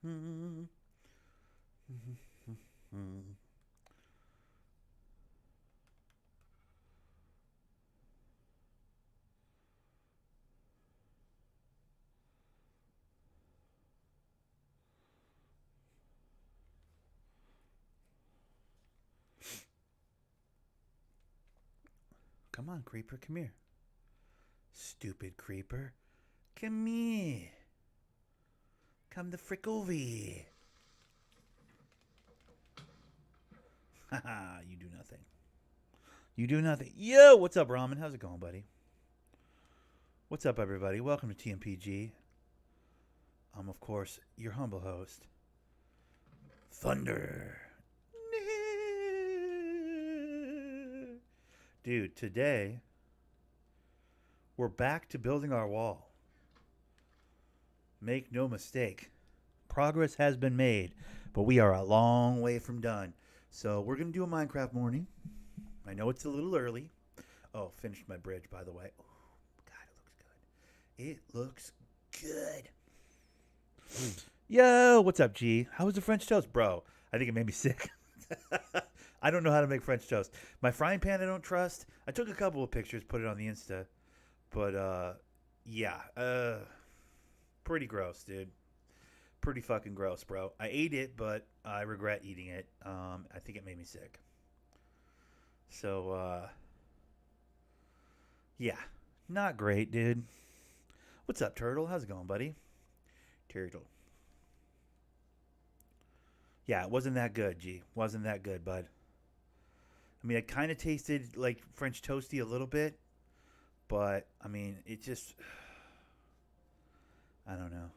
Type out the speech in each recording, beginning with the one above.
Come on, creeper, come here. Stupid creeper. Come here. Come the frick over here. Haha, you do nothing. You do nothing. Yo, what's up, Ramen? How's it going, buddy? What's up, everybody? Welcome to TMPG. I'm, of course, your humble host, Thunder. Dude, today, we're back to building our wall. Make no mistake, progress has been made, but we are a long way from done. So we're going to do a Minecraft morning. I know it's a little early. Oh, finished my bridge, by the way. Oh, God, it looks good. It looks good. Yo, what's up, G? How was the French toast? Bro, I think it made me sick. I don't know how to make French toast. My frying pan I don't trust. I took a couple of pictures, put it on the Insta. But, yeah. Pretty gross, dude. Pretty fucking gross, bro. I ate it, but I regret eating it. I think it made me sick. So, yeah. Not great, dude. What's up, Turtle? How's it going, buddy? Turtle. Yeah, it wasn't that good, G. Wasn't that good, bud. I mean, it kind of tasted like French toasty a little bit, but, I mean, it just... I don't know.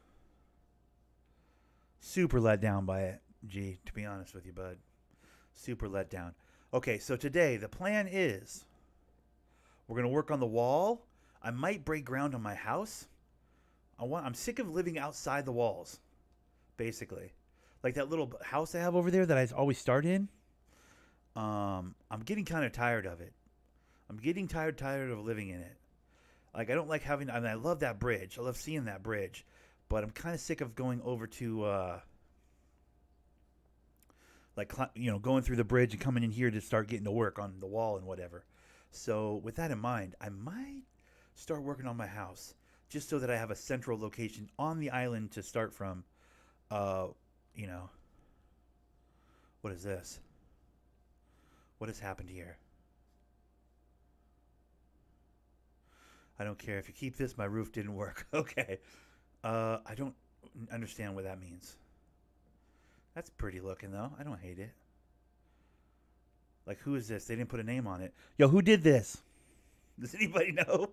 Super let down by it, G, to be honest with you, bud. Super let down. Okay, so today the plan is we're going to work on the wall. I might break ground on my house. I'm sick of living outside the walls, basically. Like that little house I have over there that I always start in. I'm getting kind of tired of it. I'm getting tired of living in it. Like I don't like having. I mean, I love that bridge. I love seeing that bridge, but I'm kind of sick of going over to going through the bridge and coming in here to start getting to work on the wall and whatever. So with that in mind, I might start working on my house just so that I have a central location on the island to start from. Uh, you know, what is this? What has happened here? I don't care if you keep this. My roof didn't work. Okay. I don't understand what that means. That's pretty looking though. I don't hate it. Like, who is this? They didn't put a name on it. Yo, who did this? Does anybody know?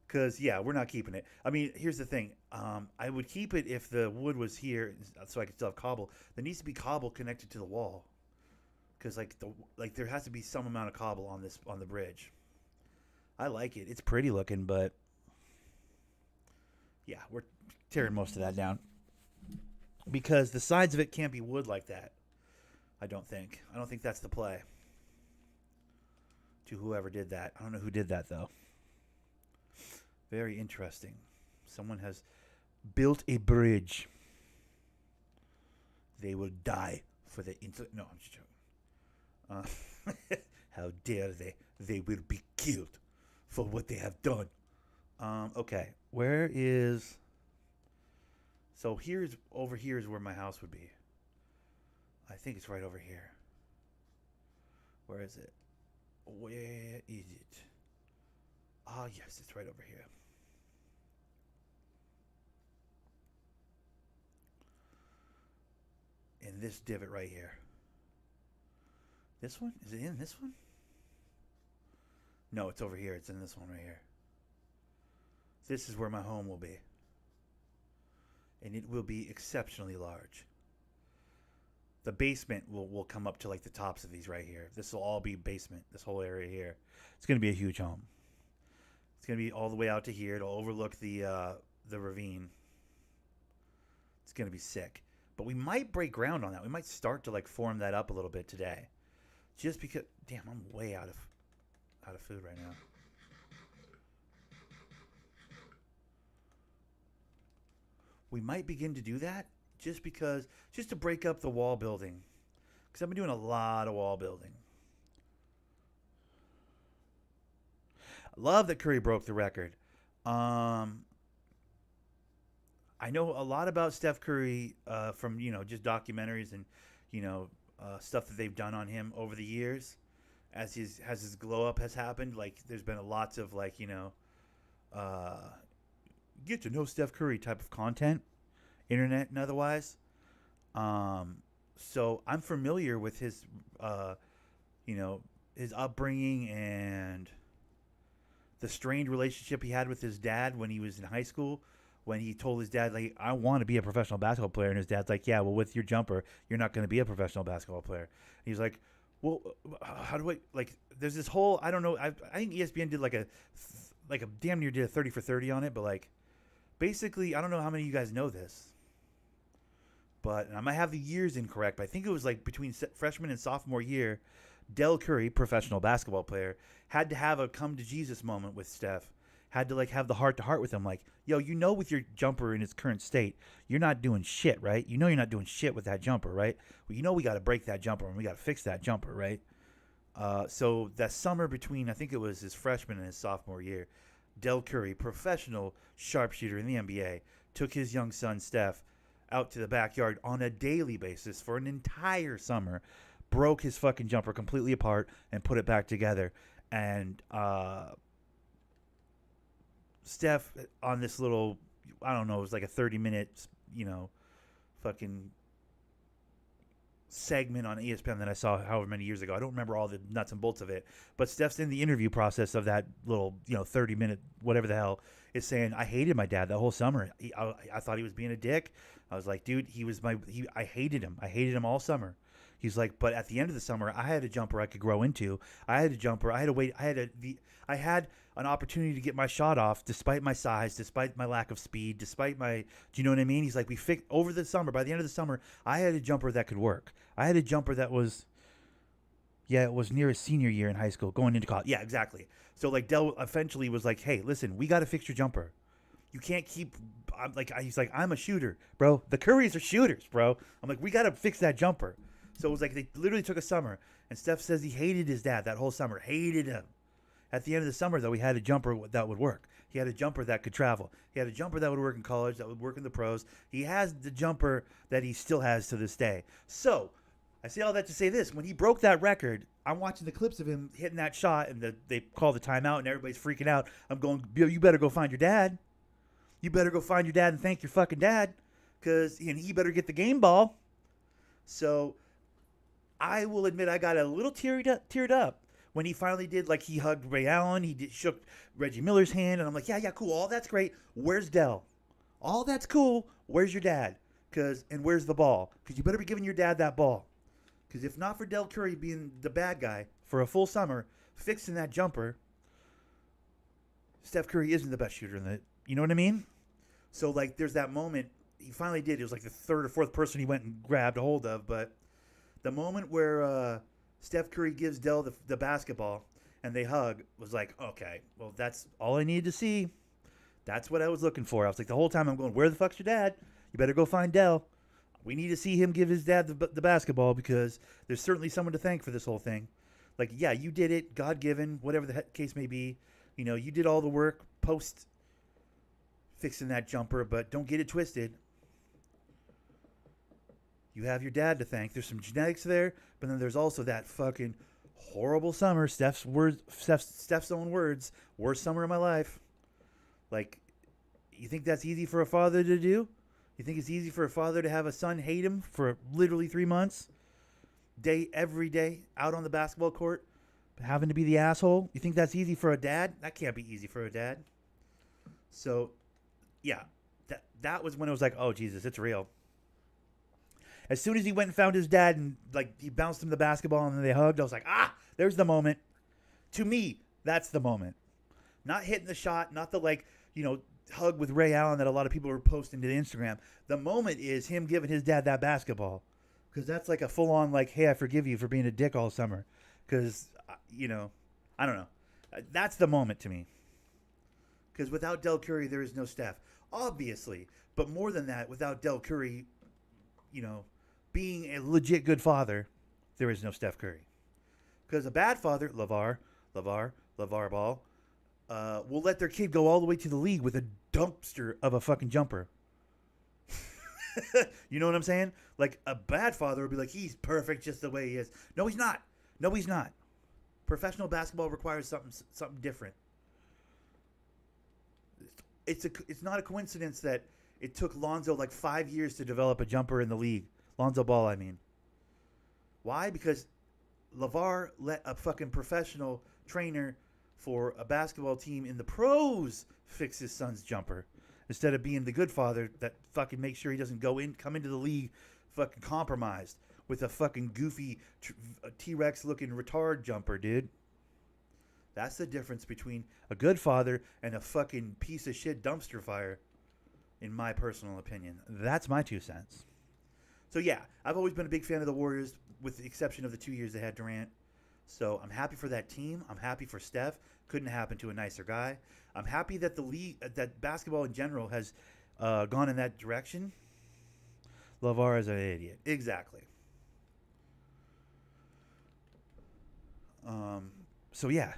Because yeah, we're not keeping it. I mean, here's the thing. I would keep it if the wood was here, so I could still have cobble. There needs to be cobble connected to the wall, because like there has to be some amount of cobble on the bridge. I like it. It's pretty looking, but yeah, we're tearing most of that down because the sides of it can't be wood like that. I don't think. I don't think that's the play. To whoever did that, I don't know who did that though. Very interesting. Someone has built a bridge. They will die for the No, I'm just joking. How dare they? They will be killed for what they have done. Okay, where is? So over here is where my house would be. I think it's right over here. Where is it? Where is it? Ah, yes, it's right over here. In this divot right here. This one? Is it in this one? No, it's over here. It's in this one right here. This is where my home will be. And it will be exceptionally large. The basement will come up to like the tops of these right here. This will all be basement, this whole area here. It's going to be a huge home. It's going to be all the way out to here. It'll overlook the ravine. It's going to be sick. But we might break ground on that. We might start to like form that up a little bit today. Just because, damn, I'm way out of food right now. We might begin to do that just to break up the wall building. Because I've been doing a lot of wall building. Love that Curry broke the record. I know a lot about Steph Curry from just documentaries and stuff that they've done on him over the years, as his glow up has happened. Like there's been lots of get to know Steph Curry type of content, internet and otherwise. So I'm familiar with his his upbringing and the strained relationship he had with his dad when he was in high school, when he told his dad, like, I want to be a professional basketball player. And his dad's like, yeah, well, with your jumper, you're not going to be a professional basketball player. And he's like, well, how do I, like, there's this whole, I don't know. I think ESPN did like a damn near did a 30 for 30 on it. But like, basically, I don't know how many of you guys know this, but and I might have the years incorrect, but I think it was like between freshman and sophomore year, Del Curry, professional basketball player, had to have a come to Jesus moment with Steph. Had to like have the heart to heart with him, like, yo, with your jumper in its current state, you're not doing shit, right? You're not doing shit with that jumper, right? Well, we got to break that jumper and we got to fix that jumper, right? So that summer between, I think it was his freshman and his sophomore year, Del Curry, professional sharpshooter in the NBA, took his young son Steph out to the backyard on a daily basis for an entire summer, broke his fucking jumper completely apart and put it back together. And Steph on this little, I don't know, it was like a 30-minute, fucking segment on ESPN that I saw however many years ago. I don't remember all the nuts and bolts of it, but Steph's in the interview process of that little, 30-minute, whatever the hell, is saying, I hated my dad that whole summer. I thought he was being a dick. I was like, dude, I hated him. I hated him all summer. He's like, but at the end of the summer, I had a jumper I could grow into. I had a jumper. I had an opportunity to get my shot off despite my size, despite my lack of speed, despite my, do you know what I mean? He's like, over the summer, by the end of the summer, I had a jumper that could work. I had a jumper that was, it was near his senior year in high school, going into college. Yeah, exactly. So like Del eventually was like, hey, listen, we got to fix your jumper. You can't keep, he's like, I'm a shooter, bro. The Currys are shooters, bro. I'm like, we got to fix that jumper. So it was like they literally took a summer, and Steph says he hated his dad that whole summer, hated him. At the end of the summer, though, he had a jumper that would work. He had a jumper that could travel. He had a jumper that would work in college, that would work in the pros. He has the jumper that he still has to this day. So I say all that to say this. When he broke that record, I'm watching the clips of him hitting that shot, and they call the timeout, and everybody's freaking out. I'm going, you better go find your dad. You better go find your dad and thank your fucking dad, and he better get the game ball. So I will admit I got a little teared up when he finally did, like, he hugged Ray Allen, shook Reggie Miller's hand, and I'm like, yeah, cool, all that's great. Where's Del? All that's cool. Where's your dad? And where's the ball? Because you better be giving your dad that ball. Because if not for Del Curry being the bad guy for a full summer, fixing that jumper, Steph Curry isn't the best shooter in the, you know what I mean? So, like, there's that moment. He finally did. It was like the third or fourth person he went and grabbed a hold of, but the moment where Steph Curry gives Del the basketball and they hug was like, okay, well, that's all I needed to see. That's what I was looking for. I was like, the whole time I'm going, where the fuck's your dad? You better go find Del. We need to see him give his dad the basketball because there's certainly someone to thank for this whole thing. Like, yeah, you did it, God-given, whatever the case may be. You did all the work post fixing that jumper, but don't get it twisted. You have your dad to thank. There's some genetics there, but then there's also that fucking horrible summer. Steph's own words, worst summer of my life. Like, you think that's easy for a father to do? You think it's easy for a father to have a son hate him for literally 3 months? Every day, out on the basketball court, having to be the asshole? You think that's easy for a dad? That can't be easy for a dad. So, yeah, that was when it was like, oh, Jesus, it's real. As soon as he went and found his dad and, like, he bounced him the basketball and then they hugged, I was like, there's the moment. To me, that's the moment. Not hitting the shot, not the, like, hug with Ray Allen that a lot of people were posting to the Instagram. The moment is him giving his dad that basketball. Because that's like a full-on, like, hey, I forgive you for being a dick all summer. Because, I don't know. That's the moment to me. Because without Del Curry, there is no Steph. Obviously. But more than that, without Del Curry, being a legit good father, there is no Steph Curry. Because a bad father, LeVar Ball, will let their kid go all the way to the league with a dumpster of a fucking jumper. You know what I'm saying? Like a bad father would be like, he's perfect just the way he is. No, he's not. No, he's not. Professional basketball requires something different. It's not a coincidence that it took Lonzo like 5 years to develop a jumper in the league. Lonzo Ball, I mean. Why? Because LeVar let a fucking professional trainer for a basketball team in the pros fix his son's jumper instead of being the good father that fucking makes sure he doesn't come into the league fucking compromised with a fucking goofy T-Rex looking retard jumper, dude. That's the difference between a good father and a fucking piece of shit dumpster fire, in my personal opinion. That's my 2 cents. So yeah, I've always been a big fan of the Warriors, with the exception of the 2 years they had Durant. So I'm happy for that team. I'm happy for Steph. Couldn't happen to a nicer guy. I'm happy that the league, that basketball in general, has gone in that direction. LeVar is an idiot. Exactly. So yeah.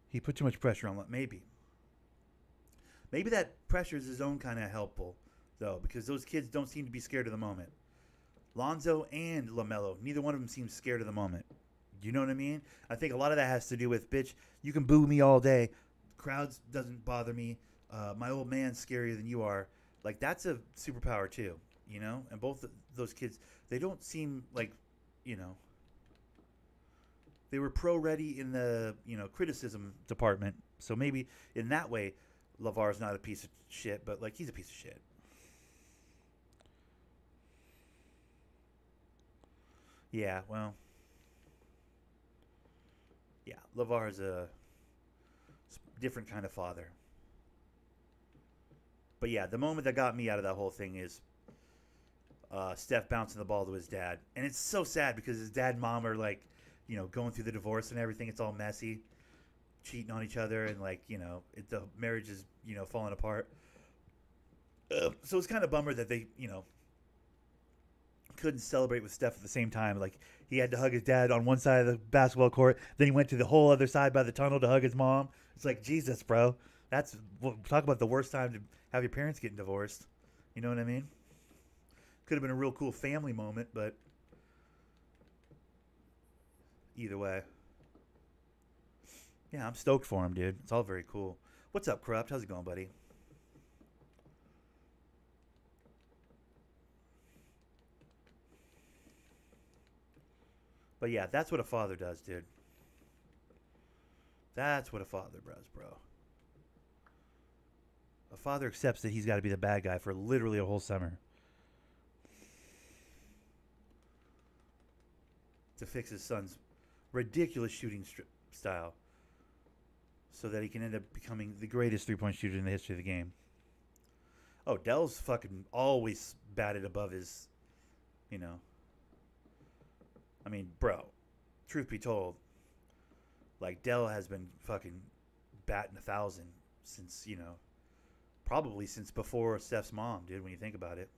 He put too much pressure on. Maybe that pressure is his own kind of helpful, though, because those kids don't seem to be scared of the moment. Lonzo and LaMelo, neither one of them seems scared of the moment. You know what I mean? I think a lot of that has to do with, bitch, you can boo me all day. Crowds doesn't bother me. My old man's scarier than you are. Like, that's a superpower, too, you know? And both those kids, they don't seem like, they were pro-ready in the, criticism department. So maybe in that way, LeVar's not a piece of shit, but, like, he's a piece of shit. Yeah, well. Yeah, LeVar's a different kind of father. But yeah, the moment that got me out of that whole thing is Steph bouncing the ball to his dad. And it's so sad because his dad and mom are, like, going through the divorce and everything. It's all messy. Cheating on each other, and the marriage is falling apart. So it's kind of a bummer that they couldn't celebrate with Steph at the same time. Like, he had to hug his dad on one side of the basketball court, then he went to the whole other side by the tunnel to hug his mom. It's like, Jesus, bro, talk about the worst time to have your parents getting divorced. You know what I mean? Could have been a real cool family moment, but either way. Yeah, I'm stoked for him, dude. It's all very cool. What's up, Corrupt? How's it going, buddy? But yeah, that's what a father does, dude. That's what a father does, bro. A father accepts that he's got to be the bad guy for literally a whole summer to fix his son's ridiculous shooting style so that he can end up becoming the greatest three-point shooter in the history of the game. Oh, Dell's fucking always batted above his, I mean, bro, truth be told, like, Dell has been fucking batting 1,000 since, probably since before Steph's mom, dude, when you think about it.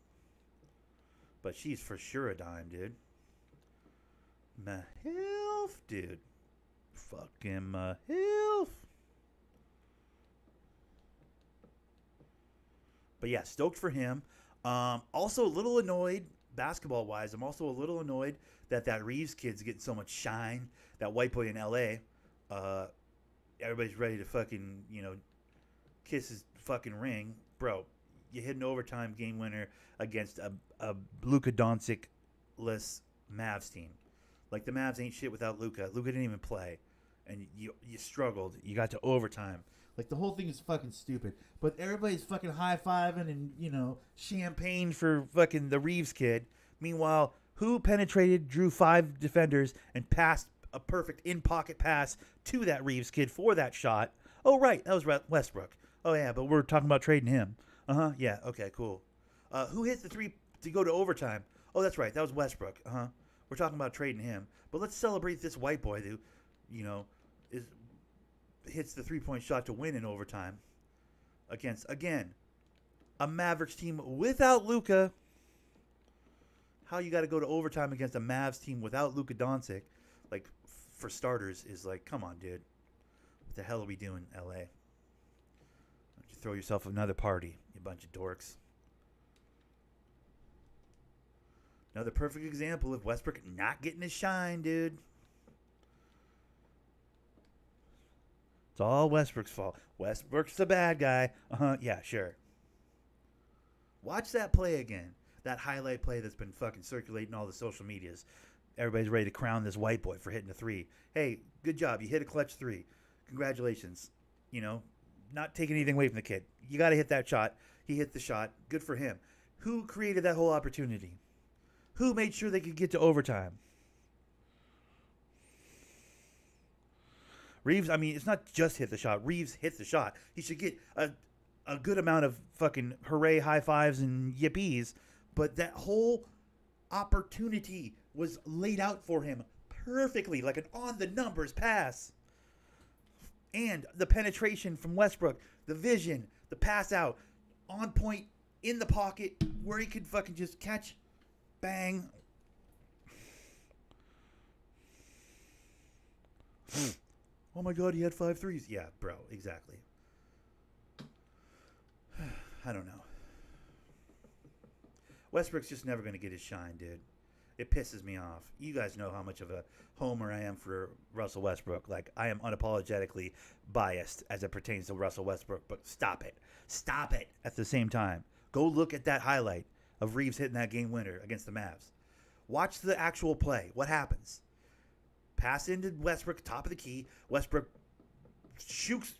But she's for sure a dime, dude. Mahilf, dude. Fucking Mahilf. But yeah, stoked for him. Also a little annoyed, basketball-wise. I'm also a little annoyed that Reeves kid's getting so much shine. That white boy in L.A. Everybody's ready to fucking, kiss his fucking ring. Bro, you hit an overtime game winner against a Luka Doncic-less Mavs team. Like, the Mavs ain't shit without Luka. Luka didn't even play. And you struggled. You got to overtime. Like, the whole thing is fucking stupid. But everybody's fucking high-fiving and, champagne for fucking the Reeves kid. Meanwhile, who penetrated, drew 5 defenders, and passed a perfect in-pocket pass to that Reeves kid for that shot? Oh, right. That was Westbrook. Oh, yeah, but we're talking about trading him. Uh-huh. Yeah, okay, cool. Who hit the 3 to go to overtime? Oh, that's right. That was Westbrook. Uh-huh. We're talking about trading him. But let's celebrate this white boy who, hits the 3-point shot to win in overtime. against, again, a Mavericks team without Luka. How you got to go to overtime against a Mavs team without Luka Doncic, like, for starters, is like, come on, dude. What the hell are we doing, LA? Why don't you throw yourself another party, you bunch of dorks? Another perfect example of Westbrook not getting his shine, dude. It's all Westbrook's fault. Westbrook's the bad guy. Yeah, sure. Watch that play again. That highlight play that's been fucking circulating all the social medias. Everybody's ready to crown this white boy for hitting a three. Hey, good job. You hit a clutch three. Congratulations. You know, not taking anything away from the kid. You got to hit that shot. He hit the shot. Good for him. Who created that whole opportunity? Who made sure they could get to overtime? Reeves, I mean, it's not just hit the shot. Reeves hit the shot. He should get a good amount of fucking hooray, high fives, and yippies. But that whole opportunity was laid out for him perfectly, like an on-the-numbers pass. And the penetration from Westbrook, the vision, the pass out, on point, in the pocket, where he could fucking just catch, bang. Oh my God, he had 5 threes. Yeah, bro, exactly. I don't know. Westbrook's just never going to get his shine, dude. It pisses me off. You guys know how much of a homer I am for Russell Westbrook. Like, I am unapologetically biased as it pertains to Russell Westbrook, but stop it. Stop it at the same time. Go look at that highlight of Reeves hitting that game winner against the Mavs. Watch the actual play. What happens? Pass into Westbrook, top of the key. Westbrook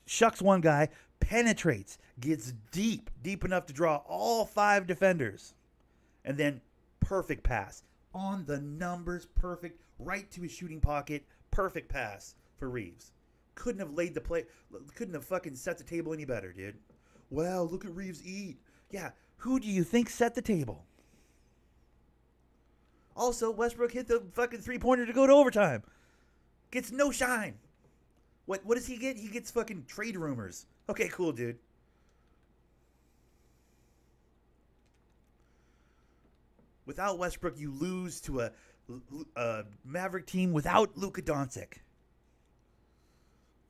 shucks one guy, penetrates, gets deep enough to draw all 5 defenders. And then perfect pass. On the numbers, perfect, right to his shooting pocket, perfect pass for Reeves. Couldn't have laid the play, couldn't have fucking set the table any better, dude. Wow, look at Reeves eat. Yeah, who do you think set the table? Also, Westbrook hit the fucking three-pointer to go to overtime. Gets no shine. What does he get? He gets fucking trade rumors. Okay, cool, dude. Without Westbrook, you lose to a Maverick team without Luka Doncic.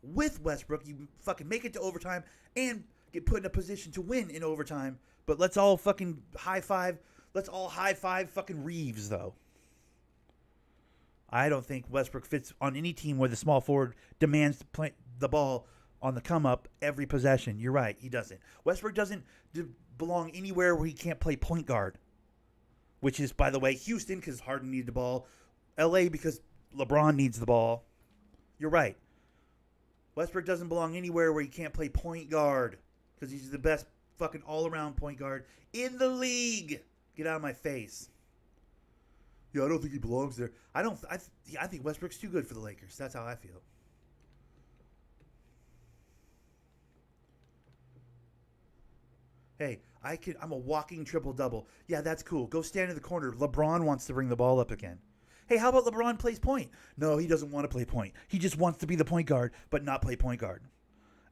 With Westbrook, you fucking make it to overtime and get put in a position to win in overtime. But let's all fucking high five. Let's all high five fucking Reeves, though. I don't think Westbrook fits on any team where the small forward demands to play the ball on the come up every possession. You're right, he doesn't. Westbrook doesn't belong anywhere where he can't play point guard. Which is, by the way, Houston because Harden needed the ball. LA because LeBron needs the ball. You're right. Westbrook doesn't belong anywhere where he can't play point guard because he's the best fucking all-around point guard in the league. Get out of my face. Yeah, I don't think he belongs there. I think Westbrook's too good for the Lakers. That's how I feel. Hey, I'm a walking triple-double. Yeah, that's cool. Go stand in the corner. LeBron wants to bring the ball up again. Hey, how about LeBron plays point? No, he doesn't want to play point. He just wants to be the point guard, but not play point guard.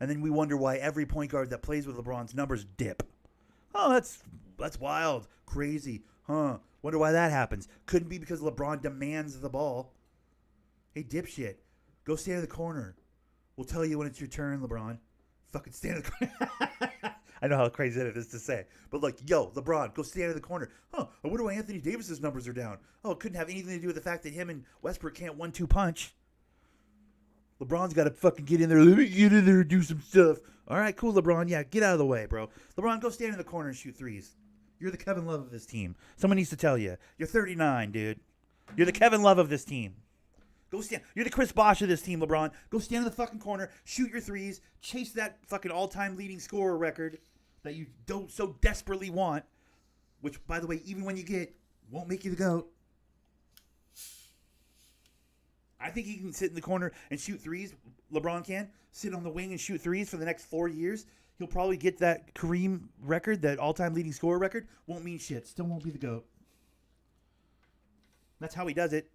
And then we wonder why every point guard that plays with LeBron's numbers dip. Oh, that's wild. Crazy. Huh. Wonder why that happens. Couldn't be because LeBron demands the ball. Hey, dipshit. Go stand in the corner. We'll tell you when it's your turn, LeBron. Fucking stand in the corner. I know how crazy that is to say. But like, yo, LeBron, go stand in the corner. Huh, I wonder why Anthony Davis's numbers are down. Oh, it couldn't have anything to do with the fact that him and Westbrook can't 1-2 punch. LeBron's got to fucking get in there. Let me get in there and do some stuff. All right, cool, LeBron. Yeah, get out of the way, bro. LeBron, go stand in the corner and shoot threes. You're the Kevin Love of this team. Someone needs to tell you. You're 39, dude. You're the Kevin Love of this team. Go stand. You're the Chris Bosh of this team, LeBron. Go stand in the fucking corner, shoot your threes, chase that fucking all-time leading scorer record that you don't so desperately want, which, by the way, even when you get, won't make you the GOAT. I think he can sit in the corner and shoot threes. LeBron can sit on the wing and shoot threes for the next 4 years. He'll probably get that Kareem record, that all-time leading scorer record. Won't mean shit. Still won't be the GOAT. That's how he does it.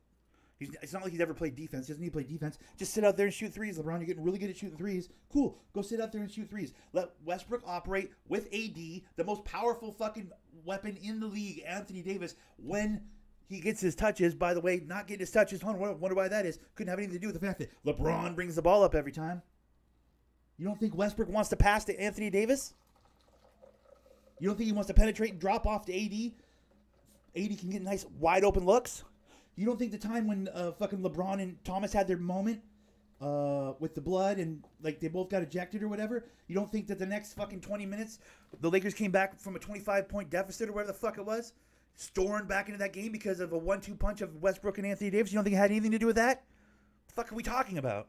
It's not like he's ever played defense. He doesn't need to play defense. Just sit out there and shoot threes, LeBron. You're getting really good at shooting threes. Cool. Go sit out there and shoot threes. Let Westbrook operate with AD, the most powerful fucking weapon in the league, Anthony Davis, when he gets his touches. By the way, not getting his touches, wonder why that is. Couldn't have anything to do with the fact that LeBron brings the ball up every time. You don't think Westbrook wants to pass to Anthony Davis? You don't think he wants to penetrate and drop off to AD? AD can get nice wide open looks? You don't think the time when fucking LeBron and Thomas had their moment with the blood and like they both got ejected or whatever, you don't think that the next fucking 20 minutes the Lakers came back from a 25-point deficit or whatever the fuck it was, stormed back into that game because of a 1-2 punch of Westbrook and Anthony Davis? You don't think it had anything to do with that? The fuck are we talking about?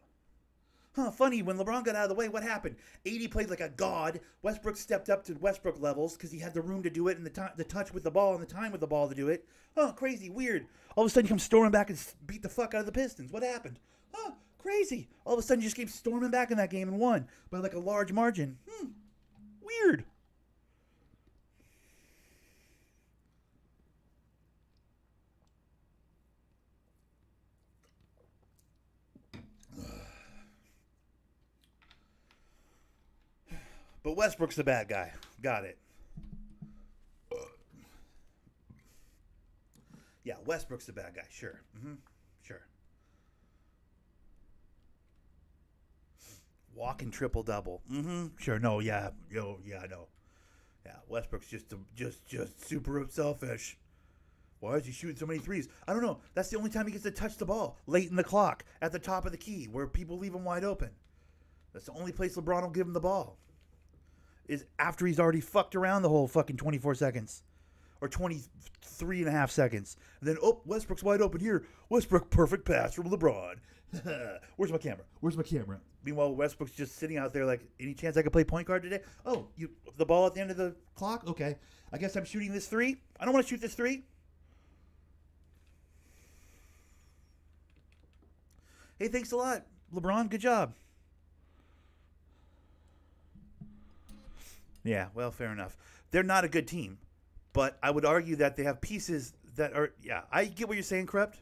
Funny, when LeBron got out of the way, what happened? AD played like a god. Westbrook stepped up to Westbrook levels because he had the room to do it and the touch with the ball and the time with the ball to do it. Crazy, weird. All of a sudden, you come storming back and beat the fuck out of the Pistons. What happened? Crazy. All of a sudden, you just came storming back in that game and won by like a large margin. Weird. But Westbrook's the bad guy. Got it. Yeah, Westbrook's the bad guy. Sure. Sure. Walking triple-double. Sure. No, yeah. Yeah, I know. Yeah, Westbrook's just super selfish. Why is he shooting so many threes? I don't know. That's the only time he gets to touch the ball. Late in the clock. At the top of the key. Where people leave him wide open. That's the only place LeBron will give him the ball. Is after he's already fucked around the whole fucking 24 seconds. Or 23 and a half seconds. And then, Westbrook's wide open here. Westbrook, perfect pass from LeBron. Where's my camera? Meanwhile, Westbrook's just sitting out there like, any chance I could play point guard today? The ball at the end of the clock? Okay. I guess I'm shooting this three. I don't want to shoot this three. Hey, thanks a lot, LeBron. Good job. Yeah, well, fair enough. They're not a good team, but I would argue that they have pieces that are. Yeah, I get what you're saying, Corrupt.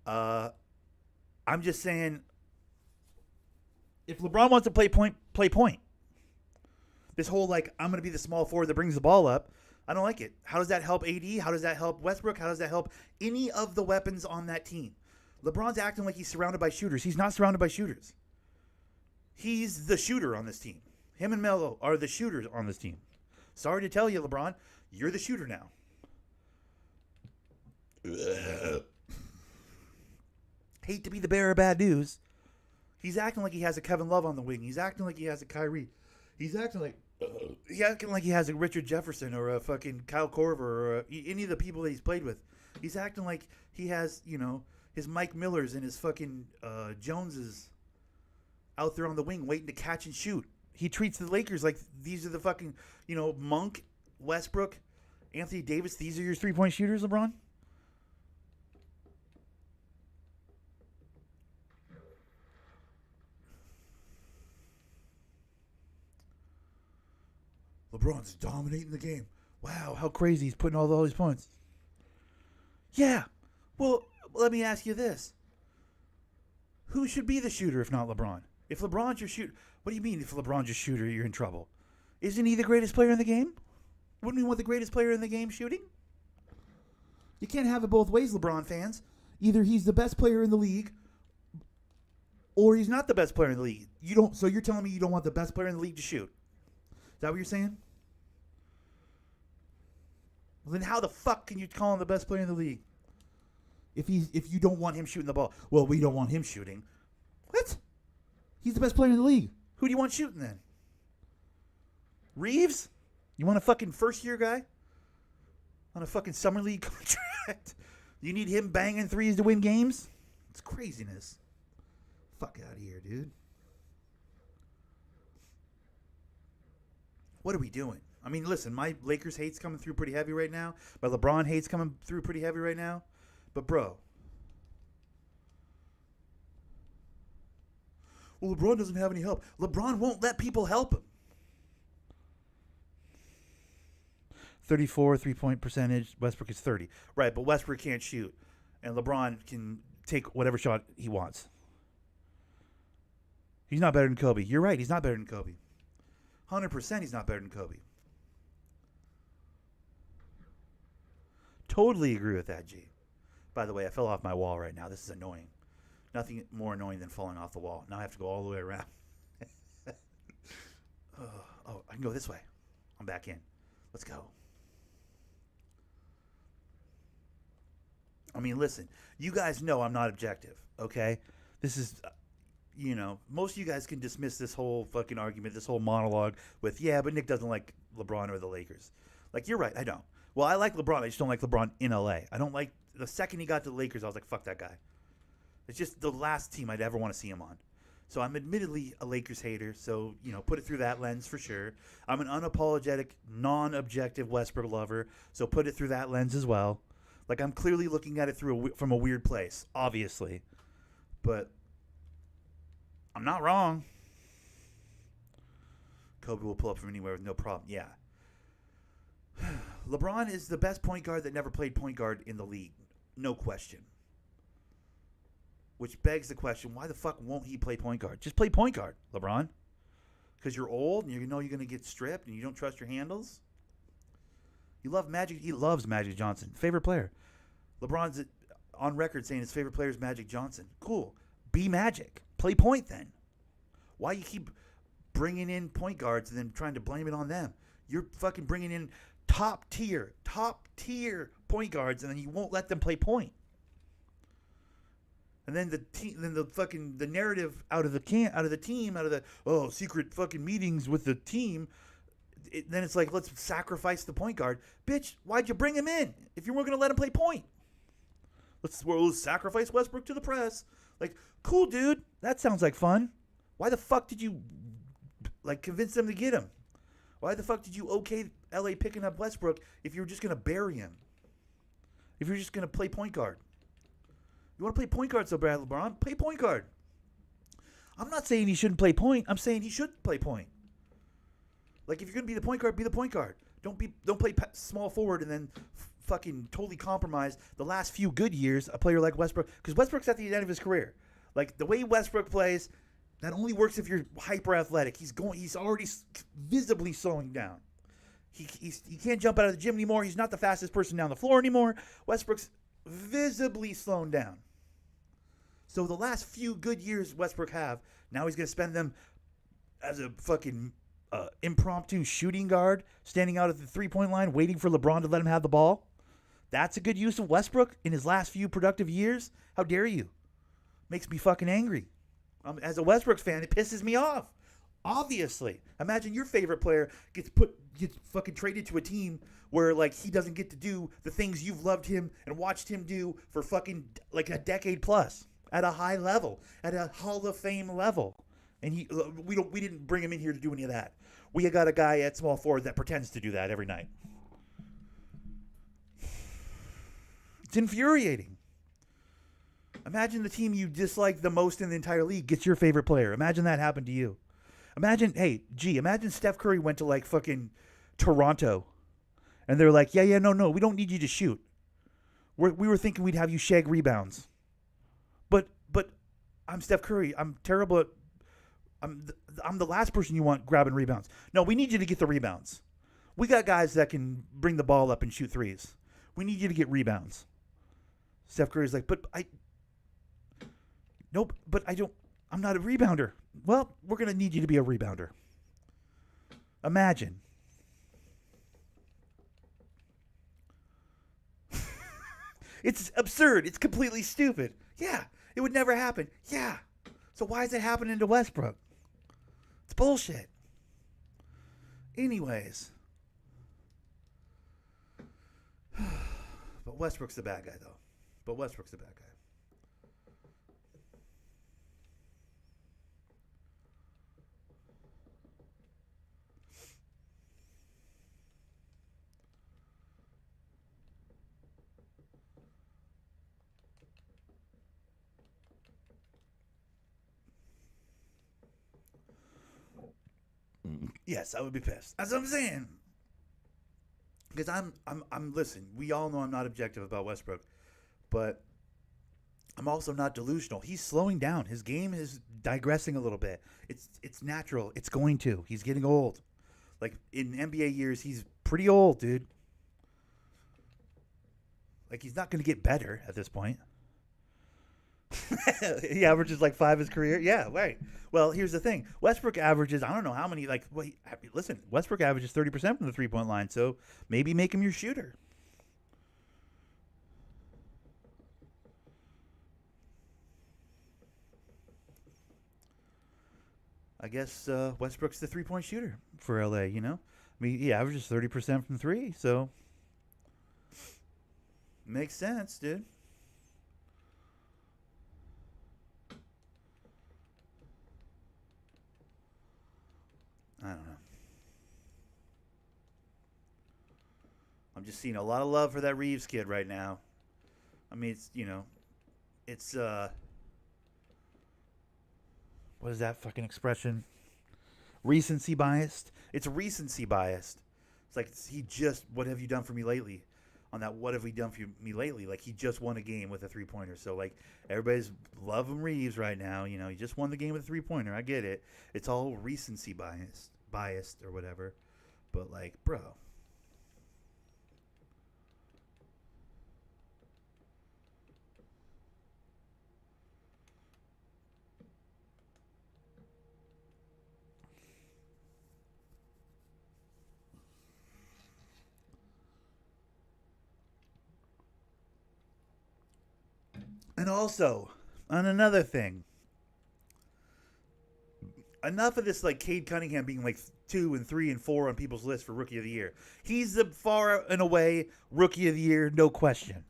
I'm just saying, if LeBron wants to play point, play point. This whole like I'm gonna be the small forward that brings the ball up, I don't like it. How does that help AD? How does that help Westbrook? How does that help any of the weapons on that team? LeBron's acting like he's surrounded by shooters. He's not surrounded by shooters. He's the shooter on this team. Him and Melo are the shooters on this team. Sorry to tell you, LeBron, you're the shooter now. Hate to be the bearer of bad news. He's acting like he has a Kevin Love on the wing. He's acting like he has a Kyrie. He's acting like he has a Richard Jefferson or a fucking Kyle Korver or any of the people that he's played with. He's acting like he has, his Mike Millers and his fucking Joneses out there on the wing waiting to catch and shoot. He treats the Lakers like these are the fucking, Monk, Westbrook, Anthony Davis. These are your three-point shooters, LeBron? LeBron's dominating the game. Wow, how crazy he's putting all these points. Yeah. Well, let me ask you this. Who should be the shooter if not LeBron? If LeBron's your shooter, what do you mean if LeBron's your shooter, you're in trouble? Isn't he the greatest player in the game? Wouldn't we want the greatest player in the game shooting? You can't have it both ways, LeBron fans. Either he's the best player in the league or he's not the best player in the league. So you're telling me you don't want the best player in the league to shoot? Is that what you're saying? Well, then how the fuck can you call him the best player in the league? If you don't want him shooting the ball. Well, we don't want him shooting. What? He's the best player in the league. Who do you want shooting then? Reeves? You want a fucking first-year guy? On a fucking summer league contract? You need him banging threes to win games? It's craziness. Fuck out of here, dude. What are we doing? I mean, listen, my Lakers hate's coming through pretty heavy right now. My LeBron hate's coming through pretty heavy right now. But, bro. Well, LeBron doesn't have any help. LeBron won't let people help him. 34 3-point percentage. Westbrook is 30. Right, but Westbrook can't shoot. And LeBron can take whatever shot he wants. He's not better than Kobe. You're right. He's not better than Kobe. 100% he's not better than Kobe. Totally agree with that, G. By the way, I fell off my wall right now. This is annoying. Nothing more annoying than falling off the wall. Now I have to go all the way around. Oh, I can go this way. I'm back in. Let's go. I mean, listen. You guys know I'm not objective, okay? This is... most of you guys can dismiss this whole fucking argument, this whole monologue with, yeah, but Nick doesn't like LeBron or the Lakers. Like, you're right, I don't. Well, I like LeBron, I just don't like LeBron in LA. I don't like, the second he got to the Lakers, I was like, fuck that guy. It's just the last team I'd ever want to see him on. So I'm admittedly a Lakers hater, so, put it through that lens for sure. I'm an unapologetic, non-objective Westbrook lover, so put it through that lens as well. Like, I'm clearly looking at it from a weird place, obviously. But... I'm not wrong. Kobe will pull up from anywhere with no problem. Yeah. LeBron is the best point guard that never played point guard in the league. No question. Which begs the question, why the fuck won't he play point guard? Just play point guard, LeBron. Because you're old and you know you're going to get stripped and you don't trust your handles? You love Magic. He loves Magic Johnson. Favorite player. LeBron's on record saying his favorite player is Magic Johnson. Cool. Be Magic. Play point then. Why you keep bringing in point guards and then trying to blame it on them? You're fucking bringing in top tier point guards and then you won't let them play point. And then the narrative out of the team, secret fucking meetings with the team. Then it's like, let's sacrifice the point guard. Bitch, why'd you bring him in if you weren't going to let him play point? Let's sacrifice Westbrook to the press. Like, cool, dude. That sounds like fun. Why the fuck did you, convince them to get him? Why the fuck did you okay LA picking up Westbrook if you were just going to bury him? If you're just going to play point guard? You want to play point guard so bad, LeBron? Play point guard. I'm not saying he shouldn't play point. I'm saying he should play point. Like, if you're going to be the point guard, be the point guard. Don't play small forward and then fucking totally compromise the last few good years a player like Westbrook. Because Westbrook's at the end of his career. Like, the way Westbrook plays, that only works if you're hyper athletic. He's already visibly slowing down. He can't jump out of the gym anymore. He's not the fastest person down the floor anymore. Westbrook's visibly slowing down. So the last few good years Westbrook have, now he's going to spend them as a fucking impromptu shooting guard, standing out at the three-point line, waiting for LeBron to let him have the ball. That's a good use of Westbrook in his last few productive years? How dare you? Makes me fucking angry. As a Westbrook fan, it pisses me off. Obviously. Imagine your favorite player gets fucking traded to a team where, like, he doesn't get to do the things you've loved him and watched him do for fucking, like, a decade plus. At a high level. At a Hall of Fame level. And we didn't bring him in here to do any of that. We got a guy at small forward that pretends to do that every night. It's infuriating. Imagine the team you dislike the most in the entire league gets your favorite player. Imagine that happened to you. Imagine Steph Curry went to, like, fucking Toronto. And they're like, no, we don't need you to shoot. We were thinking we'd have you shag rebounds. But I'm Steph Curry. I'm terrible at... I'm the last person you want grabbing rebounds. No, we need you to get the rebounds. We got guys that can bring the ball up and shoot threes. We need you to get rebounds. Steph Curry's like, I'm not a rebounder. Well, we're going to need you to be a rebounder. Imagine. It's absurd. It's completely stupid. Yeah, it would never happen. Yeah. So why is it happening to Westbrook? It's bullshit. Anyways. But Westbrook's the bad guy, though. Yes, I would be pissed. That's what I'm saying. Because I'm listen, we all know I'm not objective about Westbrook, but I'm also not delusional. He's slowing down. His game is digressing a little bit. It's natural. It's going to. He's getting old. Like in NBA years, he's pretty old, dude. Like he's not going to get better at this point. He averages like 5 his career. Yeah, right. Well, here's the thing. Westbrook averages, I don't know how many, like, well, listen, Westbrook averages 30% from the 3-point line, so maybe make him your shooter. I guess Westbrook's the 3-point shooter for LA, you know? I mean, he averages 30% from 3, so makes sense, dude. I don't know. I'm just seeing a lot of love for that Reeves kid right now. I mean, it's what is that fucking expression? Recency biased. It's recency biased. It's like he just what have you done for me lately? On that what have we done for me lately? Like he just won a game with a 3-pointer. So like everybody's loving Reeves right now. You know, he just won the game with a 3-pointer. I get it. It's all recency biased or whatever. But like, bro, and also on another thing, enough of this like Cade Cunningham being like 2 and 3 and 4 on people's list for Rookie of the Year. He's the far and away Rookie of the Year, no question.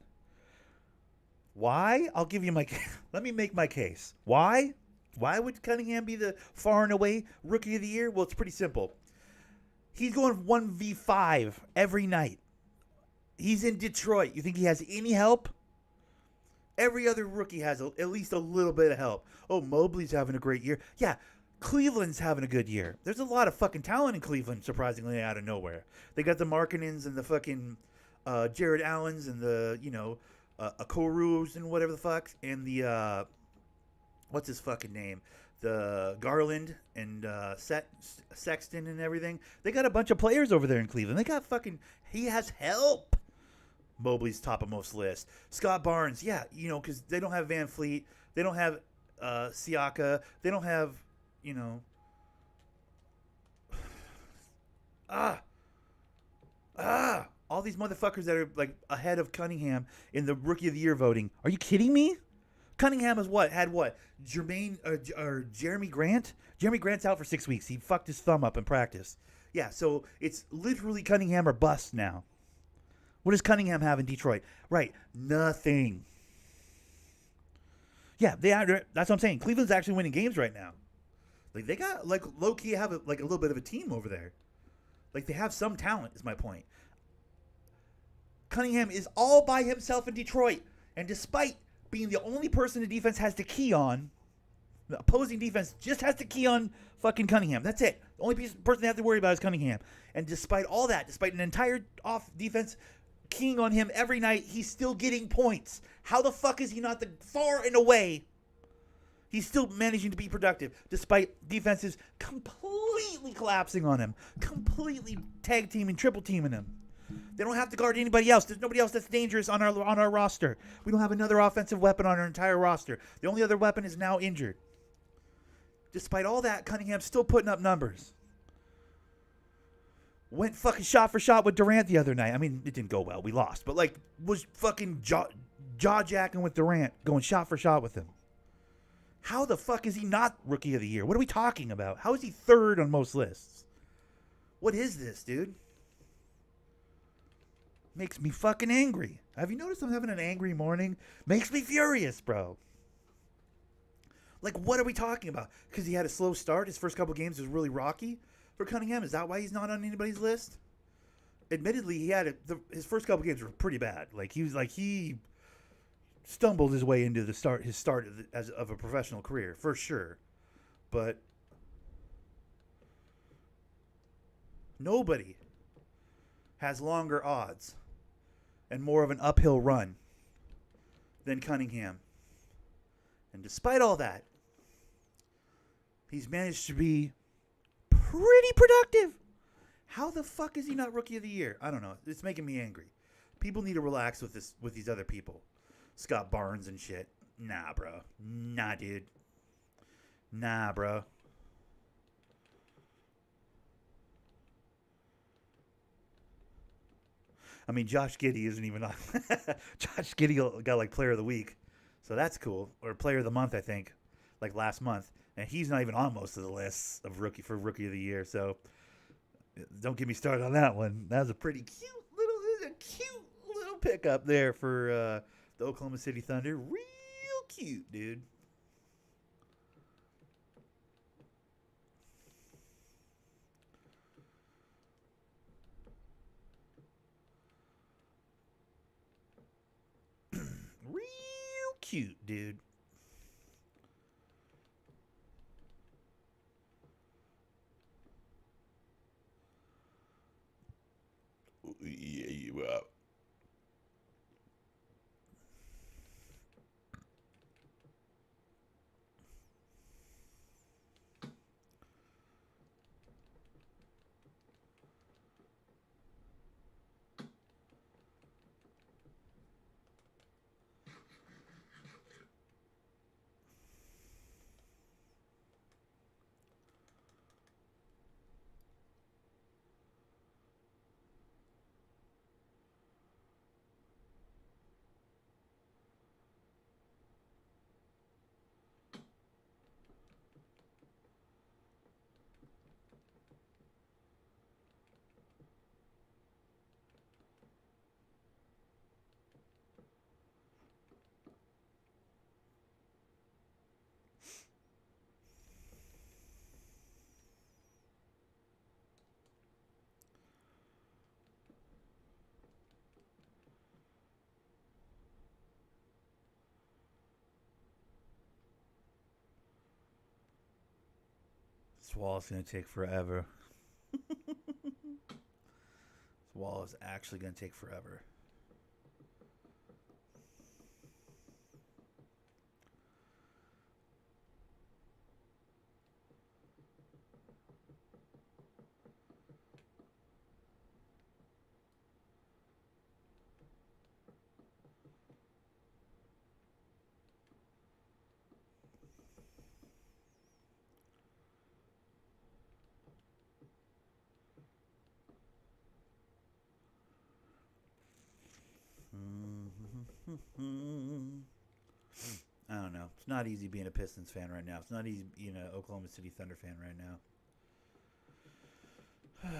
Why? I'll give you my. Let me make my case. Why? Why would Cunningham be the far and away Rookie of the Year? Well, it's pretty simple. He's going 1v5 every night. He's in Detroit. You think he has any help? Every other rookie has at least a little bit of help. Oh, Mobley's having a great year. Yeah, Cleveland's having a good year. There's a lot of fucking talent in Cleveland, surprisingly, out of nowhere. They got the Markkanens and the fucking Jared Allens and the, Okorus and whatever the fuck. And the, what's his fucking name? The Garland and Sexton and everything. They got a bunch of players over there in Cleveland. They got fucking, he has help. Mobley's top of most list. Scott Barnes, yeah, because they don't have Van Fleet. They don't have Siaka. They don't have, you know, ah, all these motherfuckers that are like ahead of Cunningham in the Rookie of the Year voting. Are you kidding me? Cunningham has what? Had what? Or Jeremy Grant? Jeremy Grant's out for 6 weeks. He fucked his thumb up in practice. Yeah, so it's literally Cunningham or bust now. What does Cunningham have in Detroit? Right, nothing. Yeah, that's what I'm saying. Cleveland's actually winning games right now. Like they got like low key have a little bit of a team over there. Like they have some talent. Is my point. Cunningham is all by himself in Detroit, and despite being the only person the defense has to key on, the opposing defense just has to key on fucking Cunningham. That's it. The only person they have to worry about is Cunningham. And despite all that, despite an entire off defense keying on him every night, he's still getting points. How the fuck is he not the far and away? He's still managing to be productive despite defenses completely collapsing on him, completely tag teaming, triple teaming him. They don't have to guard anybody else. There's nobody else that's dangerous on our roster. We don't have another offensive weapon on our entire roster. The only other weapon is now injured. Despite all that, Cunningham's still putting up numbers. Went fucking shot for shot with Durant the other night. I mean, it didn't go well. We lost. But, like, was fucking jaw-jacking with Durant, going shot for shot with him. How the fuck is he not Rookie of the Year? What are we talking about? How is he third on most lists? What is this, dude? Makes me fucking angry. Have you noticed I'm having an angry morning? Makes me furious, bro. Like, what are we talking about? Because he had a slow start. His first couple games was really rocky for Cunningham. Is that why he's not on anybody's list? Admittedly, his first couple games were pretty bad. Like he stumbled his way into his start of a professional career for sure. But nobody has longer odds and more of an uphill run than Cunningham. And despite all that, he's managed to be pretty productive. How the fuck is he not Rookie of the Year? I don't know. It's making me angry. People need to relax with this, with these other people. Scott Barnes and shit. Nah, bro. Nah, dude. Nah, bro. I mean, Josh Giddey isn't even on. Josh Giddey got like Player of the Week, so that's cool. Or Player of the Month, I think, like last month, and he's not even on most of the lists of Rookie of the Year. So don't get me started on that one. That was a pretty cute little pickup there for the Oklahoma City Thunder. Real cute, dude. Real cute, dude. Yeah, This wall is gonna take forever. This wall is actually gonna take forever. I don't know. It's not easy being a Pistons fan right now. It's not easy being an Oklahoma City Thunder fan right now. They're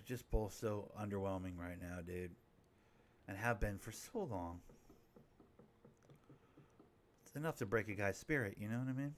just both so underwhelming right now, dude. And have been for so long. It's enough to break a guy's spirit, you know what I mean?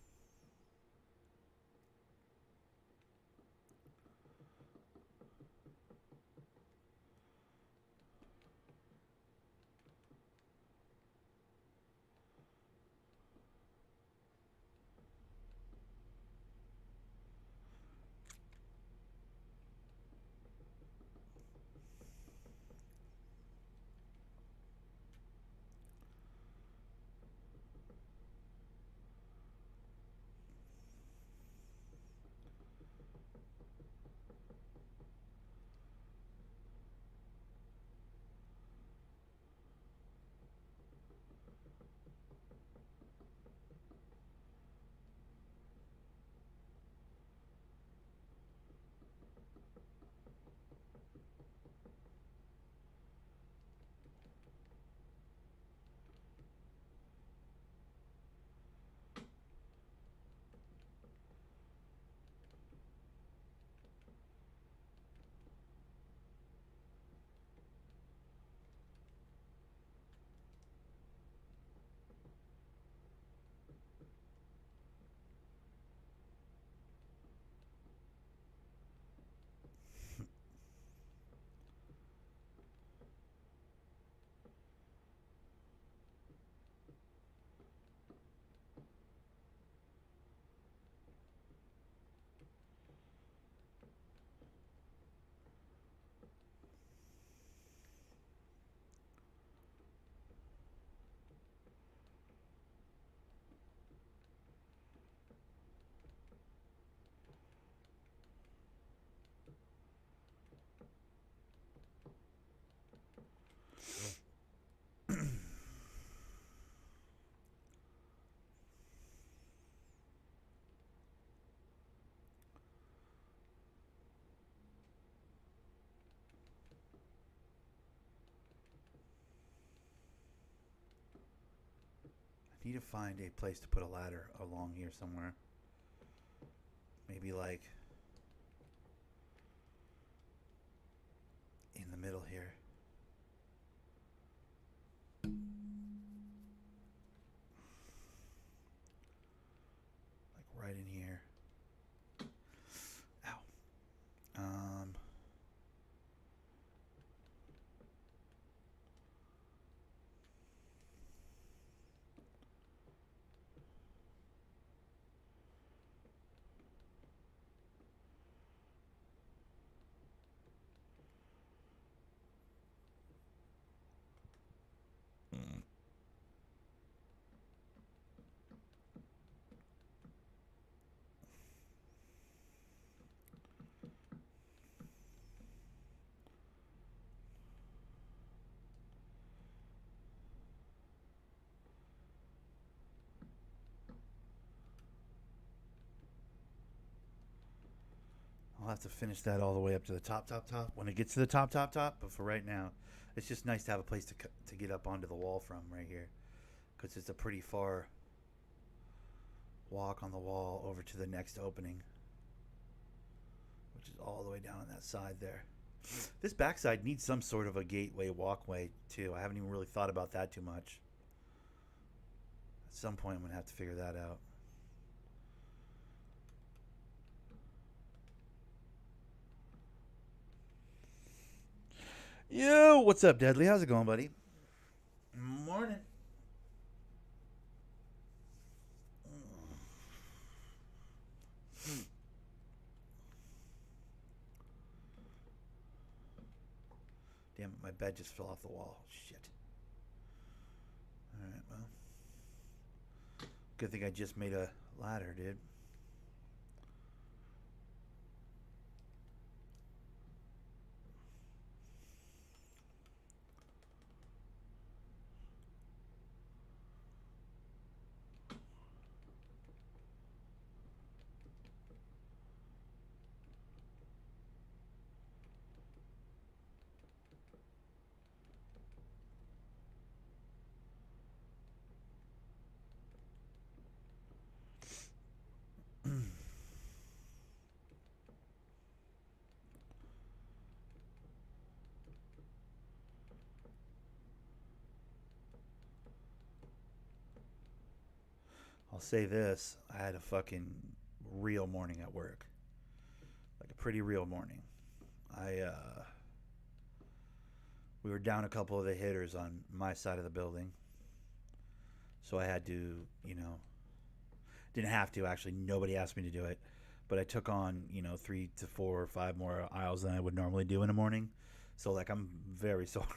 Need to find a place to put a ladder along here somewhere. Maybe like in the middle here. Like right in here. Ow. I'll have to finish that all the way up to the top when it gets to the top. But for right now, it's just nice to have a place to get up onto the wall from right here, because it's a pretty far walk on the wall over to the next opening, which is all the way down on that side there. This backside needs some sort of a gateway walkway too. I haven't even really thought about that too much. At some point, I'm gonna have to figure that out. Yo, what's up, Deadly? How's it going, buddy? Morning. Damn it, my bed just fell off the wall. Shit. Alright, well. Good thing I just made a ladder, dude. I'll say this. I had a fucking real morning at work. Like a pretty real morning. We were down a couple of the hitters on my side of the building. So I had to, didn't have to actually. Nobody asked me to do it. But I took on, 3 to 4 or 5 more aisles than I would normally do in a morning. So, like, I'm very sore.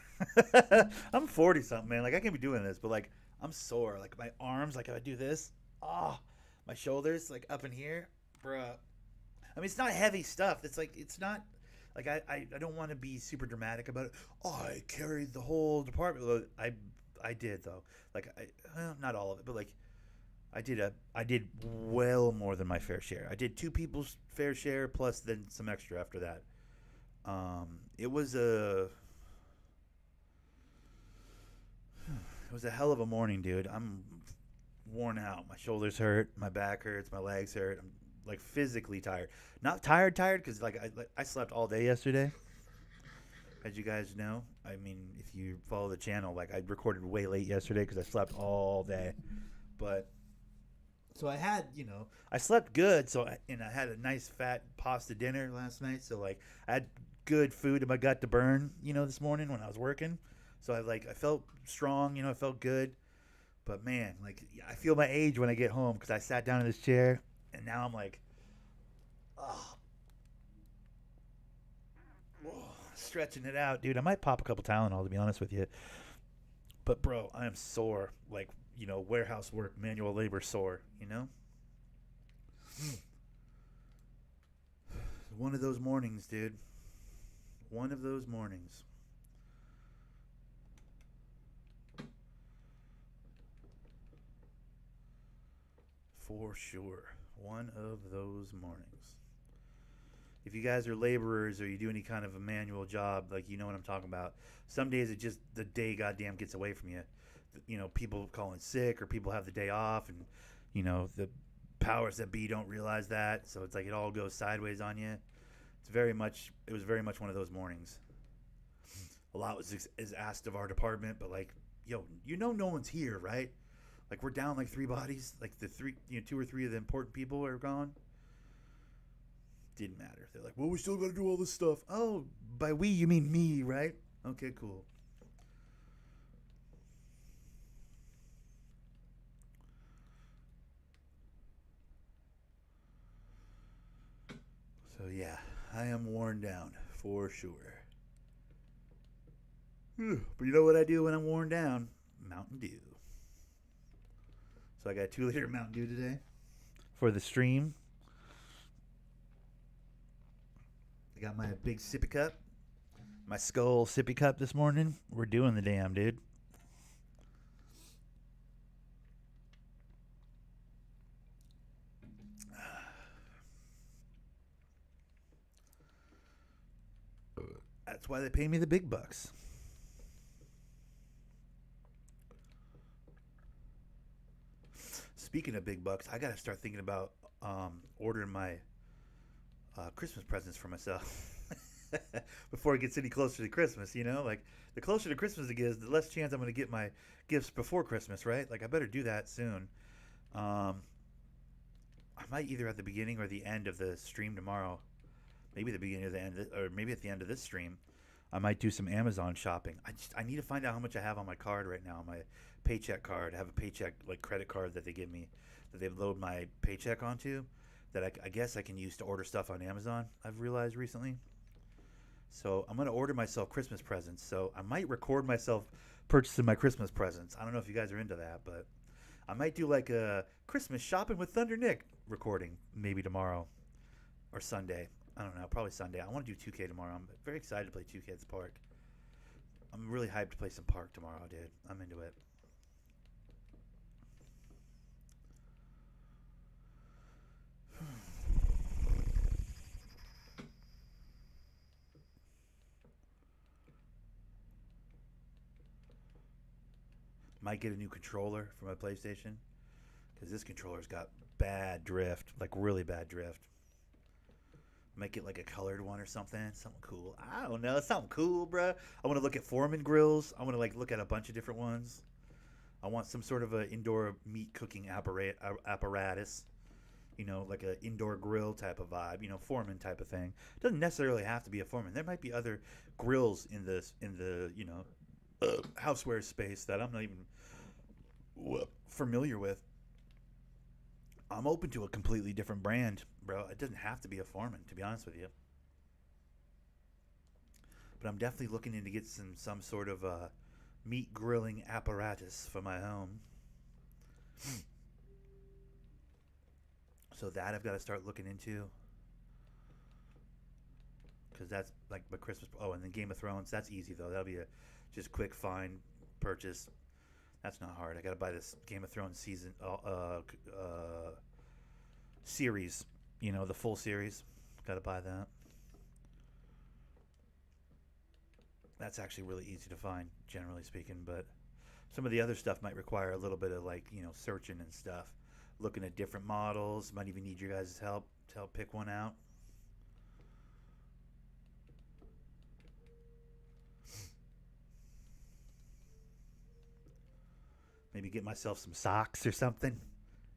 I'm 40 something, man. Like, I can't be doing this, but, like, I'm sore. Like, my arms, like, if I do this, my shoulders, like, up in here, bruh. I mean, it's not heavy stuff. It's, like, it's not, like, I don't want to be super dramatic about it. Oh, I carried the whole department. Well, I did, though. Like, not all of it, but, like, I did well more than my fair share. I did 2 people's fair share plus then some extra after that. It was a hell of a morning, dude. I'm worn out. My shoulders hurt, my back hurts, my legs hurt. I'm like physically tired. Not tired because like I slept all day yesterday. As you guys know, I mean, if you follow the channel, like I recorded way late yesterday because I slept all day. But so I had, I slept good. And I had a nice fat pasta dinner last night. So like I had good food in my gut to burn, this morning when I was working. So I felt strong, I felt good. But man, like I feel my age when I get home because I sat down in this chair and now I'm like, oh, stretching it out, dude. I might pop a couple Tylenol to be honest with you. But bro, I am sore. Like, warehouse work, manual labor sore, One of those mornings, dude. One of those mornings. For sure. One of those mornings. If you guys are laborers or you do any kind of a manual job, like you know what I'm talking about. Some days the day goddamn gets away from you. people calling sick or people have the day off, and the powers that be don't realize that, so it's like it all goes sideways on you. It was very much one of those mornings. A lot is asked of our department, but like, yo, no one's here, right? Like we're down like 3 bodies, like the three, 2 or 3 of the important people are gone. Didn't matter. They're like, well, we still got to do all this stuff. Oh, by we you mean me, right? Okay, cool. So yeah, I am worn down for sure. But you know what I do when I'm worn down? Mountain Dew. So I got a 2 liter Mountain Dew today for the stream. I got my big sippy cup, my skull sippy cup this morning. We're doing the damn, dude. That's why they pay me the big bucks. Speaking of big bucks, I got to start thinking about ordering my Christmas presents for myself before it gets any closer to Christmas. Like the closer to Christmas it gets, the less chance I'm going to get my gifts before Christmas, right? Like I better do that soon. I might either at the beginning or the end of the stream tomorrow. Maybe the beginning of the end, or maybe at the end of this stream, I might do some Amazon shopping. I need to find out how much I have on my card right now, my paycheck card. I have a paycheck like credit card that they give me, that they load my paycheck onto, that I guess I can use to order stuff on Amazon. I've realized recently. So I'm gonna order myself Christmas presents. So I might record myself purchasing my Christmas presents. I don't know if you guys are into that, but I might do like a Christmas shopping with Thunder Nick recording maybe tomorrow or Sunday. I don't know, probably Sunday. I want to do 2K tomorrow. I'm very excited to play 2K at the park. I'm really hyped to play some park tomorrow, dude. I'm into it. Might get a new controller for my PlayStation because this controller's got bad drift, like really bad drift. Might get like a colored one or something cool. I don't know, something cool, bro. I want to look at Foreman grills. I want to like look at a bunch of different ones. I want some sort of an indoor meat cooking apparatus. Like an indoor grill type of vibe. Foreman type of thing. It doesn't necessarily have to be a Foreman. There might be other grills in the houseware space that I'm not even familiar with. I'm open to a completely different brand, bro. It doesn't have to be a Foreman, to be honest with you. But I'm definitely looking into get some sort of meat grilling apparatus for my home. So that I've got to start looking into, because that's like my Christmas. Oh, and then Game of Thrones. That's easy though. That'll be a just quick find purchase. That's not hard. I got to buy this Game of Thrones series. The full series. Got to buy that. That's actually really easy to find, generally speaking. But some of the other stuff might require a little bit of like searching and stuff, looking at different models. Might even need your guys' help to help pick one out. Maybe get myself some socks or something.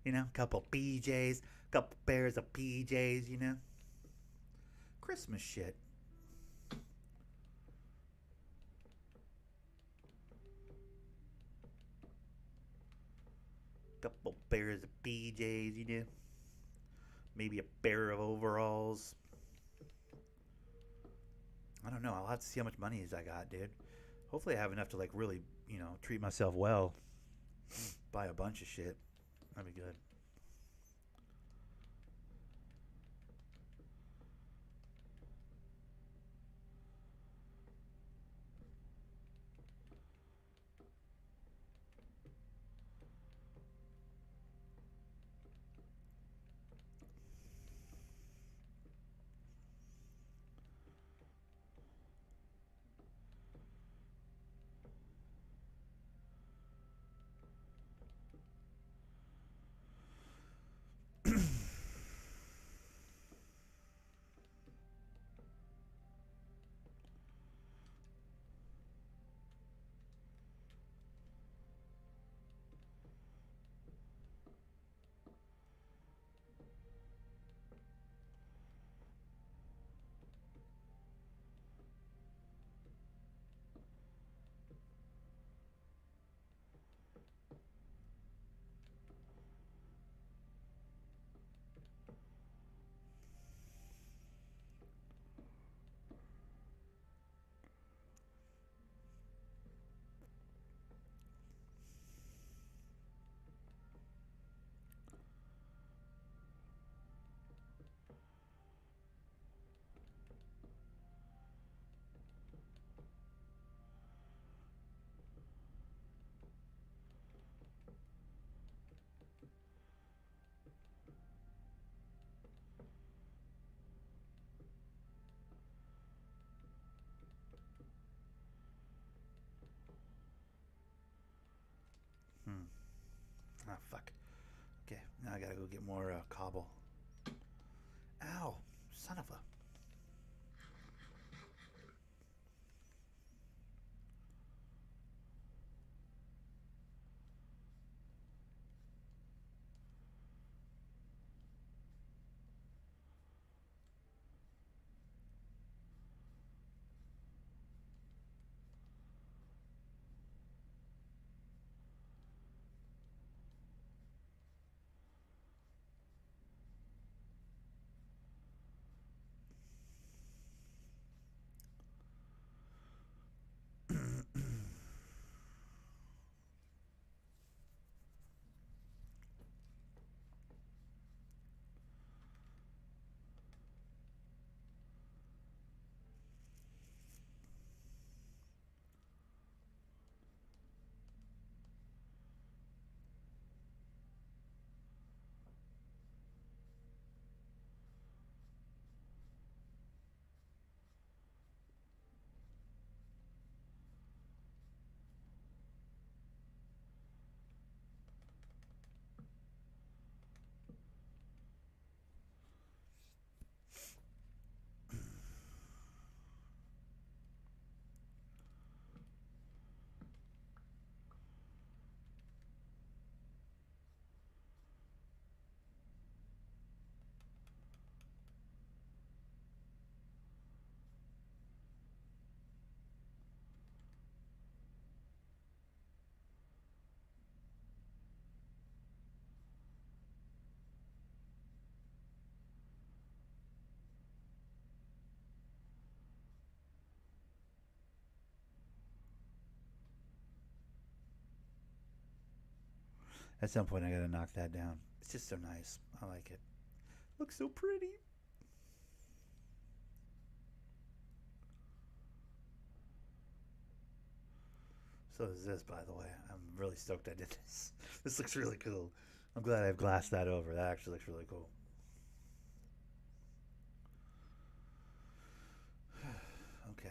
A couple PJs, couple pairs of PJs. Christmas shit. Couple pairs of PJs. Maybe a pair of overalls. I don't know. I'll have to see how much money I got, dude. Hopefully I have enough to like really, treat myself well. Buy a bunch of shit. That'd be good. fuck. Okay, now I gotta go get more cobble. Ow, son of a. At some point, I gotta knock that down. It's just so nice. I like it. Looks so pretty. So is this, by the way. I'm really stoked I did this. This looks really cool. I'm glad I've glassed that over. That actually looks really cool. Okay.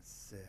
That's sick.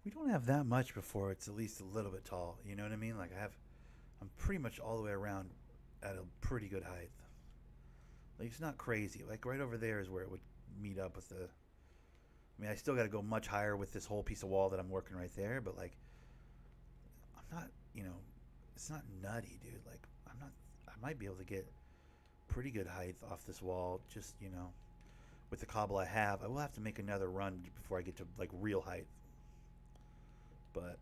We don't have that much before it's at least a little bit tall. You know what I mean? Like I'm pretty much all the way around at a pretty good height. Like it's not crazy. Like right over there is where it would meet up with the. I mean, I still got to go much higher with this whole piece of wall that I'm working right there, but like I'm not, it's not nutty, dude. Like I'm not. I might be able to get pretty good height off this wall. Just with the cobble I have, I will have to make another run before I get to like real height. But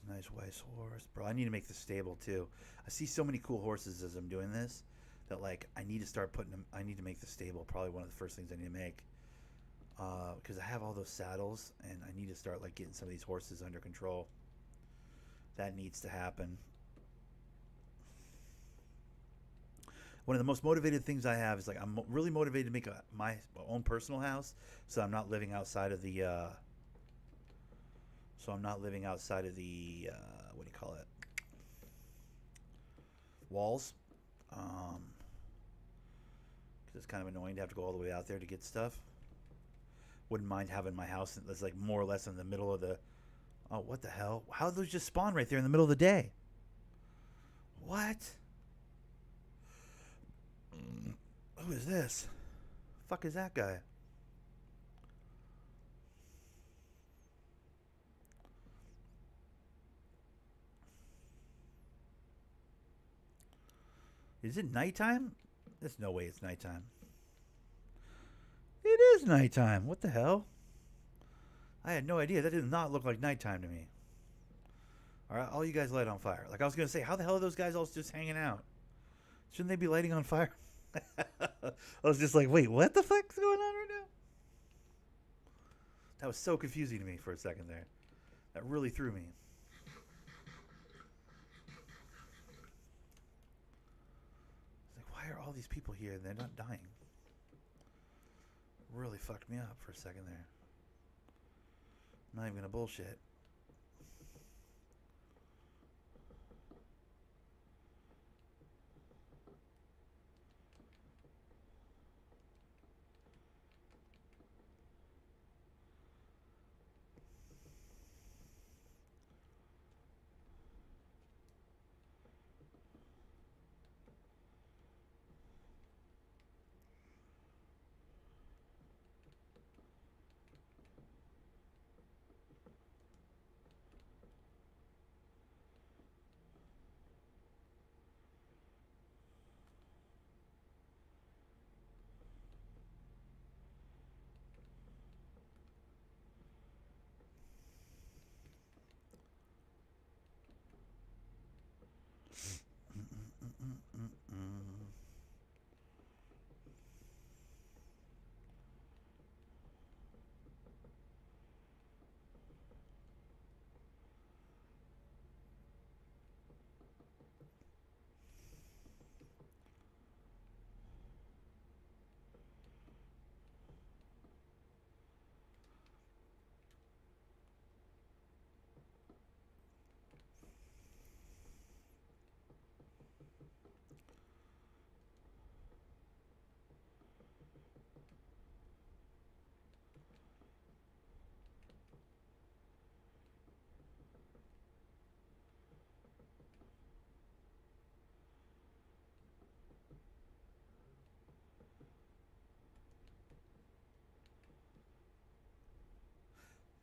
nice white horse, bro. I need to make the stable too. I see so many cool horses as I'm doing this that like I need to start putting them. I need to make the stable. Probably one of the first things I need to make because I have all those saddles and I need to start like getting some of these horses under control. That needs to happen. One of the most motivated things I have is like I'm really motivated to make my own personal house, so I'm not living outside of the. So I'm not living outside of the what do you call it? Walls. Um, because it's kind of annoying to have to go all the way out there to get stuff. Wouldn't mind having my house that's like more or less in the middle of the. Oh, what the hell? How did those just spawn right there in the middle of the day? What? Who is this? Fuck is that guy? Is it nighttime? There's no way it's nighttime. It is nighttime. What the hell? I had no idea. That did not look like nighttime to me. All right, all you guys light on fire. Like I was gonna say, how the hell are those guys all just hanging out? Shouldn't they be lighting on fire? I was just like, wait, what the fuck's going on right now? That was so confusing to me for a second there. That really threw me. It's like, why are all these people here and they're not dying? It really fucked me up for a second there. I'm not even gonna bullshit.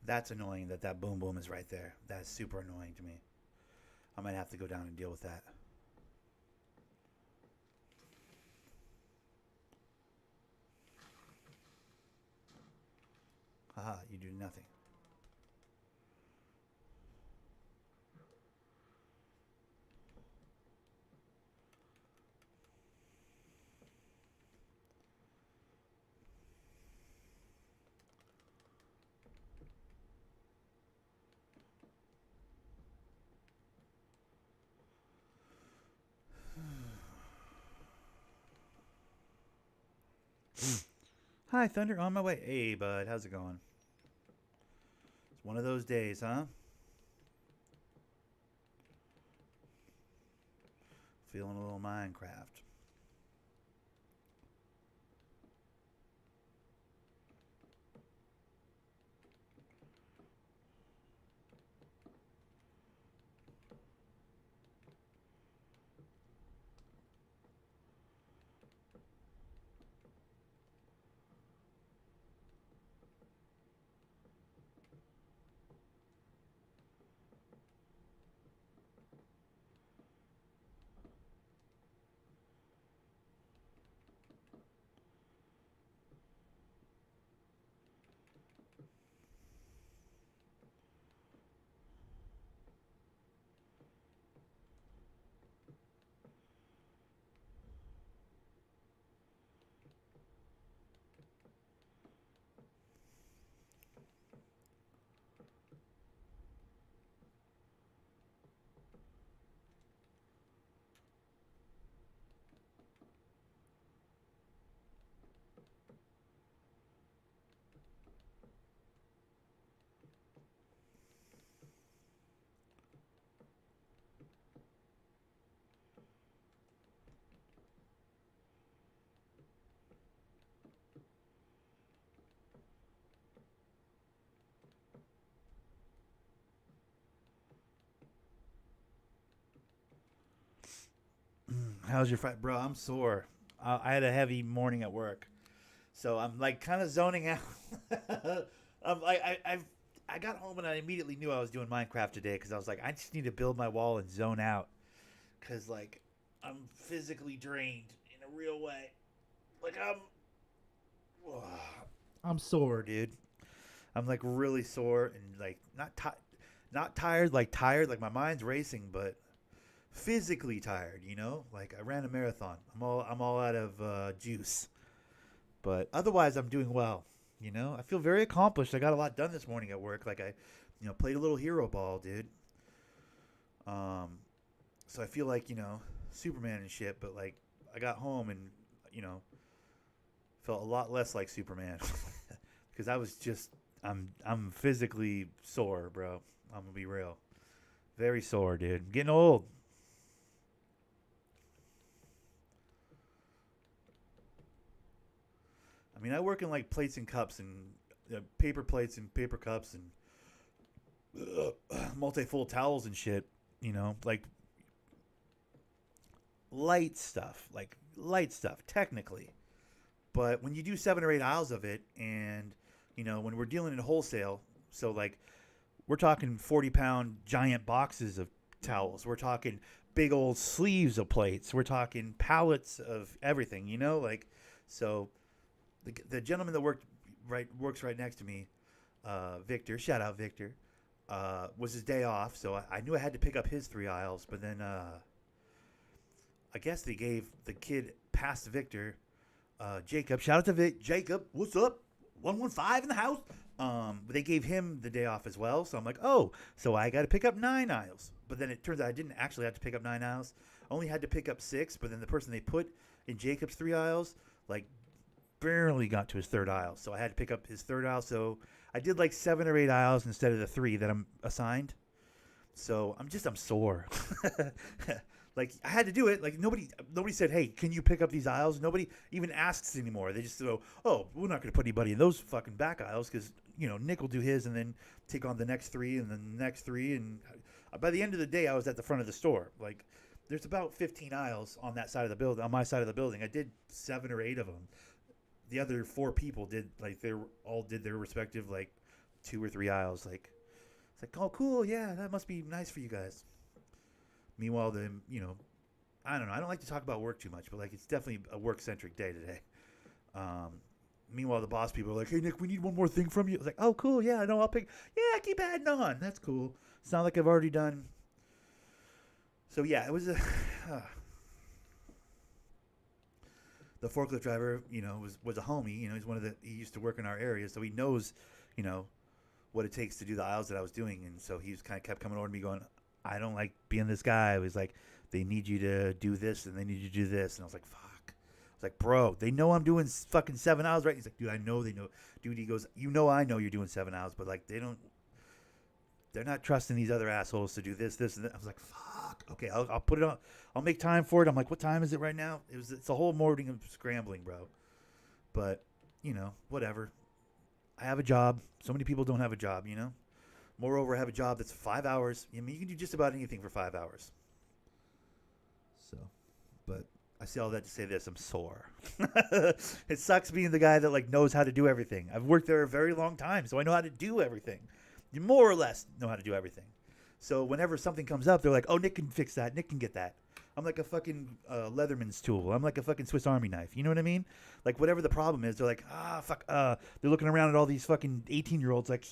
That's annoying that that boom boom is right there. That's super annoying to me. I might have to go down and deal with that. Haha, you do nothing. Hi, Thunder. On my way. Hey, bud. How's it going? It's one of those days, huh? Feeling a little Minecraft. How's your fight, bro? I'm sore. I had a heavy morning at work, so I'm like kind of zoning out. I'm like I got home and I immediately knew I was doing Minecraft today because I was like I just need to build my wall and zone out because like I'm physically drained in a real way. Like I'm sore, dude. I'm like really sore and like not tired like tired like my mind's racing, but physically tired. Like I ran a marathon. I'm all out of juice, but otherwise I'm doing well. I feel very accomplished. I got a lot done this morning at work. Like I, played a little hero ball, dude. Um, so I feel like Superman and shit. But like I got home and you know felt a lot less like Superman because I was just I'm physically sore, bro. I'm gonna be real, very sore, dude. I'm getting old. I mean, I work in like plates and cups and paper plates and paper cups and multi-fold towels and shit. Like light stuff, technically. But when you do 7 or 8 aisles of it, and when we're dealing in wholesale, so like we're talking 40-pound giant boxes of towels. We're talking big old sleeves of plates. We're talking pallets of everything. Like so the gentleman that works right next to me, Victor. Shout out Victor. Was his day off, so I knew I had to pick up his 3 aisles. But then I guess they gave the kid past Victor, Jacob. Shout out to Jacob. What's up? 115 in the house. But they gave him the day off as well. So I'm like, oh, so I got to pick up 9 aisles. But then it turns out I didn't actually have to pick up 9 aisles. I only had to pick up 6. But then the person they put in Jacob's 3 aisles, like, barely got to his third aisle. So I had to pick up his third aisle. So I did like 7 or 8 aisles instead of the 3 that I'm assigned. So I'm sore. Like I had to do it. Like nobody said, "Hey, can you pick up these aisles?" Nobody even asks anymore. They just go, "Oh, we're not going to put anybody in those fucking back aisles because Nick will do his and then take on the next 3 and then the next 3." And by the end of the day, I was at the front of the store. Like there's about 15 aisles on that side of the building. On my side of the building, I did 7 or 8 of them. The other 4 people did like they all did their respective like 2 or 3 aisles. Like it's like, oh, cool, yeah, that must be nice for you guys. Meanwhile, I don't know. I don't like to talk about work too much, but like it's definitely a work centric day today. Um, Meanwhile, the boss people are like, "Hey Nick, we need one more thing from you." It's like, "Oh, cool, yeah, no, I'll pick. Yeah, keep adding on. That's cool. It's not like I've already done." So yeah, it was a the forklift driver. Was a homie. He's one of he used to work in our area, so he knows, you know, what it takes to do the aisles that I was doing, and so he was kind of kept coming over to me going, "I don't like being this guy." It was like, "They need you to do this, and they need you to do this," and I was like, "Fuck." It's like, bro, they know I'm doing fucking 7 hours, right? He's like, dude, I know they know. Dude, he goes, you know, I know you're doing 7 hours, but like, they're not trusting these other assholes to do this, and that. I was like, fuck. Okay, I'll put it on. I'll make time for it. I'm like, what time is it right now? It's a whole morning of scrambling, bro. But, whatever. I have a job. So many people don't have a job, Moreover, I have a job that's 5 hours. I mean, you can do just about anything for 5 hours. So, but I say all that to say this: I'm sore. It sucks being the guy that like knows how to do everything. I've worked there a very long time, so I know how to do everything. You more or less know how to do everything. So whenever something comes up, they're like, "Oh, Nick can fix that. Nick can get that." I'm like a fucking Leatherman's tool. I'm like a fucking Swiss Army knife. You know what I mean? Like whatever the problem is, they're like, fuck. They're looking around at all these fucking 18-year-olds. Like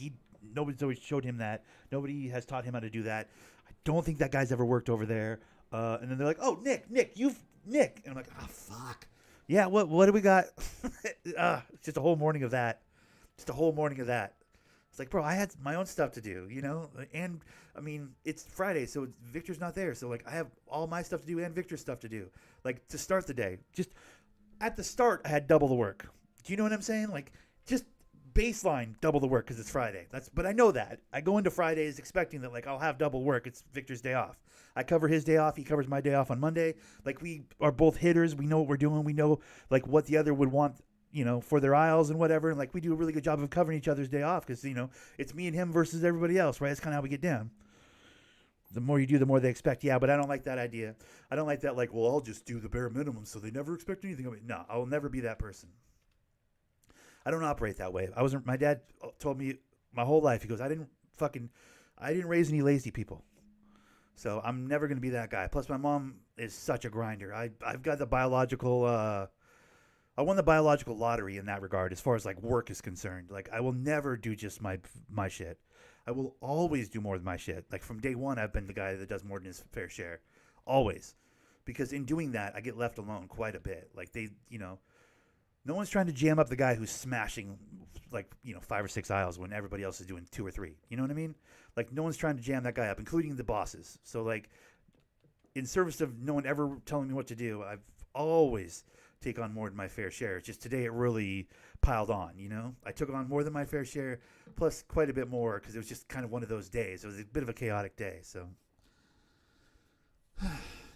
nobody's always showed him that. Nobody has taught him how to do that. I don't think that guy's ever worked over there. And then they're like, "Oh, Nick, Nick," and I'm like, fuck. Yeah, what do we got? It's just a whole morning of that. It's like, bro, I had my own stuff to do, and I mean, it's Friday, so Victor's not there, so like, I have all my stuff to do and Victor's stuff to do, like to start the day. Just at the start, I had double the work. Do you know what I'm saying? Like, just baseline double the work because it's Friday. But I know that I go into Fridays expecting that like I'll have double work. It's Victor's day off. I cover his day off. He covers my day off on Monday. Like we are both hitters. We know what we're doing. We know like what the other would want, for their aisles and whatever. And like we do a really good job of covering each other's day off because it's me and him versus everybody else, right? That's kind of how we get down. The more you do, the more they expect. Yeah, but I don't like that idea. I don't like that. Like, well, I'll just do the bare minimum, so they never expect anything of me. No, I will never be that person. I don't operate that way. My dad told me my whole life. He goes, I didn't raise any lazy people. So I'm never going to be that guy. Plus my mom is such a grinder. I've got the biological, I won the biological lottery in that regard as far as like work is concerned. Like I will never do just my shit. I will always do more than my shit. Like from day one, I've been the guy that does more than his fair share. Always. Because in doing that, I get left alone quite a bit. Like no one's trying to jam up the guy who's smashing like, 5 or 6 aisles when everybody else is doing 2 or 3. You know what I mean? Like no one's trying to jam that guy up, including the bosses. So like in service of no one ever telling me what to do, I've always take on more than my fair share. It's just today it really piled on, I took on more than my fair share, plus quite a bit more because it was just kind of one of those days. It was a bit of a chaotic day. So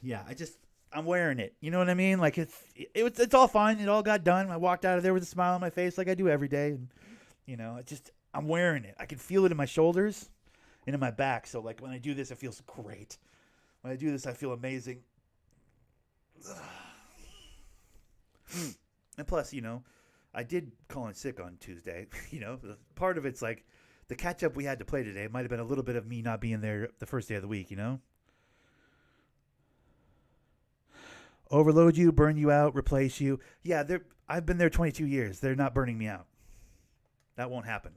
yeah, I'm wearing it. You know what I mean? Like it's all fine. It all got done. I walked out of there with a smile on my face like I do every day. And, I'm wearing it. I can feel it in my shoulders and in my back. So like when I do this, it feels great. When I do this, I feel amazing. And plus, I did call in sick on Tuesday. Part of it's like the catch up we had to play today might have been a little bit of me not being there the first day of the week, Overload you, burn you out, replace you. Yeah, I've been there 22 years. They're not burning me out. That won't happen.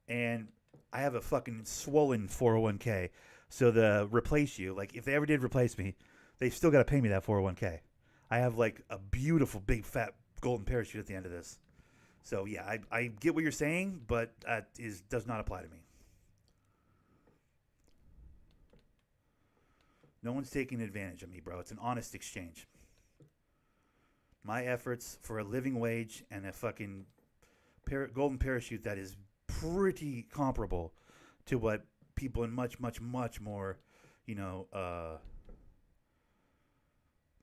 And I have a fucking swollen 401k. So the replace you, like if they ever did replace me, they've still got to pay me that 401k. I have like a beautiful big fat golden parachute at the end of this. So yeah, I get what you're saying, but that does not apply to me. No one's taking advantage of me, bro. It's an honest exchange. My efforts for a living wage and a fucking golden parachute that is pretty comparable to what people in much, much, much more,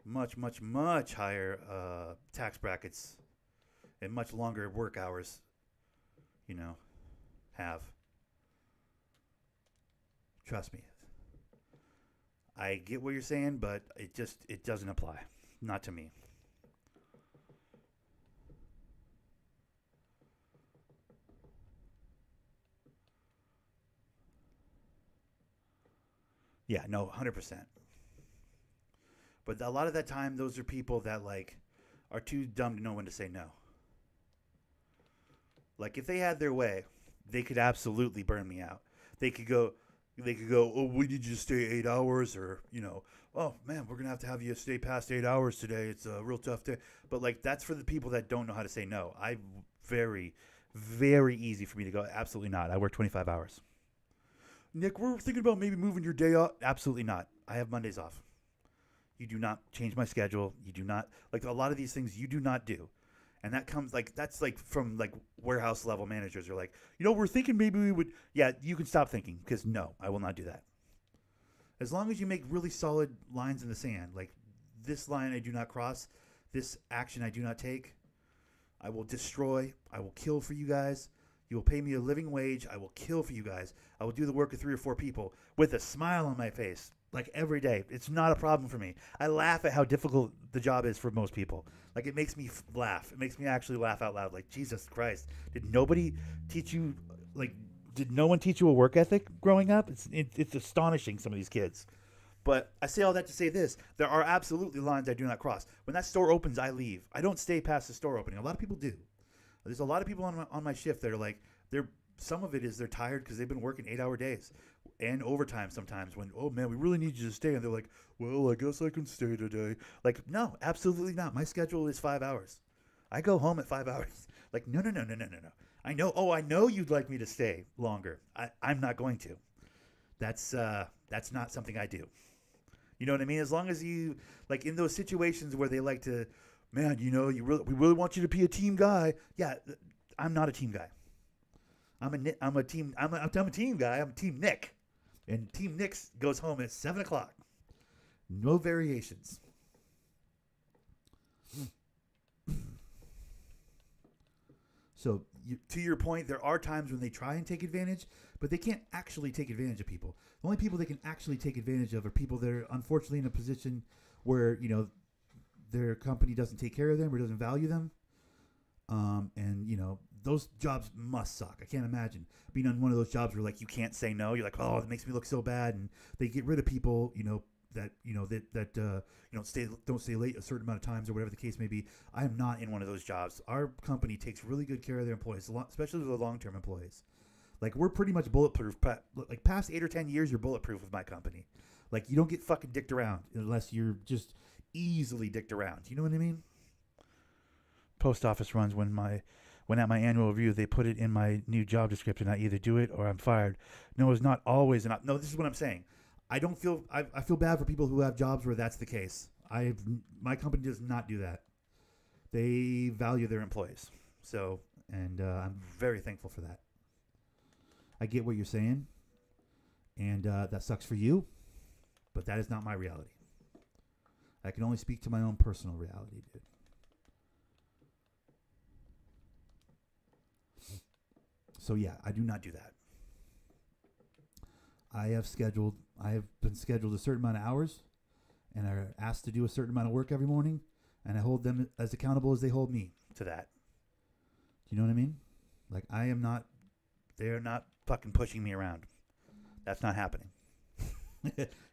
much, much, much higher tax brackets and much longer work hours, have. Trust me. I get what you're saying, but it doesn't apply. Not to me. Yeah, no, 100%. But a lot of that time, those are people that like are too dumb to know when to say no. Like if they had their way, they could absolutely burn me out. They could go, oh, we need you to stay 8 hours, or oh man, we're gonna have you stay past 8 hours today. It's a real tough day. But like that's for the people that don't know how to say no. Very, very easy for me to go. Absolutely not. I work 25 hours. Nick, we're thinking about maybe moving your day off. Absolutely not. I have Mondays off. You do not change my schedule. You do not like a lot of these things you do not do. And that comes like that's like from like warehouse level managers are like, we're thinking maybe we would. Yeah, you can stop thinking because no, I will not do that. As long as you make really solid lines in the sand, like this line I do not cross, this action I do not take, I will destroy, I will kill for you guys. You will pay me a living wage. I will kill for you guys. I will do the work of 3 or 4 people with a smile on my face, like every day. It's not a problem for me. I laugh at how difficult the job is for most people. Like it makes me laugh. It makes me actually laugh out loud. Like Jesus Christ, did nobody teach you? Like, did no one teach you a work ethic growing up? It's astonishing. Some of these kids. But I say all that to say this. There are absolutely lines I do not cross. When that store opens, I leave. I don't stay past the store opening. A lot of people do. There's a lot of people on my shift that are like, some of it is they're tired because they've been working 8-hour days and overtime sometimes when, oh man, we really need you to stay. And they're like, well, I guess I can stay today. Like, no, absolutely not. My schedule is 5 hours. I go home at 5 hours. Like, no. I know you'd like me to stay longer. I'm not going to. That's not something I do. You know what I mean? As long as you, like in those situations where they like to, man, we really want you to be a team guy. Yeah, I'm not a team guy. I'm a team guy. I'm Team Nick. And Team Nick goes home at 7 o'clock. No variations. So to your point, there are times when they try and take advantage, but they can't actually take advantage of people. The only people they can actually take advantage of are people that are unfortunately in a position where, their company doesn't take care of them or doesn't value them. And those jobs must suck. I can't imagine being on one of those jobs where like you can't say no. You're like, oh, it makes me look so bad, and they get rid of people, that don't stay late a certain amount of times or whatever the case may be. I am not in one of those jobs. Our company takes really good care of their employees, especially the long-term employees. Like we're pretty much bulletproof. Like past 8 or 10 years, you're bulletproof with my company. Like you don't get fucking dicked around unless you're just easily dicked around. You know what I mean? Post office runs when at my annual review they put it in my new job description. I either do it or I'm fired. No, it's not always enough. No, this is what I'm saying. I feel bad for people who have jobs where that's the case. My company does not do that. They value their employees. So, and I'm very thankful for that. I get what you're saying, and that sucks for you, but that is not my reality. I can only speak to my own personal reality, dude. So yeah, I do not do that. I have been scheduled a certain amount of hours and are asked to do a certain amount of work every morning, and I hold them as accountable as they hold me to that. Do you know what I mean? Like they're not fucking pushing me around. That's not happening.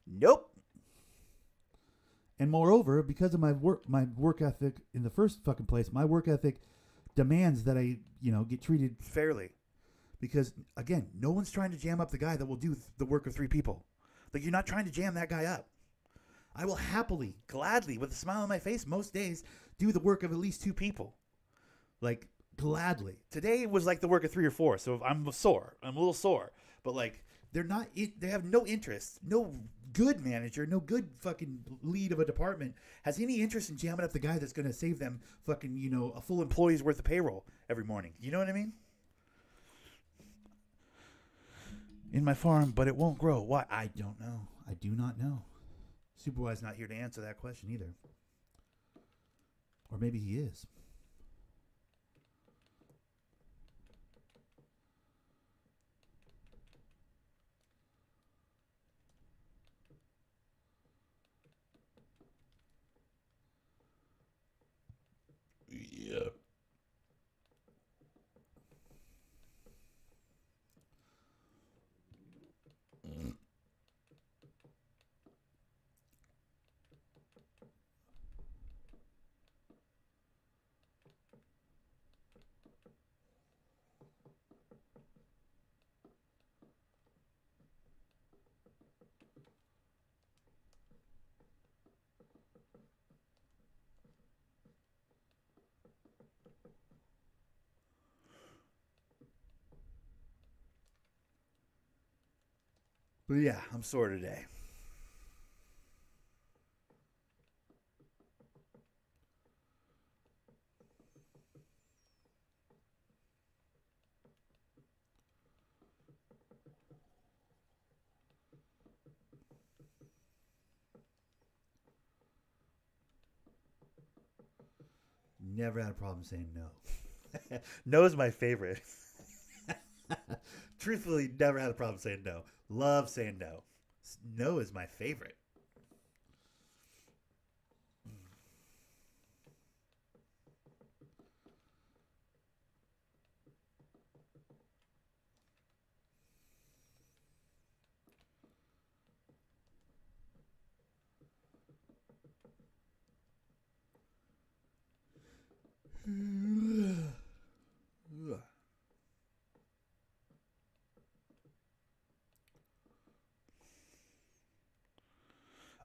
Nope. And moreover, because of my work ethic in the first fucking place, my work ethic demands that I, get treated fairly. Because, again, no one's trying to jam up the guy that will do the work of 3 people. Like, you're not trying to jam that guy up. I will happily, gladly, with a smile on my face, most days, do the work of at least 2 people. Like, gladly. Today was like the work of 3 or 4, so I'm sore. I'm a little sore. But, like, they have no interest. No good manager, no good fucking lead of a department has any interest in jamming up the guy that's going to save them fucking, a full employee's worth of payroll every morning. You know what I mean? In my farm, but it won't grow. Why? I don't know. I do not know. Superwise's not here to answer that question either. Or maybe he is. Yeah. But yeah, I'm sore today. Never had a problem saying no. No is my favorite. Truthfully, never had a problem saying no. Love saying no. No is my favorite.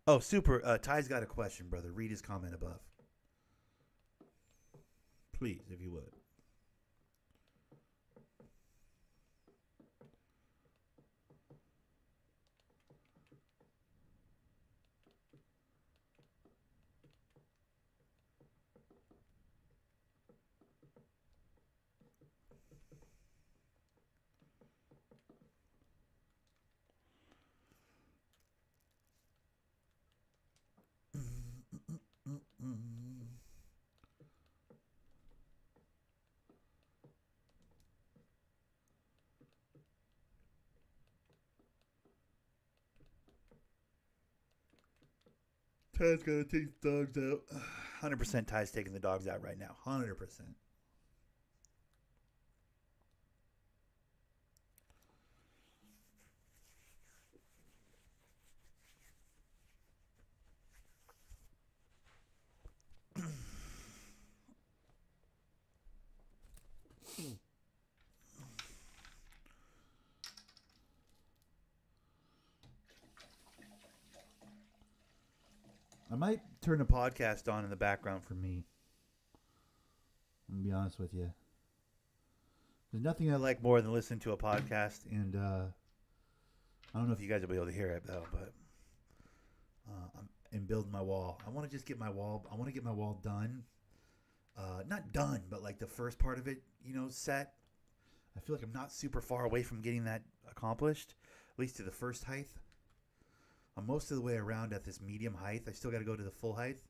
Oh, super. Ty's got a question, brother. Read his comment above. Please, if you would. Ty's gotta take the dogs out. 100% Ty's taking the dogs out right now. 100%. I might turn a podcast on in the background for me. I'm gonna be honest with you. There's nothing I like more than listening to a podcast, and I don't know if you guys will be able to hear it though, but I'm in building my wall. I want to just get my wall. I want to get my wall done. Not done, but like the first part of it, set. I feel like I'm not super far away from getting that accomplished, at least to the first height. I'm most of the way around at this medium height. I still got to go to the full height,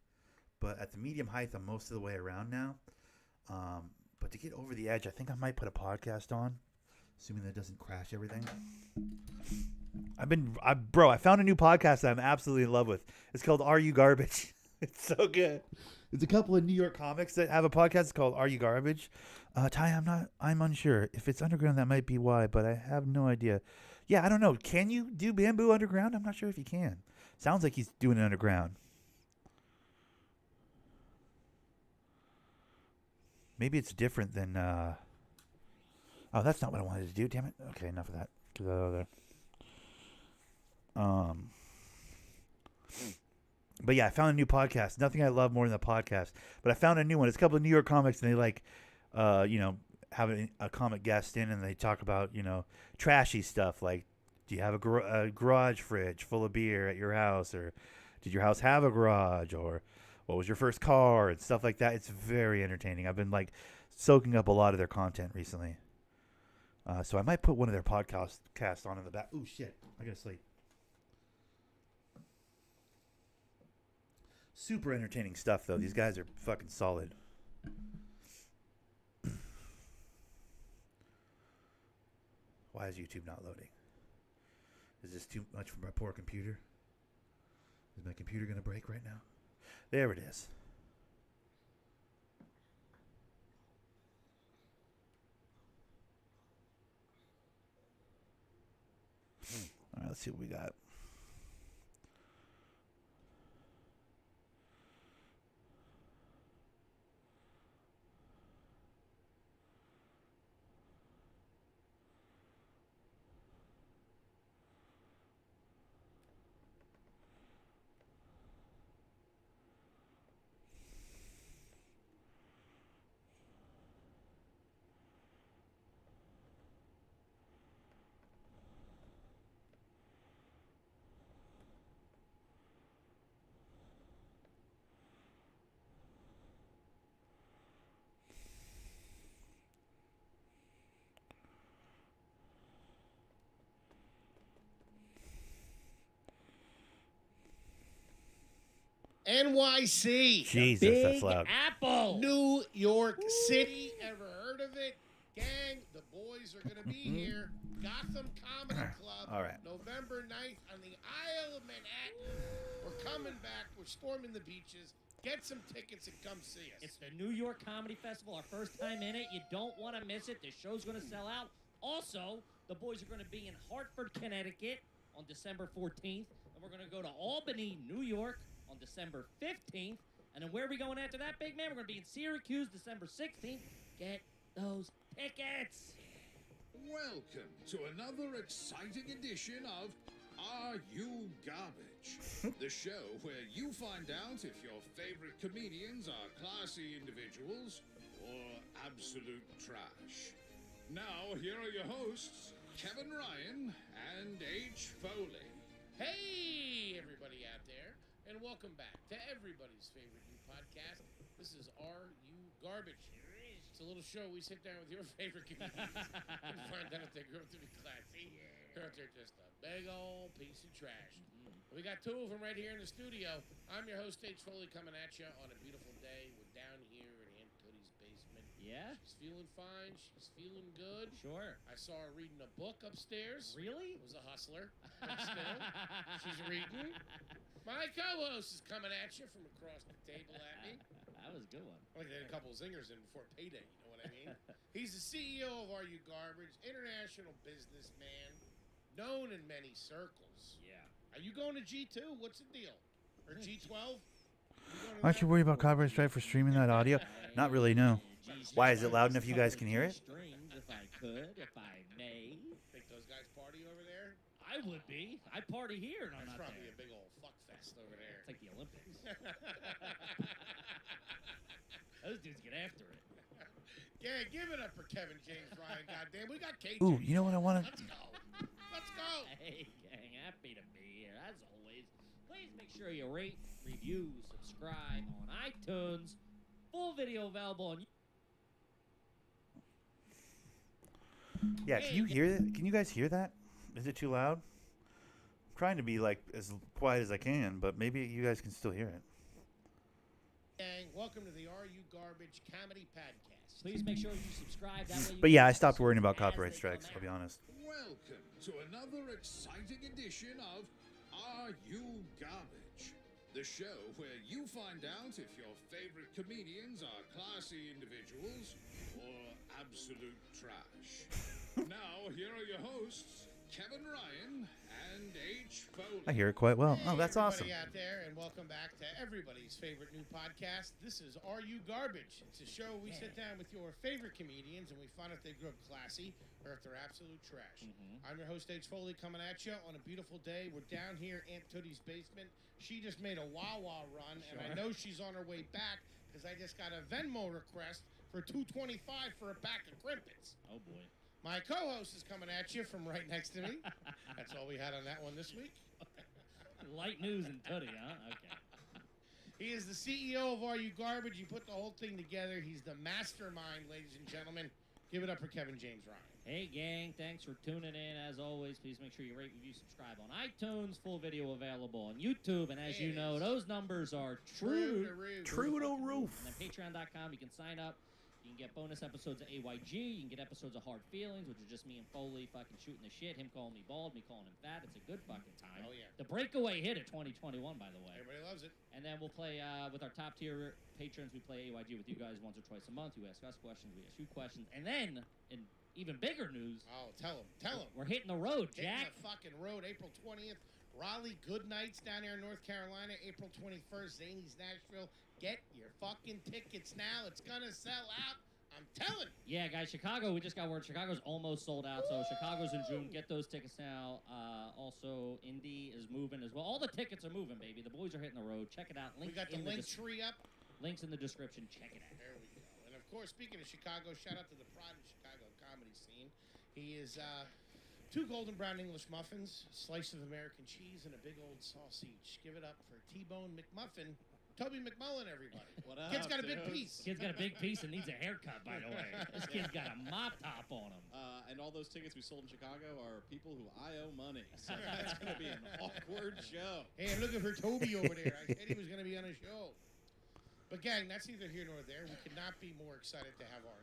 but at the medium height, I'm most of the way around now. But to get over the edge, I think I might put a podcast on, assuming that doesn't crash everything. I found a new podcast that I'm absolutely in love with. It's called Are You Garbage? It's so good. It's a couple of New York comics that have a podcast called Are You Garbage? Ty, I'm unsure. If it's underground, that might be why, but I have no idea. Yeah, I don't know. Can you do Bamboo underground? I'm not sure if you can. Sounds like he's doing it underground. Maybe it's different than. Oh, that's not what I wanted to do. Damn it. Okay, enough of that. Get that out of there. Um. But yeah, I found a new podcast. Nothing I love more than the podcast. But I found a new one. It's a couple of New York comics, and they have a comic guest in, and they talk about trashy stuff like, do you have a garage fridge full of beer at your house, or did your house have a garage, or what was your first car, and stuff like that. It's very entertaining. I've been like soaking up a lot of their content recently. So I might put one of their podcast cast on in the back. Ooh, shit. I gotta sleep. Super entertaining stuff, though. These guys are fucking solid. Why is YouTube not loading? Is this too much for my poor computer? Is my computer going to break right now? There it is. All right, let's see what we got. NYC. Jesus, that's Big loud. Apple. New York City. Ever heard of it? Gang, the boys are going to be here. Gotham Comedy Club. All right. November 9th on the Isle of Manhattan. We're coming back. We're storming the beaches. Get some tickets and come see us. It's the New York Comedy Festival, our first time in it. You don't want to miss it. The show's going to sell out. Also, the boys are going to be in Hartford, Connecticut on December 14th. And we're going to go to Albany, New York on December 15th. And then where are we going after that, big man? We're going to be in Syracuse December 16th. Get those tickets. Welcome to another exciting edition of Are You Garbage? The show where you find out if your favorite comedians are classy individuals or absolute trash. Now, here are your hosts, Kevin Ryan and H. Foley. Hey, everybody out there, and welcome back to everybody's favorite new podcast. This is Are You Garbage? It's a little show we sit down with your favorite comedians and find out if they grew up to be classy or if they're just a big old piece of trash. We got two of them right here in the studio. I'm your host, H. Foley, coming at you on a beautiful day. We're down here in Aunt Tootie's basement. Yeah? She's feeling fine. She's feeling good. Sure. I saw her reading a book upstairs. Really? It was a hustler. But still, she's reading. My co-host is coming at you from across the table at me. That was a good one. I like to get a couple of zingers in before payday, you know what I mean? He's the CEO of Are You Garbage, international businessman, known in many circles. Yeah. Are you going to G2? What's the deal? Or G12? Aren't you worried about copyright strike for streaming that audio? Not really, no. Why, is it loud enough you guys can hear it? Strings, if I could, if I may. Think those guys party over there? I would be. I party here, and I'm That's not probably there. a big old fuck fest over there. It's like the Olympics. Those dudes get after it. Yeah, give it up for Kevin James Ryan. Goddamn, we got KJ. Ooh, you know what I want to... Let's go. Let's go. Hey, gang, happy to be here, as always. Please make sure you rate, review, subscribe on iTunes. Full video available on Yeah, can you hear that? Can you guys hear that? Is it too loud? I'm trying to be, like, as quiet as I can, but maybe you guys can still hear it. Gang, welcome to the Are You Garbage Comedy Podcast. Please make sure you subscribe. That way you But get yeah, I notifications stopped worrying about as copyright they strikes, come I'll be out. honest. Welcome to another exciting edition of Are You Garbage? The show where you find out if your favorite comedians are classy individuals or absolute trash. Now, here are your hosts, Kevin Ryan and H. Foley. I hear it quite well. Oh, that's awesome. Everybody out there, and welcome back to everybody's favorite new podcast. This is Are You Garbage? It's a show we sit down with your favorite comedians and we find if they grew up classy or if they're absolute trash. I'm your host, H. Foley, coming at you on a beautiful day. We're down here Aunt Tootie's basement. She just made a Wawa run, and I know she's on her way back because I just got a Venmo request for $2.25 for a pack of crimpets. Oh, boy. My co-host is coming at you from right next to me. That's all we had on that one this week. Light news and Tootie, huh? Okay. He is the CEO of Are You Garbage? He put the whole thing together. He's the mastermind, ladies and gentlemen. Give it up for Kevin James Ryan. Hey, gang. Thanks for tuning in. As always, please make sure you rate, review, subscribe on iTunes. Full video available on YouTube. And as you know, those numbers are true. True to roof. And then patreon.com, you can sign up. You can get bonus episodes of AYG. You can get episodes of Hard Feelings, which is just me and Foley fucking shooting the shit. Him calling me bald, me calling him fat. It's a good fucking time. Oh, yeah. The breakaway hit of 2021, by the way. Everybody loves it. And then we'll play with our top tier patrons. We play AYG with you guys once or twice a month. You ask us questions, we ask you questions. And then, in even bigger news, Oh, tell him. Tell him. we're hitting the road, Hitting Jack. the fucking road, April 20th. Raleigh Good Nights down here in North Carolina, April 21st. Zany's Nashville. Get your fucking tickets now. It's going to sell out. I'm telling you. Yeah, guys, Chicago, we just got word. Chicago's almost sold out, so Chicago's in June. Get those tickets now. Also, Indy is moving as well. All the tickets are moving, baby. The boys are hitting the road. Check it out. We got the link tree up. Links in the description. Check it out. There we go. And of course, speaking of Chicago, shout out to the pride of Chicago comedy scene. He is 2 golden brown English muffins, a slice of American cheese, and a big old sausage. Give it up for T-Bone McMuffin. Toby McMullen, everybody. What up, Kid's got a big dudes? piece. Kid's got a big piece and needs a haircut, by the way. This kid's got a mop top on him. And all those tickets we sold in Chicago are people who I owe money. So that's going to be an awkward show. Hey, I'm looking for Toby over there. I said he was going to be on a show. But, gang, that's neither here nor there. We could not be more excited to have our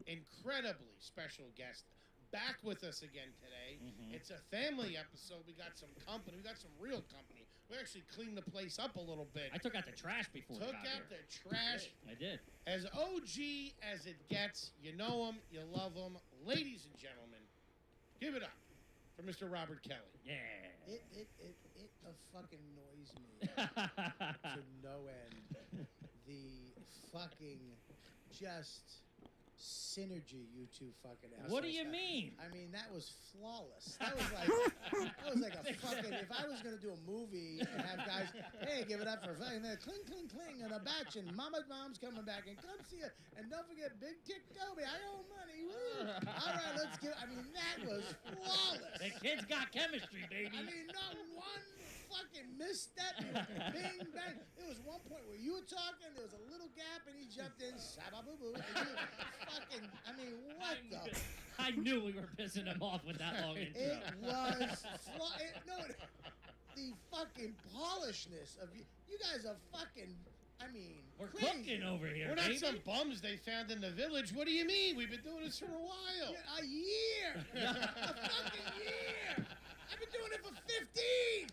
incredibly special guest back with us again today. It's a family episode. We got some company. We got some real company. We actually cleaned the place up a little bit. I took out the trash before. Took we got out here. the trash. I did. As OG as it gets. You know him. You love him. Ladies and gentlemen, give it up for Mr. Robert Kelly. Yeah. It fucking annoys me to no end. The fucking just synergy you two fucking assholes. What do you had. mean? I mean, that was flawless. That was like a fucking. If I was gonna do a movie and have guys, hey, give it up for fucking cling, cling, cling, and a batch, and mom's coming back, and come see it, and don't forget Big Tick Toby. I owe money. Woo! All right, let's give. I mean, that was flawless. The kids got chemistry, baby. I mean, not one fucking misstep. Bing bang. There was one point where you were talking, there was a little gap, and he jumped in, sabba-boo-boo. Fucking, I mean, what the? I knew we were pissing him off with that long intro. It was the fucking polishness of you. You guys are fucking. I mean, We're crazy. cooking over here, We're not baby. some bums they found in the village. What do you mean? We've been doing this for a while. Yeah, a year. A fucking year. I've been doing it for 15.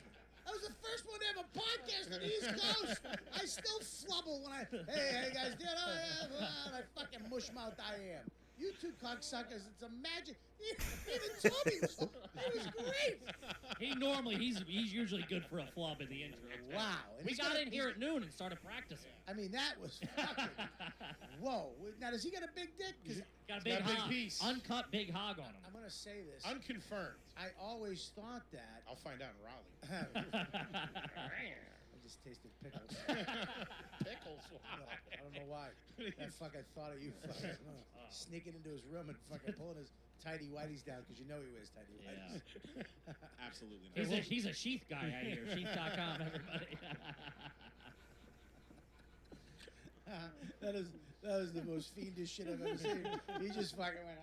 I was the first one to have a podcast on the East Coast. I still flubble when hey guys, I fucking mushmouth I am. You two cocksuckers, it's a magic. Even Toby was great. He's usually good for a flub in the intro. Wow. And We he's got got a- in here at noon and started practicing. I mean, that was fucking. Whoa. Now, does he got a big dick? 'Cause Got a He's big got a big hog. piece. Uncut big hog on him. I'm gonna say this. Unconfirmed. I always thought that. I'll find out in Raleigh. I just tasted pickles. Pickles. I don't know why. That fucking thought of you fucking sneaking into his room and fucking pulling his tidy whities down because you know he wears tidy whities. Absolutely not. He's a sheath guy out here. Sheath.com, everybody. That was the most fiendish shit I've ever seen. He just fucking went,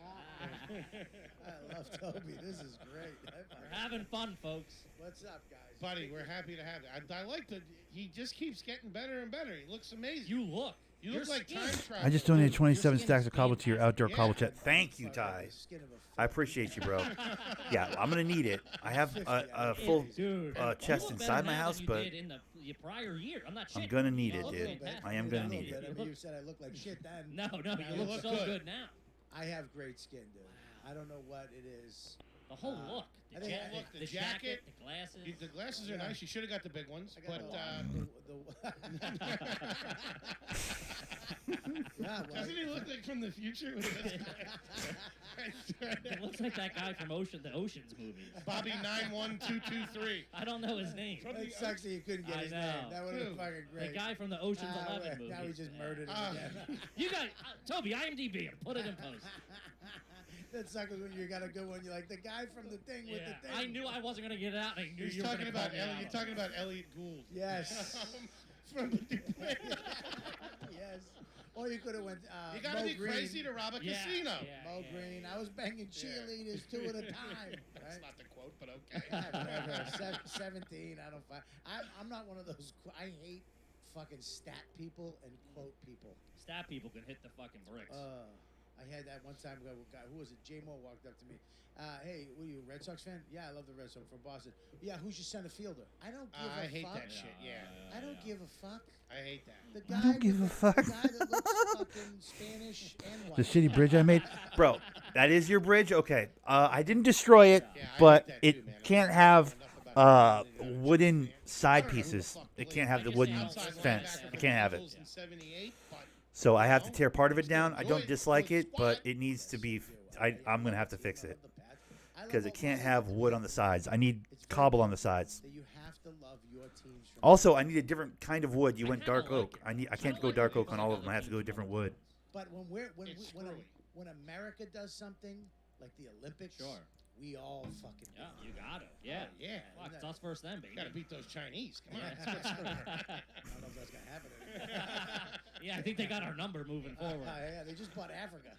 I love Toby. This is great. We're having fun, folks. What's up, guys? Buddy, we're happy to have it. I like the. He just keeps getting better and better. He looks amazing. You look. You Your look like skin. time travel. I just donated Your 27 skin stacks is of cobble to your outdoor Yeah. cobble chat. Thank you, Fucking Ty. the skin of a I appreciate you, bro. Yeah, I'm gonna need it. I have a Hey, full Dude, chest you look inside better my now house, than you but did in the prior year. I'm not shitting. I'm gonna need You it, look dude. fantastic. I am Yeah, gonna a need little it. bit. I mean, you said I look like shit then. No, you you look look so good. good now. I have great skin, dude. I don't know what it is. The whole look. I The, think- jacket, look, the the jacket, the glasses. The glasses are nice. You should have got the big ones. I got But yeah, well, doesn't he look like from the future? With his It looks like that guy from the Ocean's movies. Bobby 91223. I don't know his name. it sucks that you couldn't get I his know. name. That would have been Who? fucking The great. guy from the Ocean's 11 movies. Now we just murdered him Ah. again. You guys, Toby, IMDb him. Put it in post. That sucks when you got a good one. You're like the guy from the thing with Yeah, the thing. I knew I wasn't gonna get it out. And I knew He's you were talking gonna about cut me Elliot. out. You're talking about Elliot Gould. Yes. From the Dupree. Yes. Or you could have went. You gotta Mo be Green. crazy to rob a Yeah, casino. yeah, Mo yeah. Green. I was banging cheerleaders 2 at a time. That's Right? not the quote, but okay. Whatever. 17. I don't find. I'm not one of those. I hate fucking stat people and quote people. Stat people can hit the fucking bricks. I had that one time. Who was it? J-Mo walked up to me. Hey, what are you, a Red Sox fan? Yeah, I love the Red Sox from Boston. Yeah, who's your center fielder? I don't give a fuck. I hate that shit. Yeah, I don't give a fuck. I hate that. The guy don't give with a fuck. The guy that looks fucking Spanish and white. The shitty bridge I made, bro. That is your bridge, okay? I didn't destroy it, Yeah, I but hate that it too, man. can't I have don't know enough about it. wooden side I don't know who the pieces. fuck It believes can't have the Like wooden you Outside said, fence. linebacker It for can't the have it. Eagles in 78, but So I have to tear part of it Still down. I don't good. dislike Good it, but squat. it needs to be. I'm gonna have to fix it I love because it all can't my have teams. wood on the sides. I need It's very cobble on the important sides. That you have to love your teams. From Also, I need a different kind of wood. You I went kinda dark like oak. it. I can't I go like dark it oak on all of because them. I have to go different wood. But when It's when screwy. when America does something like the Olympics, Sure. we all fucking Yeah, do. you got it. Yeah. yeah, Fuck, it's us first then, baby. gotta beat those Chinese. Come on. Yeah. Let's get screwed. I don't know if that's gonna happen. Yeah, I think they got our number moving forward. Yeah, they just bought Africa.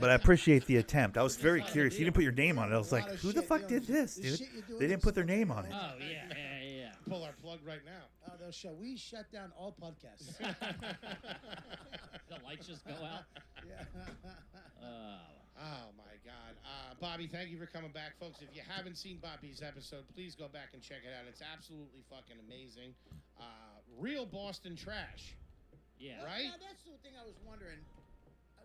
But I appreciate the attempt. I was very Just curious. You didn't put your name on it. I was A like, lot of who the shit, fuck you know, did this, the dude? shit you're doing They didn't is put their fucking name on it. Oh yeah. Pull our plug right now. Oh, they'll show. We shut down all podcasts. The lights just go out. Yeah. Oh my God, Bobby! Thank you for coming back, folks. If you haven't seen Bobby's episode, please go back and check it out. It's absolutely fucking amazing. Real Boston trash. Yeah. Right? Now, that's the thing I was wondering.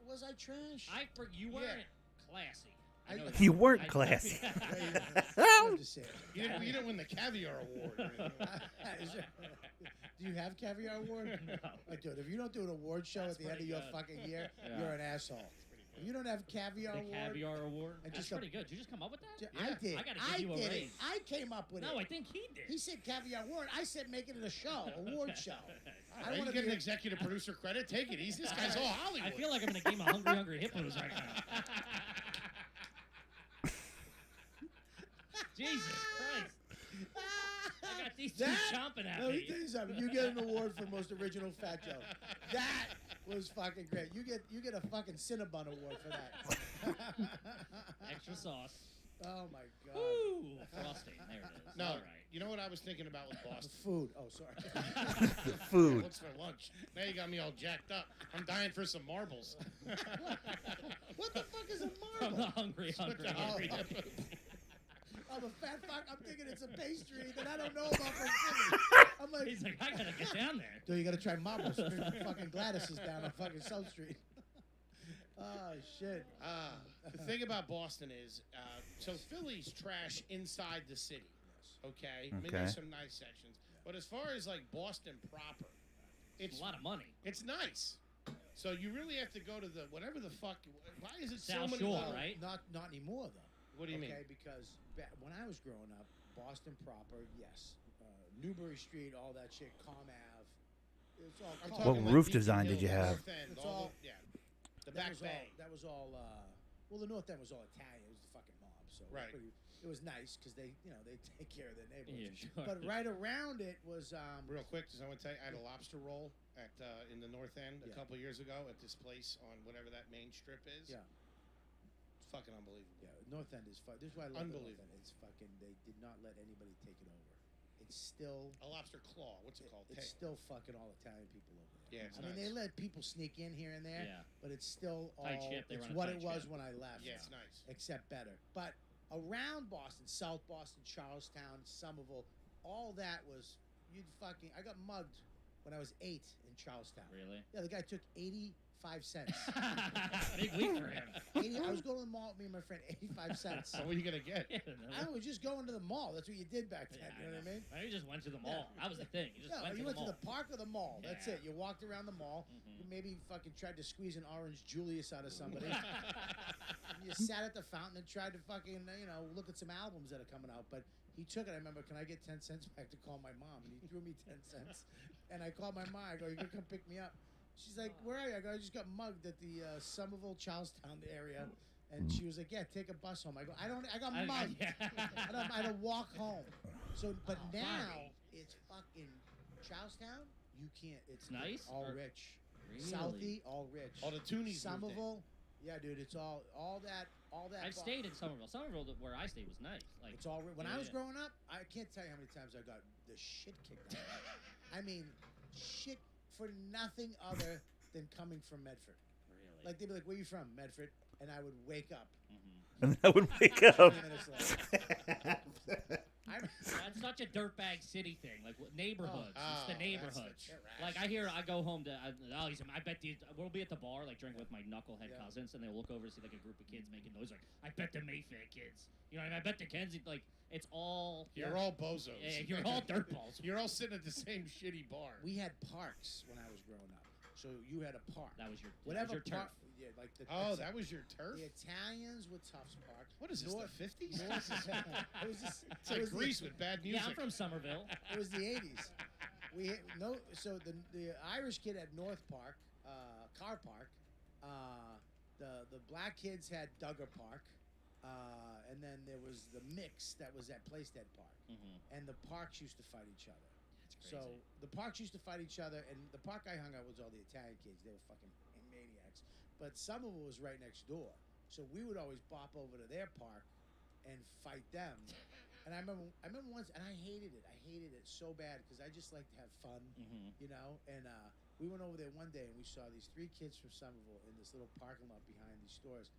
Was I trash? You weren't classy. I know You that. weren't I- classy. I'm just saying. You didn't win the caviar award. Or anything. Is there- do you have caviar award? No. Like, dude, if you don't do an award show That's at the end of pretty your good. fucking year, Yeah. you're an asshole. If you don't have caviar The award, caviar award. And That's just a- pretty good. Did you just come up with that? I did. I gotta give you a did it. raise. I came up with No, I it. think he did. He said caviar award. I said make it a show, award show. Are you wanna getting be- executive producer credit? Take it easy. This guy's all Hollywood. I feel like I'm in a game of Hungry Hippos right now. Jesus Christ. I got these two chomping at Let me me. tell you something. You get an award for most original fat joke. That was fucking great. You get a fucking Cinnabon award for that. Extra sauce. Oh my god. Ooh, frosting. There it is. No, All right. you know what I was thinking about with Boston? Food. Oh, sorry. Food. What's for lunch? Now you got me all jacked up. I'm dying for some marbles. What the fuck is a From the marble? hungry Hungry I'm a fat fuck. I'm thinking it's a pastry that I don't know about from Philly. I'm like, He's like, I gotta get down there. dude, you gotta try marbles. Fucking Gladys is down on fucking South Street. Oh shit. The thing about Boston is, so Philly's trash inside the city. Okay? I mean, there's some nice sections. But as far as like Boston proper, It's a lot of money. it's nice. So you really have to go to the whatever the fuck. Why is it South so many? Shore, Well, right? Not anymore though. What do you mean? Okay, because when I was growing up, Boston proper, yes, Newbury Street, all that shit, Calm Ave, it's all. I'm Calm. talking What like roof Beacon design Hill, did you the have? North End, It's all all- the, the That back was bay. All, that was all. Well, the North End was all Italian. It was the fucking mob, so Right. it was nice because they take care of their neighborhoods. Yeah, sure. But right around it was Real quick, just I want to tell you, I had a lobster roll at in the North End a Yeah. couple years ago at this place on whatever that main strip is. Yeah. It's fucking unbelievable. Yeah, North End is fun. This is why I love the North Unbelievable. End. It's fucking. They did not let anybody take it over. It's still. A lobster claw. What's it called? It's still fucking all Italian people over there. Yeah, it's I mean, nice. they let people sneak in here and there, Yeah. but it's still all. Tight ship. They It's run a what tight it was ship. when I left. Yeah, it's nice. Except better. But around Boston, South Boston, Charlestown, Somerville, all that was you'd fucking. I got mugged when I was 8 in Charlestown. Really? Yeah, the guy took 85 cents. Big week for him. 80, I was going to the mall with me and my friend. 85 cents. So what are you gonna get? I don't know, just going to the mall. That's what you did back then. You know what I mean? You just went to the mall. That was the thing. You just Yeah, went you to went the to mall. the park or the mall. That's Yeah. it. You walked around the mall. Mhm. You maybe fucking tried to squeeze an orange Julius out of somebody. You sat at the fountain and tried to fucking, look at some albums that are coming out. But he took it. I remember, can I get 10 cents back to call my mom? And he threw me 10 cents. And I called my mom. I go, you gonna come pick me up? She's like, where are you? I go, I just got mugged at the Somerville, Charlestown area. And she was like, yeah, take a bus home. I go, I got mugged. Yeah. I had to walk home. So, but Oh, now Bobby. it's fucking Charlestown. You can't. It's nice, All or- rich. Really? Southie, all rich. All the Toonies moved in. Somerville. Yeah, dude. It's all that. I've stayed in Somerville. Somerville, where I stayed, was nice. Like, It's all when I was Yeah. growing up. I can't tell you how many times I got the shit kicked out of me. I mean, shit for nothing other than coming from Medford. really. Like they'd be like, "Where you from, Medford?" And I would wake up. Mhm. And I would wake up. 20 minutes later. That's such a dirtbag city thing. Like neighborhoods. Oh, it's the that's neighborhoods. the trash. Like I go home to. I bet we'll be at the bar, like drinking with my knucklehead Yeah. cousins, and they'll look over and see like a group of kids making noise. Like I bet the Mayfair kids. You know, what I mean? I bet the Kenzie. Like it's all. You're all bozos. Yeah, you're all dirtballs. You're all sitting at the same shitty bar. We had parks when I was growing up. So you had a park. That was your. Whatever That was your park. turf. Yeah, like the. Oh, that's- that was your turf? The Italians with Tufts Park. What is this, North- the 50s? North- it was just, It's it like was Grease the, with bad Yeah, music. I'm from Somerville. It was the 80s. So the Irish kid had North Park, Car Park. The black kids had Duggar Park. And then there was the mix that was at Placedead Park. Mm-hmm. And the parks used to fight each other. That's So crazy. the parks used to fight each other, and the park I hung out with was all the Italian kids. They were fucking maniacs. but Somerville was right next door, so we would always bop over to their park and fight them. And I remember once, and I hated it. I hated it so bad because I just like to have fun, you know. And we went over there one day and we saw these 3 kids from Somerville in this little parking lot behind these stores.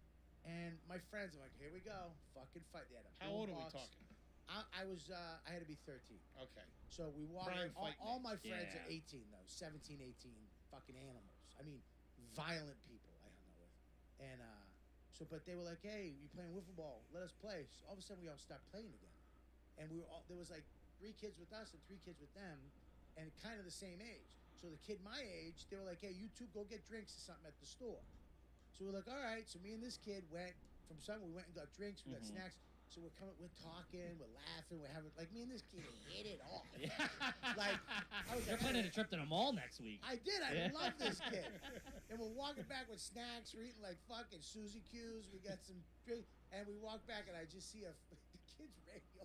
And my friends, I'm like, here we go, fucking fight. They had a How old are we boombox. talking? I had to be 13. Okay. So we walked. Prime All, fight all names. my friends Yeah. are 18 though, 17, 18, fucking animals. I mean, violent people I hung out with. And but they were like, hey, you playing wiffle ball? Let us play. So all of a sudden we all stopped playing again. And there was like 3 kids with us and 3 kids with them, and kind of the same age. So the kid my age, they were like, hey, you two go get drinks or something at the store. So we're like, all right. So me and this kid went from somewhere. We went and got drinks. We got snacks. So we're talking, we're laughing, we're having, like, me and this kid hit it off. Like, I was You're like, planning a trip to the mall next week. I did. I Yeah. love this kid. And we're walking back with snacks. We're eating like fucking Suzy Q's. We got some drink, and we walk back, and I just see the kid's radio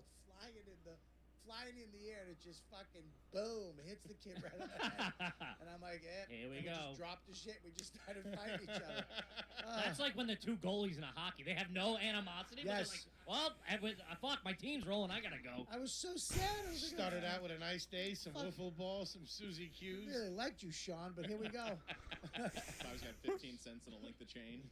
flying in the air, and it just fucking boom hits the kid right on the head. And I'm like, Here we and go. We just dropped the shit. We just started fighting each other. That's like when the 2 goalies in a hockey, they have no animosity, but Yes. they're like, well, fuck, my team's rolling, I gotta go. I was so sad. I was like, Started out with a nice day, some Fuck. wiffle ball, some Suzy I Q's. really liked you, Sean, but here we go. If I was got 15 cents and a link the chain.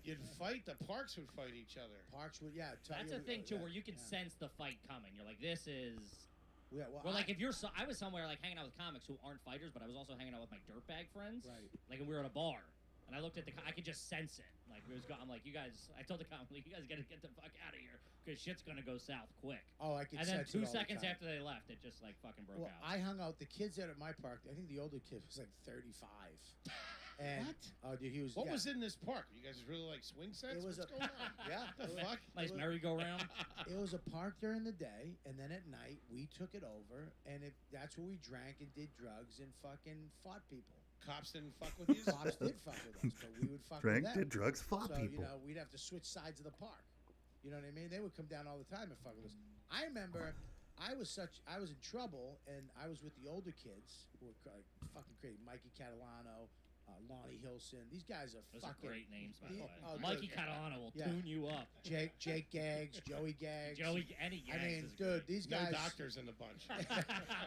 You'd fight. The parks would fight each other. Parks would, That's a thing, too, where you can sense the fight coming. You're like, this is... Yeah, well, Well, like, if you're... I was somewhere, like, hanging out with comics who aren't fighters, but I was also hanging out with my dirtbag friends. Right. Like, and we were at a bar. And I looked at I could just sense it. Like, I'm like, you guys... I told the comic, like, you guys gotta get the fuck out of here, because shit's gonna go south quick. Oh, I could And then sense it 2 all the seconds time. after they left, it just, like, fucking broke Well, out. I hung out the kids out at my park. I think the older kid was like 35. And, What? Oh, dude, he was. What yeah. was in this park? You guys really like swing sets? It was What's a- going on? Yeah. The it was- fuck? Nice was- merry-go-round. It was a park during the day, and then at night we took it over, and that's where we drank and did drugs and fucking fought people. Cops didn't fuck with you? Cops did fuck with us, but we would fuck Drank, with them. did drugs, fought So, people. you know, we'd have to switch sides of the park. You know what I mean? They would come down all the time and fuck with us. I remember I was in trouble, and I was with the older kids who were fucking crazy. Mikey Catalano, Lonnie Hilson. These guys are Those are fucking great names, by the- the way. oh, Mikey dude. Catalano will Yeah. tune you up. Jake Gaggs, Joey Gaggs. Any I Gags mean, is dude, great. these No guys. doctors in the bunch.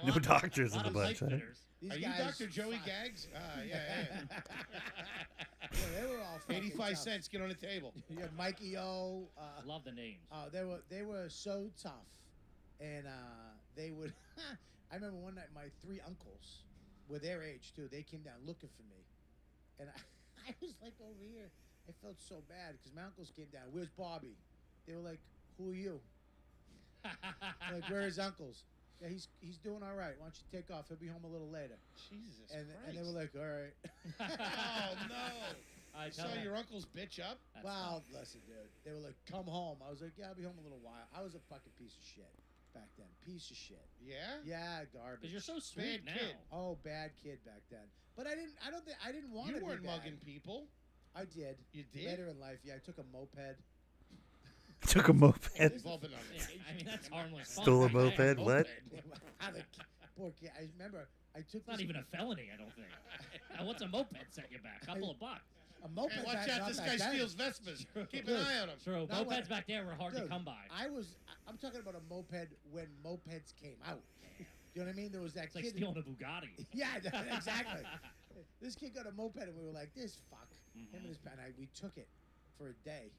No doctors in Lot the of bunch, pipe huh? fitters. These Are you guys Dr. Joey fuck- Gaggs? Yeah. Yeah, they were all fucking 85 tough. cents. Get on the table. You had Mikey O. Love the names. They were so tough, and they would. I remember one night my 3 uncles were their age too. They came down looking for me, and I was like over here. I felt so bad because my uncles came down. Where's Bobby? They were like, "Who are you?" I'm like, where are his uncles? Yeah, he's doing all right. Why don't you take off? He'll be home a little later. Jesus And Christ. they were like, all right. Oh, no. I You saw your uncle's bitch up? That's Wow, listen, dude. They were like, come home. I was like, yeah, I'll be home a little while. I was a fucking piece of shit back then. Piece of shit. Yeah? Yeah, garbage. Because you're so sweet Bad now. kid. Oh, bad kid back then. But I didn't want You to weren't be bad. mugging people. I did. You did? Later in life, yeah. I took a moped. Took a moped. Involving on Yeah, I mean, that's harmless fun. Stole a right there. moped. What? How the poor kid. I remember I took It's not this- even a felony, I don't think. Now, what's a moped set you back? Couple of bucks. a moped. Hey, watch back- out, not this back guy then. steals Vespas. Keep an Dude. eye on him. True. Not Mopeds what- back there were hard to Dude, come by. I'm talking about a moped when mopeds came out. You know what I mean? There was that It's like kid. stealing a Bugatti. Yeah, exactly. This kid got a moped, and we were like, "This fuck." Mm-hmm. Him and his and we took it for a day.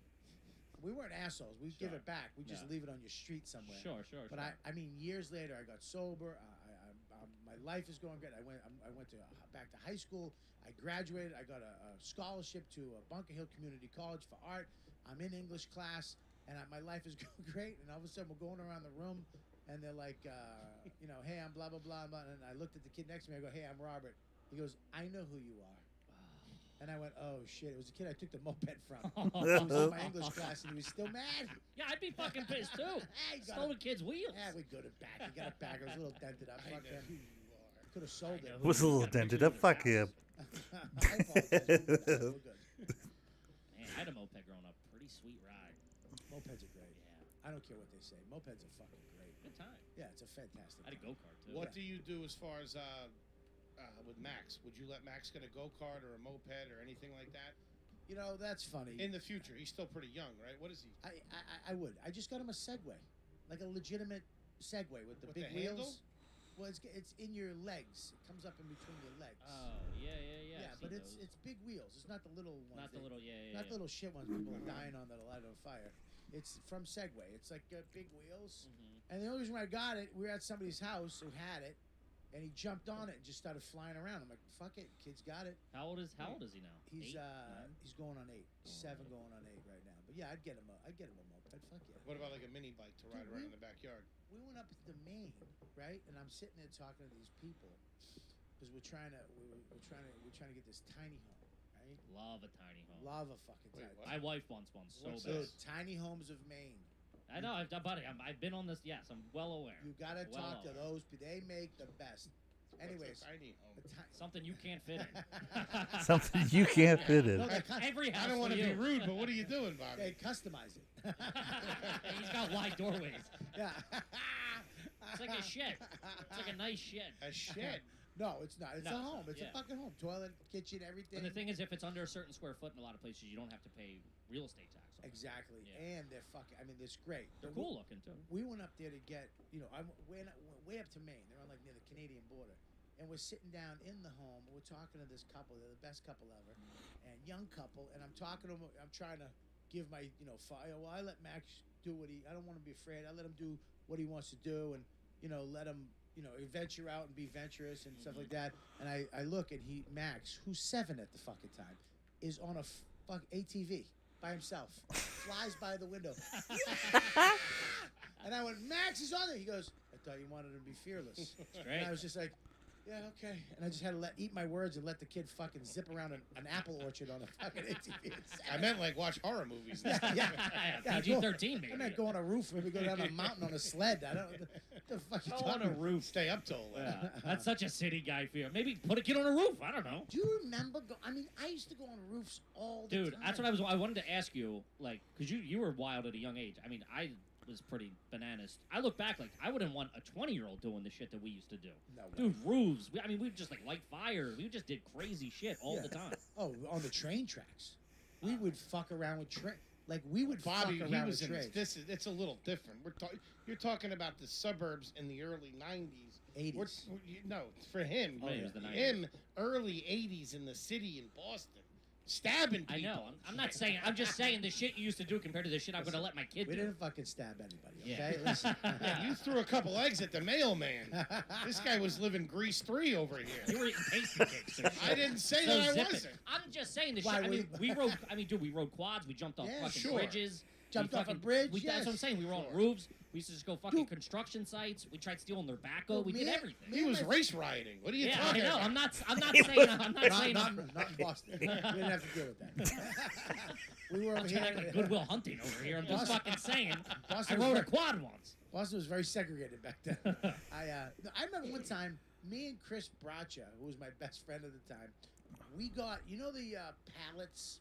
We weren't assholes. We give Sure. it back. We just Yeah. leave it on your street somewhere. Sure. But I mean, years later, I got sober. My life is going good. I went to back to high school. I graduated. I got a scholarship to Bunker Hill Community College for art. I'm in English class, and my life is going great. And all of a sudden, we're going around the room, and they're like, hey, I'm blah blah blah blah. And I looked at the kid next to me. I go, hey, I'm Robert. He goes, I know who you are. And I went, oh shit! It was a kid I took the moped from. He was in my English class, and he was still mad. Yeah, I'd be fucking pissed too. Hey, got Stole a- the kid's wheels. Yeah, we got it back. He got it back. It was a little dented up. I Fuck know him. who you are. Could have sold it. know. Was a little dented up. Fuck him. I apologize. We're good. Man, I had a moped growing up. Pretty sweet ride. Mopeds are great. Yeah. I don't care what they say. Mopeds are fucking great. Good time. Yeah, it's a fantastic. I had a time. go-kart too. What do you do as far as with Max? Would you let Max get a go-kart or a moped or anything like that? You know, that's funny. In the future, he's still pretty young, right? What is he? I would. I just got him a Segway, like a legitimate Segway with the With big the handle? wheels. Well, it's in your legs. It comes up in between your legs. Oh, yeah. Yeah, I've but seen it's those. big wheels. It's not the little ones. Not the little, yeah. Not the little shit ones people are dying on that'll light on fire. It's from Segway. It's like big wheels. Mm-hmm. And the only reason why I got it, we were at somebody's house who had it, and he jumped on it and just started flying around. I'm like, fuck it, kid's got it. How old is he now? He's 8, 9? he's going on 8, 7 going on 8 right now. But yeah, I'd get him a moped. Fuck yeah. What about like a mini bike to ride Dude, around in the backyard? We went up to Maine, right? And I'm sitting there talking to these people because we're trying to get this tiny home, right? Love a tiny home. Love a fucking Wait, tiny. what? My wife wants one so What's bad. this? Tiny homes of Maine. I know, buddy. I've been on this. Yes, I'm well aware. You gotta Well talk to aware. those. They make the best. Anyways, What's a tiny home? Something you can't fit in. Something you can't fit in. No, they, cus- Every house I don't want to be rude, but what are you doing, they Bobby? customize it. He's got wide doorways. Yeah. It's like a shed. It's like a nice shed. A shed. No, it's not. It's No, a home. It's yeah. a fucking home. Toilet, kitchen, everything. And the thing is, if it's under a certain square foot in a lot of places, you don't have to pay real estate tax. on it. Exactly. Yeah. And they're fucking. I mean, it's great. They're But cool looking too. We went up there to get. I went way up to Maine. They're on like near the Canadian border. And we're sitting down in the home. We're talking to this couple. They're the best couple ever, and young couple. And I'm talking to them. I'm trying to give my, fire. Well, I let Max do what he. I don't want to be afraid. I let him do what he wants to do, and let him, venture out and be venturous and stuff like that. And I look, and Max, who's 7 at the fucking time, is on a ATV by himself, flies by the window. And I went, Max is on there. He goes, I thought you wanted him to be fearless. Great. And I was just like, yeah, okay. And I just had to eat my words and let the kid fucking zip around an apple orchard on a fucking ATV. I meant like watch horror movies. yeah. PG-13, I baby. meant go on a roof, maybe go down a mountain on a sled. I don't. The fuck you Go talking on a about? roof. Stay up till late. Yeah, that's such a city guy fear. Maybe put a kid on a roof. I don't know. Do you remember? I used to go on roofs all the Dude, time. that's what I wanted to ask you, like, because you were wild at a young age. I mean, I was pretty bananas. I look back, like, I wouldn't want a 20-year-old doing the shit that we used to do. No way. Dude, roofs. We just, like, light fire. We just did crazy shit all Yeah. the time. Oh, on the train tracks, we would fuck around with train. Like we would Bobby, fuck he around was with in trains. it's a little different. You're talking about the suburbs in the early 90s. 80s. No, for him. Oh, it was the 90s. Him, early 80s in the city in Boston. Stabbing people. I know. I'm not saying. I'm just saying the shit you used to do compared to the shit I'm going to let my kid We do. didn't fucking stab anybody. Yeah. Okay, listen. Yeah, you threw a couple eggs at the mailman. This guy was living Grease 3 over here. You were eating pasty cakes. and I shit. didn't say So that I zip it. wasn't. I'm just saying the Why, shit. I mean, we- we rode. I mean, dude, we rode quads. We jumped off Yeah, fucking sure. bridges. Jumped we off a fucking, bridge, That's what I'm yes. saying. We were on Sure. roofs. We used to just go fucking Dude. construction sites. We tried stealing their backhoe. Dude, We me did and- everything. me He and was my- race rioting. What are you Yeah, I talking know. about? I'm not saying. I'm not not, saying. not, not in Boston. We didn't have to deal with that. We were over I'm here. trying to act like Goodwill Hunting over here. I'm just Boston- fucking saying. I Boston was rode a very- quad once. Boston was very segregated back then. I remember one time, me and Chris Bracha, who was my best friend at the time, we got the pallets.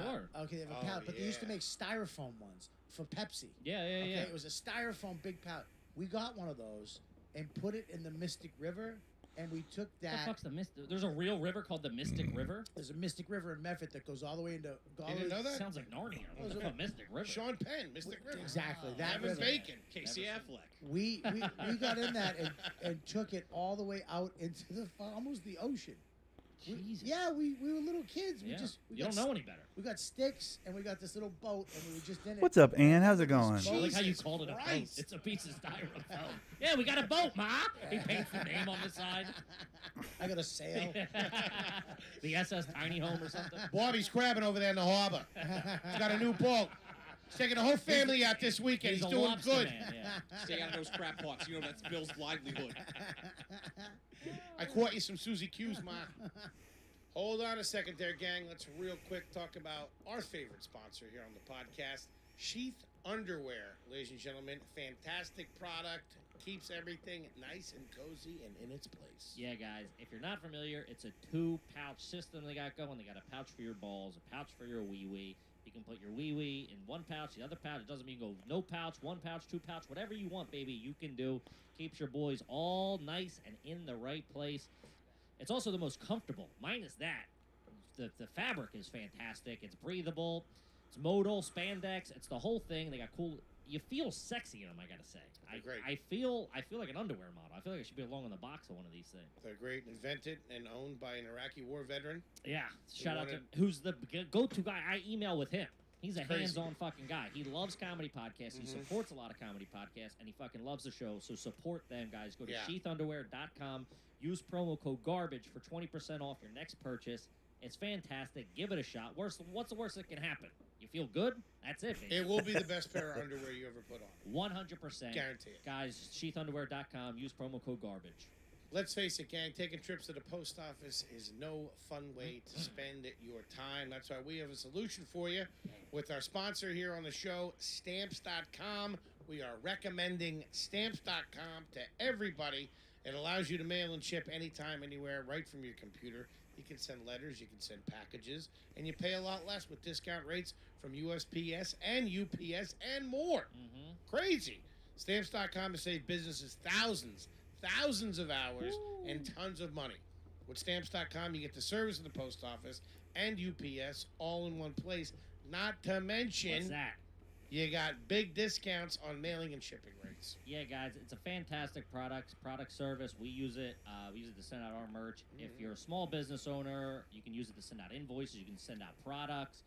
Sure. Okay, they have a Oh, pallet, but they used to yeah. make styrofoam ones for Pepsi. Yeah. Okay, it was a styrofoam big pallet. We got one of those and put it in the Mystic River, and we took The that. fuck's the Mystic? There's a real river called the Mystic River. There's a Mystic River in Medford that goes all the way into. You didn't know that? Sounds like Narnia. Was it- A Mystic River. Sean Penn, Mystic River. Exactly that Kevin river. Bacon. Casey Affleck. We got in that and took it all the way out into the almost the ocean. Jesus. We were little kids. Yeah. We You got don't know any better. We got sticks and we got this little boat and we were just in it. What's up, Ann? How's it going? I like how you Jesus called it a boat. Christ. It's a piece of styrofoam. Yeah, we got a boat, Ma. He paints the name on the side. I got a sail. The SS Tiny Home or something. Bobby's crabbing over there in the harbor. He's got a new boat. He's taking the whole family out this weekend. He's a doing lobster good. Man, yeah. Stay out of those crap pots. You know that's Bill's livelihood. I caught you some Susie Q's, Ma. Hold on a second there, gang. Let's real quick talk about our favorite sponsor here on the podcast, Sheath Underwear. Ladies and gentlemen, fantastic product. Keeps everything nice and cozy and in its place. Yeah, guys, if you're not familiar, it's a 2-pouch system they got going. They got a pouch for your balls, a pouch for your wee-wee. You can put your wee-wee in one pouch, the other pouch. It doesn't mean go no pouch, 1 pouch, 2 pouch, whatever you want, baby, you can do. Keeps your boys all nice and in the right place. It's also the most comfortable. Minus that, the fabric is fantastic. It's breathable. It's modal, spandex. It's the whole thing. They got cool. You feel sexy in them, I gotta say. They're great. I feel like an underwear model. I feel like I should be along in the box of one of these things. They're great. Invented and owned by an Iraqi war veteran. Yeah. Shout out to wanted- who's the go-to guy. I email with him. He's a Crazy. hands-on fucking guy. He loves comedy podcasts. He Mhm. supports a lot of comedy podcasts, and he fucking loves the show. So support them, guys. Go to Yeah. sheathunderwear.com. Use promo code GARBAGE for 20% off your next purchase. It's fantastic. Give it a shot. What's the worst that can happen? You feel good? That's it, baby. It will be the best pair of underwear you ever put on. 100%. Guarantee it. Guys, sheathunderwear.com. Use promo code GARBAGE. Let's face it, gang, taking trips to the post office is no fun way to spend your time. That's why we have a solution for you with our sponsor here on the show, Stamps.com. We are recommending Stamps.com to everybody. It allows you to mail and ship anytime, anywhere, right from your computer. You can send letters, you can send packages, and you pay a lot less with discount rates from USPS and UPS and more. Mm-hmm. Crazy. Stamps.com has saved businesses thousands of hours and tons of money. With Stamps.com, you get the service of the post office and UPS all in one place. Not to mention, What's that? you got big discounts on mailing and shipping rates. Yeah, guys, it's a fantastic product service. We use it. We use it to send out our merch. If you're a small business owner, you can use it to send out invoices. You can send out products.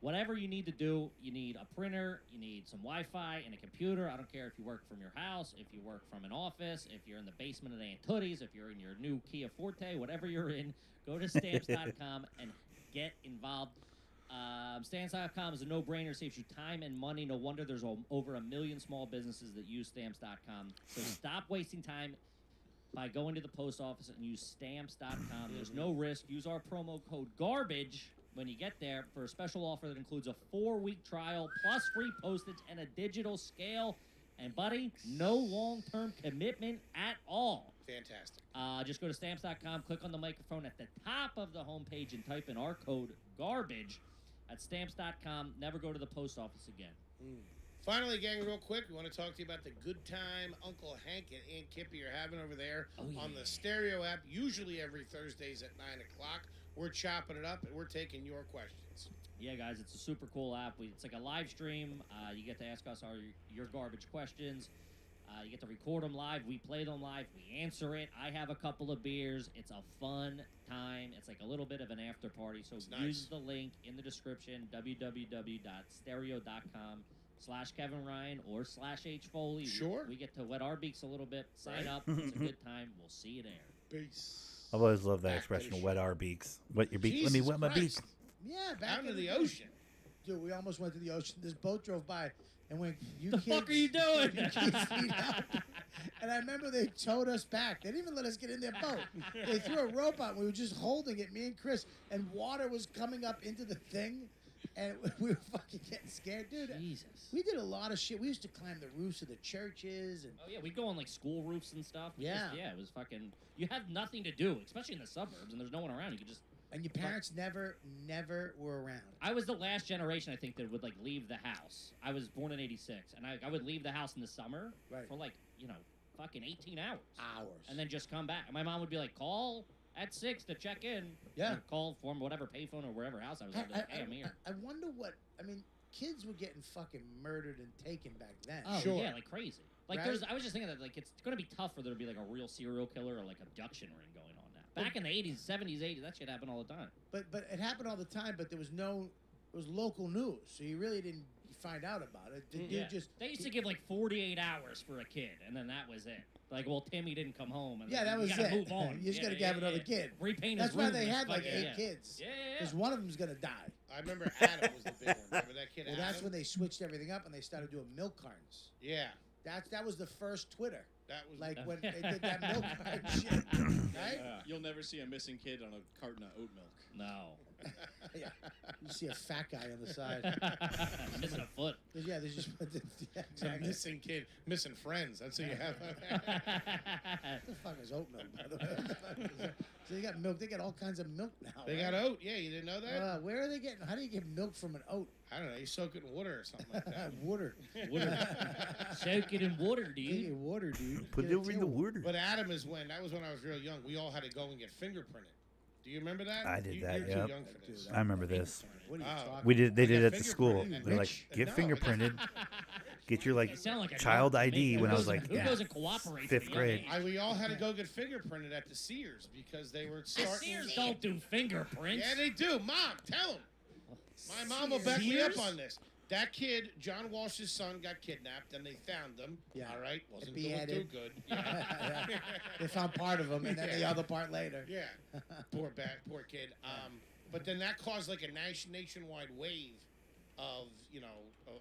Whatever you need to do, you need a printer, you need some Wi-Fi and a computer. I don't care if you work from your house, if you work from an office, if you're in the basement of the Aunt Tootie's, if you're in your new Kia Forte, whatever you're in, go to Stamps.com and get involved. Stamps.com is a no-brainer, saves you time and money. No wonder there's over 1 million small businesses that use Stamps.com. So stop wasting time by going to the post office and use Stamps.com. There's no risk. Use our promo code GARBAGE when you get there for a special offer that includes a 4-week trial plus free postage and a digital scale. And, buddy, no long-term commitment at all. Fantastic. Just go to Stamps.com, click on the microphone at the top of the homepage, and type in our code GARBAGE at Stamps.com. Never go to the post office again. Finally, gang, real quick, we want to talk to you about the good time Uncle Hank and Aunt Kippy are having over there on the Stereo app, usually every Thursdays at 9 o'clock. We're chopping it up, and we're taking your questions. Yeah, guys, it's a super cool app. It's like a live stream. You get to ask us your garbage questions. You get to record them live. We play them live. We answer it. I have a couple of beers. It's a fun time. It's like a little bit of an after party. So It's use nice. the link in the description, www.stereo.com/Kevin Ryan or /H Foley. Sure. We get to wet our beaks a little bit. Sign Right. up. It's a good time. We'll see you there. Peace. I've always loved that Back to expression, the wet show. our beaks. Wet your beak. Let me Jesus wet my beak. Christ. Yeah, back Out into in the day. ocean. Dude, we almost went to the ocean. This boat drove by, and when you The kids, fuck are you doing? you kids need help. And I remember they towed us back. They didn't even let us get in their boat. They threw a rope out. We were just holding it, me and Chris, and water was coming up into the thing, and we were fucking getting scared, dude. Jesus. We did a lot of shit. We used to climb the roofs of the churches, and Oh yeah, we go on like school roofs and stuff. Yeah. Yeah, it was fucking. You have nothing to do, especially in the suburbs, and there's no one around. You could just. your parents never were around. I was the last generation, I think, that would like leave the house. I was born in '86, and I would leave the house in the summer Right. for like fucking 18 hours, Hours. and then just come back. And my mom would be like, "Call at 6 to check in." Yeah. Or call from whatever payphone or wherever house I was. I'd be like, "Hey, I'm here." I wonder what. I mean, kids were getting fucking murdered and taken back then. Oh Sure. yeah, like crazy. Like Right? I was just thinking that like it's gonna be tough for there to be like a real serial killer or like abduction ring going on now. Back in the 80s, 70s, 80s, that shit happened all the time. But it happened all the time. But there was no. It was local news, so you really didn't find out about it. The dude just. They used to give like 48 hours for a kid, and then that was it. Like, well, Timmy didn't come home, and Yeah, then that was you gotta it. move on. You just gotta have another kid. Repaint That's his why room they and had like fucking- 8 kids. Yeah, Because one of them's gonna die. I remember Adam was the big one. Remember that kid Well, Adam? that's when they switched everything up and they started doing milk cartons. Yeah. That was the first Twitter. That was Like when they did that milk carton shit, right? You'll never see a missing kid on a carton of oat milk. No. Yeah. You see a fat guy on the side. Missing a foot. Yeah, there's just yeah, It's a exactly. missing kid, missing friends. That's what you have. What the fuck is oat milk, by the way? What the fuck is that? So they got milk. They got all kinds of milk now. They right? got oat. Yeah, you didn't know that? Where are they getting? How do you get milk from an oat? I don't know. You soak it in water or something like that. Water. Soak it in water, You dude. get water, dude. Put Get it a over in the tail. water. But Adam is when that was when I was real young. We all had to go and get fingerprinted. Do you remember that? I did that, You're yep. too young for this. I remember this. What are you Oh. talking We did. They I did got it at the school. fingerprinted. They're like, Rich? get No, fingerprinted. Get your like You sound like a child girl to me. ID. Who When I was goes and- like, who yeah, goes and cooperates? fifth at a young grade. age? We all had to go get fingerprinted at the Sears because they were The starting. Sears don't do fingerprints. Yeah, they do. Mom, tell them. My mom will back me up Sears? on this. That kid, John Walsh's son, got kidnapped, and they found him. Yeah. All right, wasn't And doing too beheaded. good. Yeah. They found part of him and then the Yeah. other part later. Yeah, poor kid. But then that caused like a nationwide wave of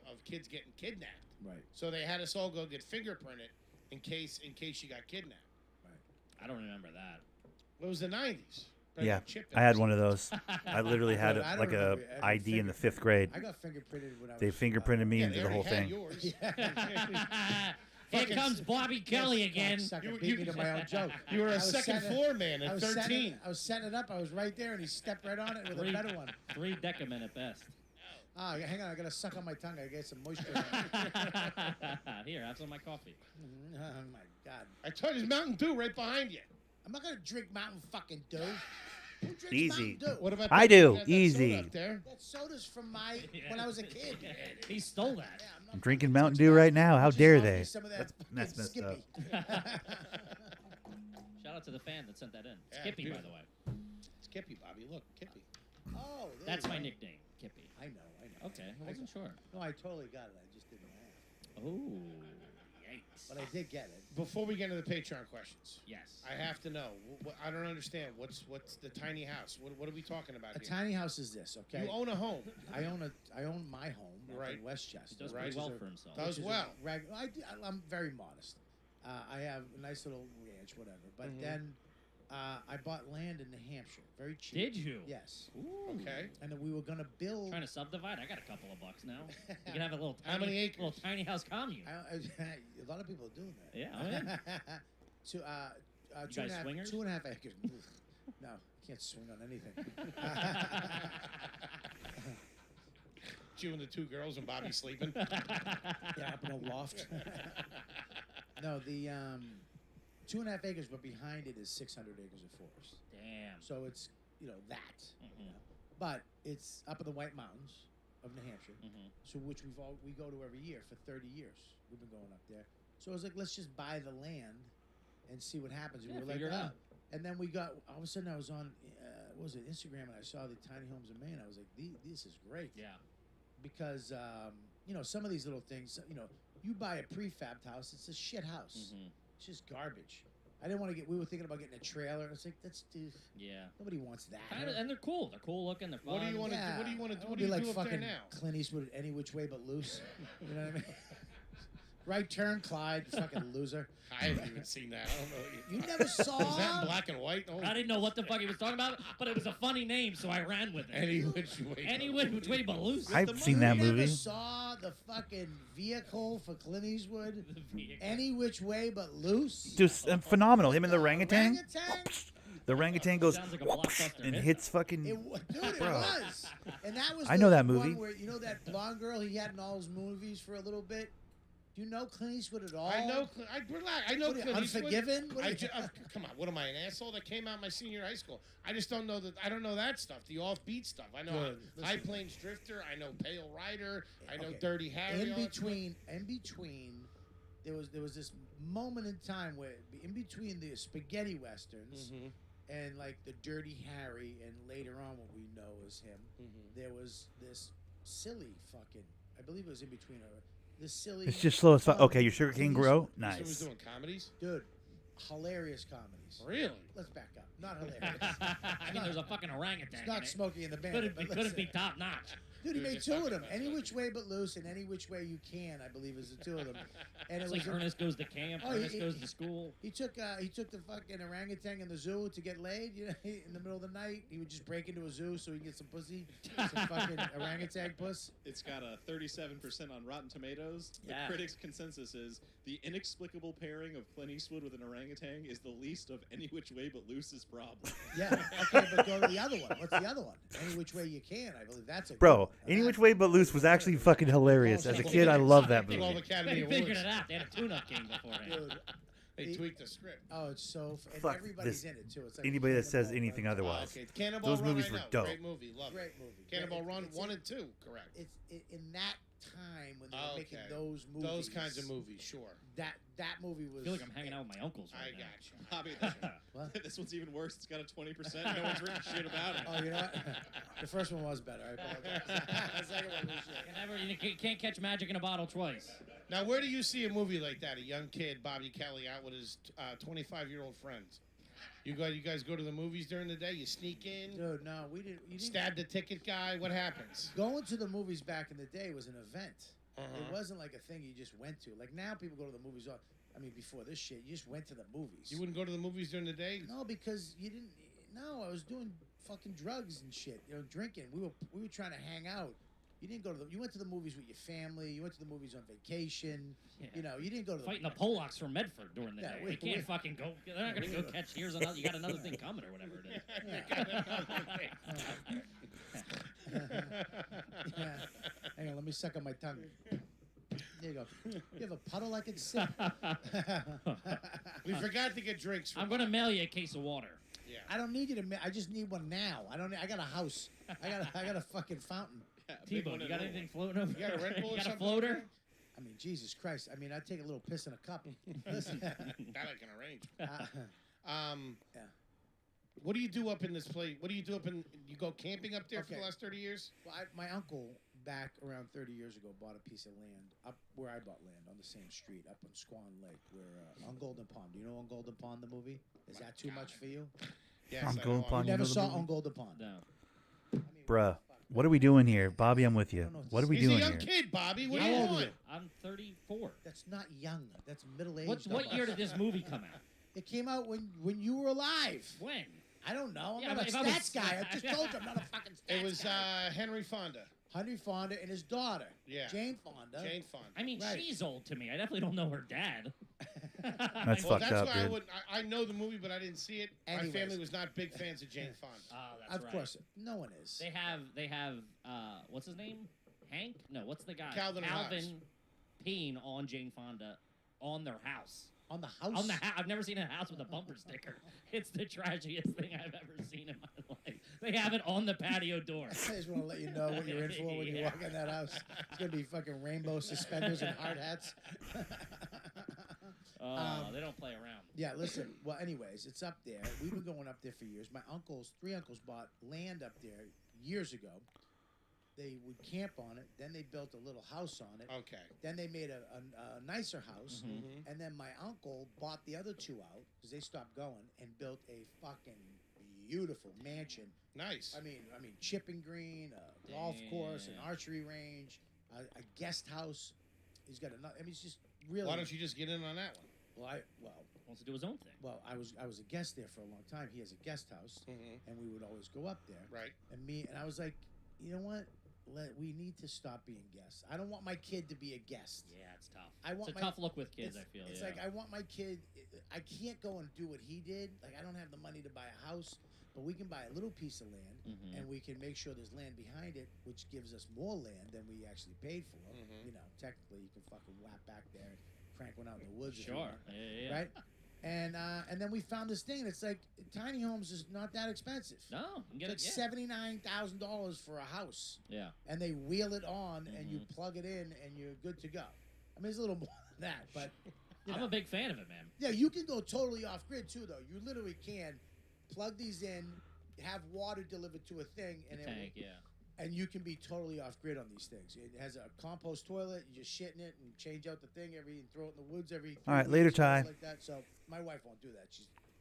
of kids getting kidnapped. Right. So they had us all go get fingerprinted in case you got kidnapped. I don't remember that. It was the 90s. yeah. I had one of those. I literally had I don't like a remember having ID in the finger- 5th grade. I got fingerprinted when I was. They fingerprinted me Yeah, and they did the whole already had thing. yours. Here Fucking comes Bobby Kelly again. Sucker You- beat you- me to my own joke. You were I a was second setting- floor man I at was 13. I was setting it up. I was right there, and he stepped right on it with a better one. 3 decamin at best. Ah, hang on, I gotta suck on my tongue. I get some moisture. in it. Here, have some of my coffee. Oh my god! I told you, there's Mountain Dew right behind you. I'm not gonna drink Mountain fucking Dew. Who drinks Easy. Mountain Dew? What about I that- do. that soda Easy. up there? That soda's from when I was a kid. He stole that. Yeah, I'm not I'm drinking fucking Mountain Dew right now. How Just dare offer me they? some of that That's fucking messed up. Skippy. Shout out to the fan that sent that in. Yeah, Skippy, by beautiful. the way. It's Kippy, Bobby. Look, Kippy. Oh, there That's you my go. nickname, Kippy. I know. Okay, I wasn't sure. No, I totally got it. I just didn't ask. Oh, yikes. But I did get it. Before we get into the Patreon questions, Yes. I have to know. I don't understand. What's the tiny house? What are we talking about A here? tiny house is this, okay? You own a home. I own my home up Right. in Westchester. He does Right. pretty well Which is for a- himself. Does which is a well. I'm very modest. I have a nice little ranch, whatever. But Mhm. then I bought land in New Hampshire, very cheap. Did you? Yes. Ooh. Okay. And then we were gonna build. Trying to subdivide? I got a couple of bucks now. You can have a little tiny, How many acres? little tiny house commune. A lot of people are doing that. Yeah, I'm in. So, You two and guys a half- swingers? 2.5 acres. No, you can't swing on anything. You and the two girls and Bobby sleeping. Yeah, up in a loft. No, the 2.5 acres, but behind it is 600 acres of forest. Damn. So it's that. Mhm. You know? But it's up in the White Mountains of New Hampshire, Mhm. so which we go to every year for 30 years. We've been going up there. So I was like, let's just buy the land and see what happens. And Yeah, we were like, figure it out. And then we got all of a sudden I was on what was it, Instagram, and I saw the tiny homes in Maine. I was like, this is great. Yeah. Because some of these little things, you buy a prefabbed house, it's a shit house. Mhm. It's just garbage. I didn't want to get. We were thinking about getting a trailer. It's like Yeah. nobody wants that. And they're cool. They're cool looking. They're fun. What do you want to do? Yeah, What do you want to I do? wanna What be do you like do up there fucking now? Clint Eastwood, any which way but loose. You know what I mean? Right turn, Clyde, you fucking loser. I haven't even seen that. I don't know. What You never saw. Is that in black and white? Oh, I didn't know what the fuck he was talking about, but it was a funny name, so I ran with it. any which way. Any which way but loose. I've seen that You never movie. saw the fucking vehicle for Clint Eastwood. The vehicle. Any which way but loose. Just phenomenal. Him and the orangutan. Orangutan? The orangutan goes Sounds like a blockbuster and hit. hits fucking. Dude, it Bro. was. And that was I the know that one movie. Where, that blonde girl he had in all his movies for a little bit? Do you know Clint Eastwood at all? I know. I know. What are you, Clint Eastwood. Unforgiven? What are you- Come on, what am I, an asshole that came out my senior high school? I just don't know that. I don't know that stuff. The offbeat stuff. I know Good. High Listen. Plains Drifter. I know Pale Rider. I know Okay. Dirty Harry. in all that stuff. between, there was this moment in time where in between the spaghetti westerns Mhm, and like the Dirty Harry and later on what we know as him, mhm. there was this silly fucking. I believe it was in between. This silly. It's just slow as fuck. fun Okay, your sugar cane Clint grow. Eastwood. So he was Nice. doing comedies. Dude, hilarious comedies. Really? Let's back up. Not hilarious. I mean, there's a fucking orangutan. It's in not it. Smokey and the Bandit. Couldn't but be listen. top notch. Dude, he We were made just two of talking them. about Any that. Which Way But Loose and Any Which Way You Can, I believe, is the two of them. And It's it was like Ernest goes to camp, Oh, Ernest he- goes to school. he took the fucking orangutan in the zoo to get laid. You know, in the middle of the night, he would just break into a zoo so he can get some pussy, some fucking orangutan puss. It's got a 37% on Rotten Tomatoes. The Yeah. critics' consensus is the inexplicable pairing of Clint Eastwood with an orangutan is the least of Any Which Way But Loose's problem. Yeah. Okay, but go to the other one. What's the other one? Any Which Way You Can. I believe that's a good Bro, one. Any Which Way But Loose was actually fucking hilarious. As a kid, I loved that movie. 12 Academy They figured Awards. it out. They had a tune-up game beforehand. Dude, They tweaked the script. oh, it's so. And Fuck everybody's this. in it too. It's like Anybody that says Cannonball anything Run. otherwise. Okay, Cannonball Those Run, movies I were know. dope. Great movie. Love Great it. movie. Cannonball Run It's 1 in- and 2, correct. It's in that time when they were making Okay. those movies. Those kinds of movies, sure. That movie was. I feel like I'm hanging out with my uncles I right now. got you. Bobby, What? this one's even worse. It's got a 20%. No one's written shit about it. Oh, you know what? The first one was better. I apologize. The second one was shit. You can't catch magic in a bottle twice. Now, where do you see a movie like that? A young kid, Bobby Kelly, out with his 25-year-old friends. You guys go to the movies during the day. You sneak in, Dude, no, we didn't. You didn't. stab the ticket guy. What happens? Going to the movies back in the day was an event. It Uh-huh. wasn't like a thing you just went to. Like now, people go to the movies. I mean, before this shit, you just went to the movies. You wouldn't go to the movies during the day? No, because you didn't. No, I was doing fucking drugs and shit. You know, drinking. We were trying to hang out. You didn't go to the. You went to the movies with your family. You went to the movies on vacation. Yeah. You know, you didn't go to the. Fighting the Polacks from Medford during the Yeah, day. we- They can't we- fucking go. They're not gonna go catch. Here's another. You got another thing coming or whatever it is. Yeah. Hang on, let me suck on my tongue. There you go. You have a puddle I can sip. We forgot to get drinks. I'm gonna mail you a case of water. Yeah. I don't need you to. I just need one now. I got a house. I got a fucking fountain. Yeah, big T-Bone, one you and got little anything floating over? You got a Red Bull or You got a something? floater? I mean, Jesus Christ. I mean, I take a little piss in a cup. Listen. That I can arrange. Uh, Yeah. What do you do up in this place? What do you do up in? You go camping up there for the Okay. last 30 years? well, my uncle back around 30 years ago bought a piece of land up where I bought land on the same street up on Swan Lake, where on Golden Pond. Do you know On Golden Pond the movie? Is that too much for you? Yes. On I know Golden all- Pond, You you never know the saw movie? On Golden Pond. No. I mean, Bruh, what are we doing here? Bobby, I'm with you. don't know what What are we He's a doing young here? kid, Bobby. What How are you old are doing? you? I'm 34. That's not young. That's middle aged. What year did this movie come out? It came out when you were alive. When? I don't know. I'm Yeah, not but a if I was- stats guy. I just told you I'm not a fucking stats It was guy. Henry Fonda. Henry Fonda and his daughter. Yeah. Jane Fonda. Jane Fonda. I mean, Right. she's old to me. I definitely don't know her dad. That's Well, fucked that's up, why dude. I know the movie, but I didn't see it. Anyways. My family was not big fans of Jane Fonda. Oh, that's Of right. course, no one is. They have what's his name? Hank? No, what's the guy? Calvin Hobbes. peeing on Jane Fonda on their house. On the house. On the house. I've never seen a house with a bumper sticker. It's the trashiest thing I've ever seen in my life. They have it on the patio door. I just want to let you know what you're in for when you Yeah. walk in that house. It's gonna be fucking rainbow suspenders and hard hats. They don't play around. Yeah, listen. Well, anyways, it's up there. We've been going up there for years. My three uncles bought land up there years ago. They would camp on it. Then they built a little house on it. Okay. Then they made a nicer house. Mhm. And then my uncle bought the other two out because they stopped going and built a fucking beautiful mansion. Nice. I mean, chipping green, a golf course, an Damn. archery range, a guest house. He's got another. I mean, it's just really. Why don't you just get in on that one? Wants to do his own thing. I was a guest there for a long time. He has a guest house, Mm-hmm. and we would always go up there. Right. And I was like, you know what? We need to stop being guests. I don't want my kid to be a guest. Yeah, it's tough. I want it's a my- tough look with kids, it's, I feel. It's yeah. like I want my kid. I can't go and do what he did. Like I don't have the money to buy a house, but we can buy a little piece of land, Mhm. and we can make sure there's land behind it, which gives us more land than we actually paid for. Mhm. You know, technically, you can fucking whap back there and crank one out in the woods. if you Sure. want, Yeah. right? And then we found this thing. It's like tiny homes is not that expensive. No, you can get It's it. like $79,000 for a house, Yeah. and they wheel it on, and you Mhm. plug it in, and you're good to go. I mean, it's a little more than that, but you I'm know. a big fan of it, man. Yeah, you can go totally off grid too, though. You literally can plug these in, have water delivered to a thing, and Tank, yeah. and you can be totally off grid on these things. It has a compost toilet. You just shit in it and change out the thing and throw it in the woods every. 3 All right, weeks later, and stuff Ty. Like that. So my wife won't do that.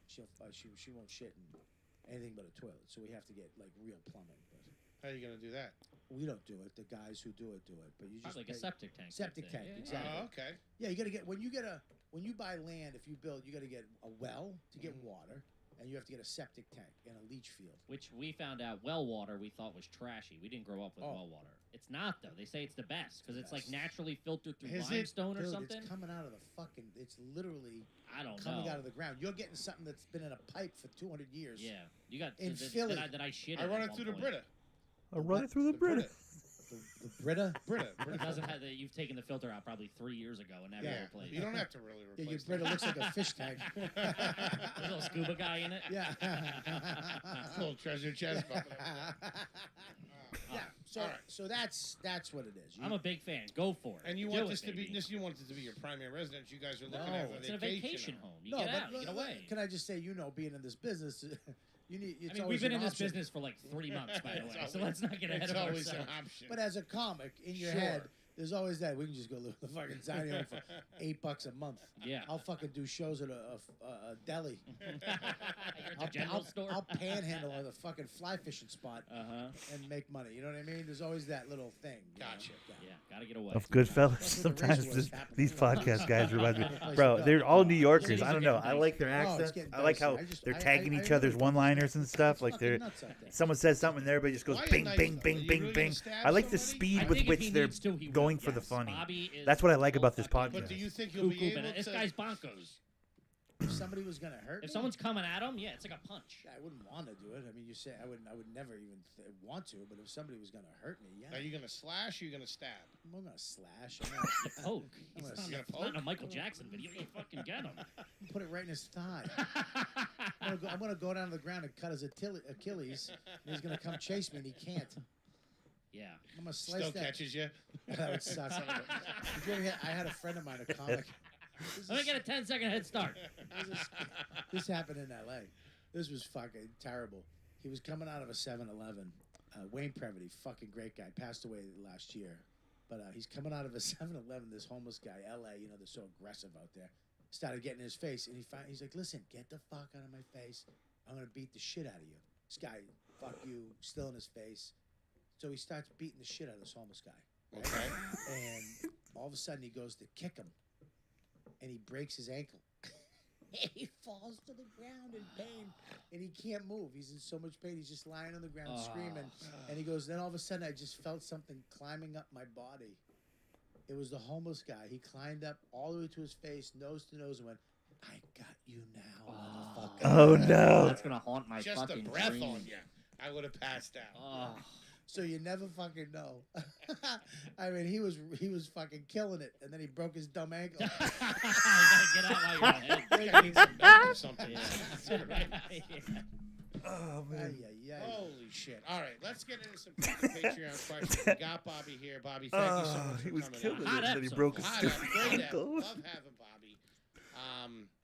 She won't shit in anything but a toilet. So we have to get like real plumbing. But How are you gonna do that? We don't do it. The guys who do it. But you It's just like a pay- septic tank. Septic type thing. tank, Yeah, exactly. Oh, okay. Yeah, you got to get when you buy land. If you build, you got to get a well to get water, and you have to get a septic tank and a leach field. Which we found out well water we thought was trashy. We didn't grow up with Oh. well water. It's not though. They say it's the best because it's like best. naturally filtered through Is it? limestone or Dude, something. it's coming out of the fucking. It's literally I don't coming know. out of the ground. You're getting something that's been in a pipe for 200 years. Yeah, you got In that, Philly. that I shit. I in run at it one through the point. Brita. I'll run it through the Brita. The Brita. Brita. It doesn't have the, you've taken the filter out probably 3 years ago and never Yeah. replaced You it. don't have to really Yeah, your replace Brita looks like a fish tank. There's a little scuba guy in it. Yeah. Little treasure chest. bumping up. Yeah. So All right. so that's what it is. I'm a big fan. Go for it. And you Do want it, this to be baby. this? You want it to be your primary residence? You guys are looking No. at It's a vacation home. You no, get but out. You get away. Can I just say, being in this business, you need. It's I mean, always we've been an in this option. business for like 3 months, by the It's way. So always- let's not get ahead It's of always ourselves. an option. But as a comic, in your Sure. head, there's always that. We can just go live in the fucking tiny home for $8 a month. Yeah. I'll fucking do shows at a deli. You're at the general store. I'll panhandle at a fucking fly fishing spot Uh-huh. and make money. You know what I mean? There's always that little thing. you know? Gotcha. Yeah, gotta get away. Of good fellas. That's what the Sometimes race was this, happening. these podcast guys remind me, Another place bro. to go. They're all New Yorkers. Cities I are don't know. getting I like their dicey. Oh, it's accents. getting I like how dicey. they're I tagging each really other's don't one-liners and stuff. It's Like fucking they're nuts out there. someone says something, and everybody just goes Why are bing, nice, bing, though? bing, Are you bing, really bing. gonna stab I like the somebody? speed I with think if which he they're needs to, he will. going for the Yes. funny. Bobby is That's what I like full about this fucking But do podcast. you think you'll be cuckoo able banana. This to? guy's bonkers. If somebody was gonna hurt If me, someone's coming at him, yeah, it's like a punch. I wouldn't want to do it. I mean, you say I would never even want to. But if somebody was gonna hurt me, yeah, Are you gonna slash? Or you gonna stab? I'm gonna slash. I'm gonna Poke. I'm He's gonna- not, You're it's gonna not in a poke? Michael Jackson video. You fucking get him. put it right in his thigh. I'm gonna go down to the ground and cut his Achilles. And he's gonna come chase me, and he can't. Yeah. I'm gonna slice Still that. catches you. That would suck. Did you ever I had a friend of mine, a comic. This Let me is- get a 10-second head start. This happened in L.A. This was fucking terrible. He was coming out of a 7-Eleven. Wayne Previty, fucking great guy, passed away last year. But he's coming out of a 7-Eleven, this homeless guy, L.A., they're so aggressive out there. Started getting in his face, and he's like, listen, get the fuck out of my face. I'm going to beat the shit out of you. This guy, fuck you, still in his face. So he starts beating the shit out of this homeless guy. Right? Okay. And all of a sudden, he goes to kick him, and he breaks his ankle. He falls to the ground in pain, and he can't move. He's in so much pain. He's just lying on the ground screaming. And he goes, then all of a sudden, I just felt something climbing up my body. It was the homeless guy. He climbed up all the way to his face, nose to nose, and went, I got you now, motherfucker. Oh no! That's gonna haunt my Just fucking a breath dreams. on you. I would have passed out. Oh. So you never fucking know. I mean, he was fucking killing it, and then he broke his dumb ankle. You gotta get out while you're ahead. I need some milk or something. Yeah. Right. Oh Ay, man! ay, ay. Holy shit! All right, let's get into some Patreon questions. We got Bobby here. Bobby, thank you so much for he was coming killing out. Hot it, and then he episode. broke his Hot stupid up, great ankle. Love having Bobby.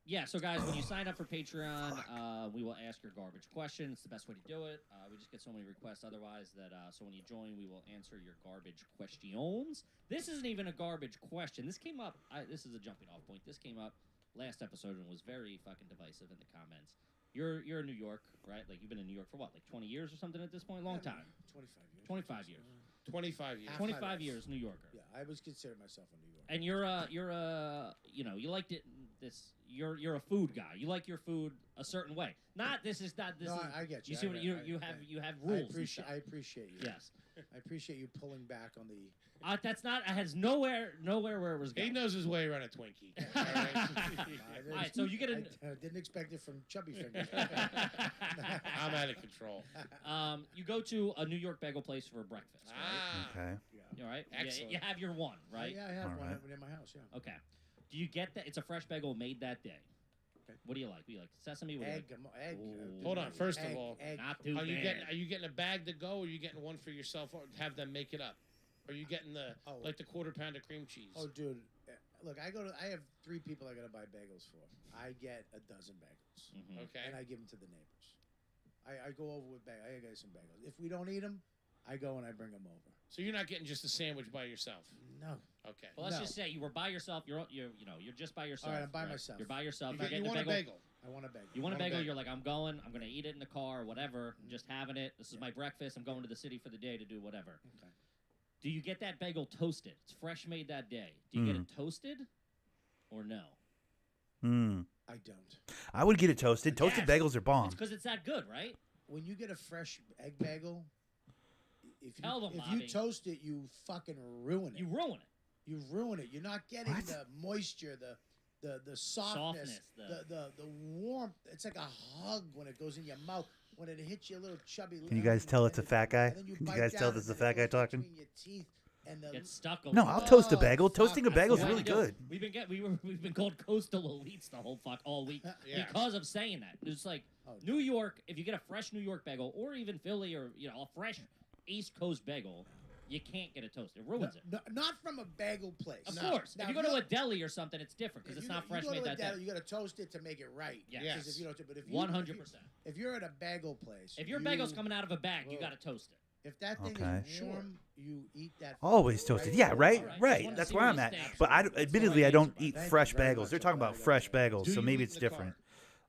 Yeah, so guys, when you sign up for Patreon, we will ask your garbage question. It's the best way to do it. We just get so many requests otherwise that, so when you join, we will answer your garbage questions. This isn't even a garbage question. This came up, this is a jumping off point. This came up last episode and was very fucking divisive in the comments. You're in New York, right? Like, you've been in New York for what, like 20 years or something at this point? Long time. 25 years. 25 years. 25 years. 25 years, New Yorker. Yeah, I was considered myself a New Yorker. And you liked it. You're a food guy. You like your food a certain way. Not this is not this. No, is, I get you. You see I what get- you I- you I- have you have rules. and stuff. I appreciate you. Yes. I appreciate you pulling back on the. That's not. It has nowhere where it was He going. knows his way around a Twinkie. All right? All right, so you get a. I didn't expect it from Chubby Fingers. I'm out of control. You go to a New York bagel place for breakfast, right? Ah, Okay. All right. Excellent. You have your one, right? Yeah, I have All one right. in my house. Yeah. Okay. Do you get that? It's a fresh bagel made that day. Okay. What do you like? What do you like? Sesame? What do you Egg. Egg. Ooh. Hold on, first of egg, all, egg. like? Not too are you bad. getting a bag to go, or are you getting one for yourself, or have them make it up? Or are you getting the Oh. like the quarter pound of cream cheese? Oh, dude. Look, I have 3 people I gotta buy bagels for. I get a dozen bagels, Mhm. Okay. and I give them to the neighbors. I go over with bagels. I get some bagels. If we don't eat them, I go and I bring them over. So you're not getting just a sandwich by yourself. No. Okay. Well, let's No. just say you were by yourself. You're just by yourself. All right, I'm by myself. You're by yourself. You, You're get, you getting want a bagel. I want a bagel. You want a Want a bagel? bagel. You're like, I'm going to eat it in the car or whatever. I'm just having it. This is my breakfast. I'm going to the city for the day to do whatever. Okay. Do you get that bagel toasted? It's fresh made that day. Do you get it toasted or no? I don't. I would get it toasted. Toasted Yes. bagels are bomb. It's because it's that good, right? When you get a fresh egg bagel, if Tell them, you Bobby. toast it, you fucking ruin it. You ruin it. You ruin it. You're not getting What? the moisture, the softness, Softness, the warmth. It's like a hug when it goes in your mouth. When it hits your little chubby. Can you lip, guys tell and it's a then- fat guy? and then Can you bite guys tell down this is and a fat it guy goes talking? between your teeth and the Get stuck. No, I'll toast a Oh, bagel. fuck. Toasting a bagel is That's what really we do. good. We've been called coastal elites the whole all week Yeah. because of saying that. It's like Oh, New York. If you get a fresh New York bagel, or even Philly, or a fresh East Coast bagel, you can't get it toasted. It ruins it. No, not from a bagel place. Of No. course. Now, If you go to a deli or something, it's different because If it's you not go- fresh you go made to a that deli, day. You got to toast it to make it right. Yes. Yes. Because if you don't, but if you 100%. If you're at a bagel place, If your you- bagel's coming out of a bag, you Whoa. got to toast it. if that thing Okay. is warm, you eat that. Always toasted. Yeah, right, All right. right. Just wanted to That's see where where I'm you at. stand. But admittedly, I don't eat Thank you fresh very bagels. much. They're talking I'm glad about I got fresh that. bagels, Do so you maybe eat it's in the different. car?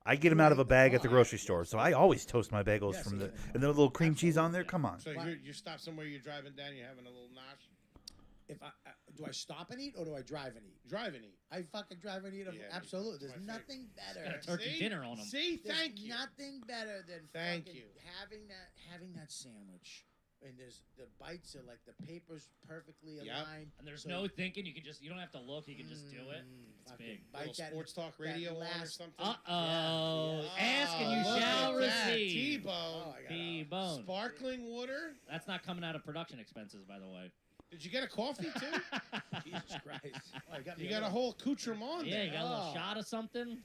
I get them Do out you of a eat in the bag at the car? grocery store, so I always toast my bagels Yes, from the yes. and the little cream cheese on there. Come on. So Why- you stop somewhere, you're driving down, you're having a little nosh. If do I stop and eat or do I drive and eat? Drive and eat. I fucking drive and eat. Yeah, Absolutely. it's There's my nothing better. Got a turkey See? dinner on them. See, There's thank you. nothing better than Thank fucking you. having that sandwich. And the bites are like the paper's perfectly Yep. aligned. And there's so no thinking. You don't have to look. You can just do it. It's fucking big. Bite Little that sports talk that radio on or last- something. Uh-oh. Yeah. Ask and you Oh, look shall at that. receive. T-bone. Oh, I got T-bone. Sparkling water. That's not coming out of production expenses, by the way. Did you get a coffee too? Jesus Christ. Oh, You got a whole accoutrement Yeah, there. you got a little Oh. shot of something.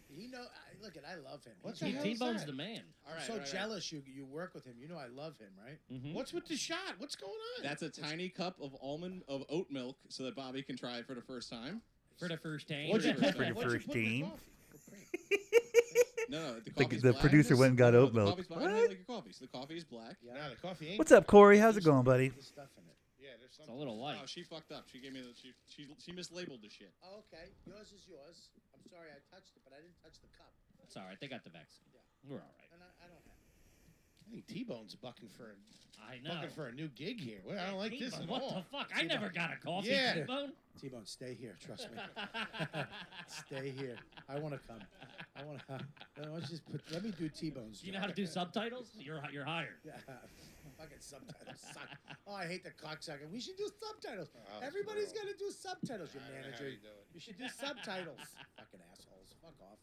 Look at I love him. What He's- the hell is T-Bone's that? the man. All I'm right, so all right. jealous you work with him. You know I love him, right? Mm-hmm. What's with the shot? What's going on? That's a tiny cup of oat milk so that Bobby can try it for the first time. For the first time. What'd you For put the in- what'd you first put in team. your coffee? No, the The- coffee's the black. producer went and got No, oat the milk. coffee's black. I What? like your coffee. So the coffee is black. No, the coffee ain't. What's up, Corey? How's it going, buddy? There's stuff in it. Yeah, there's It's something. a little light. Oh, she fucked up. She gave me the she mislabeled the shit. Oh, okay. Yours is yours. I'm sorry I touched it, but I didn't touch the cup. It's all right. They got the vaccine. Yeah. We're all right. And I don't have it. I think T-Bone's bucking for I know. a new gig here. Well, I don't like this T-Bone, at what all. the fuck? I T-Bone. never got a coffee, Yeah. T-Bone. T-Bone, stay here. Trust me. Stay here. I want to come. I want to. Let's just let me do T-Bone's. Do you know how to do subtitles? You're hired. Yeah. Fucking subtitles suck. Oh, I hate the cocksucker. We should do subtitles. Oh, Everybody's bro. got to do subtitles, your I don't know how manager. you do it. You should do subtitles. Fucking assholes. Fuck off.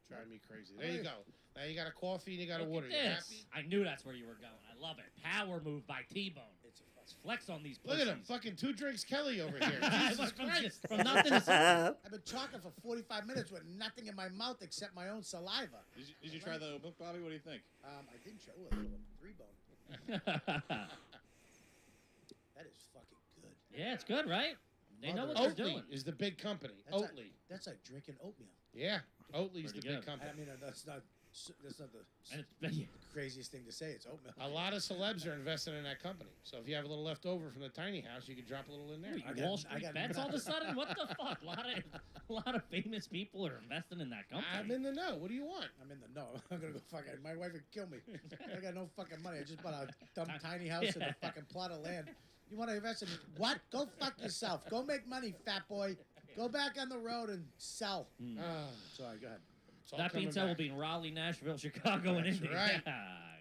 Drive me crazy. There you go. Now you got a coffee and you got a Look water. at You this. happy? I knew that's where you were going. I love it. Power move by T-Bone. It's a Let's flex on these Look at him. pussies. Fucking 2 drinks Kelly over here. I Jesus went from Christ. from nothing to I've been talking for 45 minutes with nothing in my mouth except my own saliva. Did you try the oat milk, Bobby? What do you think? I didn't show a little 3-bone. That is fucking good. Yeah, it's good, right? They know what Oatly they're doing. is the big company. That's Oatly. Like, that's like drinking oatmeal. Yeah. Oatly's the Pretty big good. company. I mean, that's not the And it's, craziest thing to say. It's oatmeal. A lot of celebs are investing in that company. So if you have a little left over from the tiny house, you can drop a little in there. Ooh, I you got- Wall I Street got- bets all of a sudden? What the fuck? A lot of famous people are investing in that company. I'm in the know. What do you want? I'm in the no. I'm gonna go fucking. My wife would kill me. I got no fucking money. I just bought a dumb tiny house and a fucking plot of land. You want to invest in what? Go fuck yourself. Go make money, fat boy. Go back on the road and sell. Ah, Sorry, go ahead. it's all That being coming said, we'll back. be in Raleigh, Nashville, Chicago, and That's Indy. right.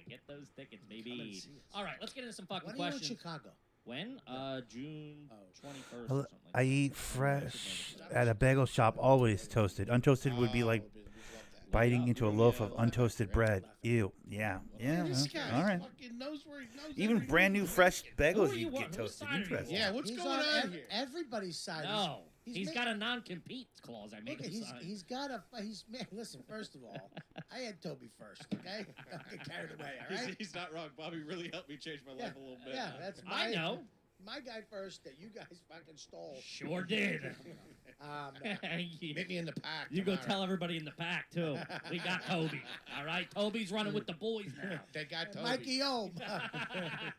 Get those tickets, Come and baby. see us. All right, let's get into some fucking When are you in questions. Chicago? When? June Oh. 21st or I something. I eat fresh at a bagel shop, always toasted. Untoasted would be Oh, like we'd love that. biting into a loaf of untoasted bread. Ew. Yeah. Yeah. This well, guy all right. fucking knows where he knows Even every brand new move. fresh Who bagels are you you on? get Whose toasted. side are you Interesting. Yeah, what's He's going on here? Everybody's side. No, He's he's ma- got a non-compete clause. I made Look, him he's sign. he's got a he's man. Listen, first of all, I had Toby first. Okay, don't get carried away. All right. He's not wrong. Bobby really helped me change my life a little bit. Yeah, that's I my. know. my guy first that you guys fucking stole. Sure did. Meet me in the pack. You go tomorrow. tell everybody in the pack too. We got Toby. All right, Toby's running with the boys now. They got Toby. Mikey O.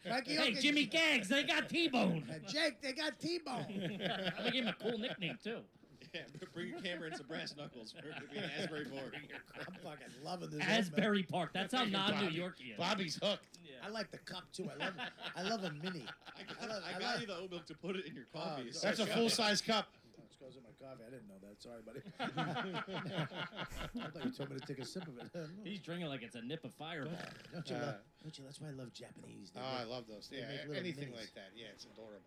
Mikey O. Hey, Jimmy Gags, they got T-Bone. And Jake, they got T-Bone. I'm gonna give him a cool nickname too. Yeah, bring your camera and some brass knuckles. We're going to be in Asbury Park. I'm fucking loving this. Asbury Park. That sounds non-New Bobby. Yorkian. Bobby's hooked. I like the cup too. I love a mini. I got you the oat milk to put it in your coffee. so That's a shut full-size cup. This goes in my coffee. I didn't know that. Sorry, buddy. I thought you told me to take a sip of it. He's drinking like it's a nip of Fireball. Don't you? Don't you? That's why I love Japanese. They Oh, I make- love those. they Yeah, make little anything minis. like that. Yeah, it's adorable.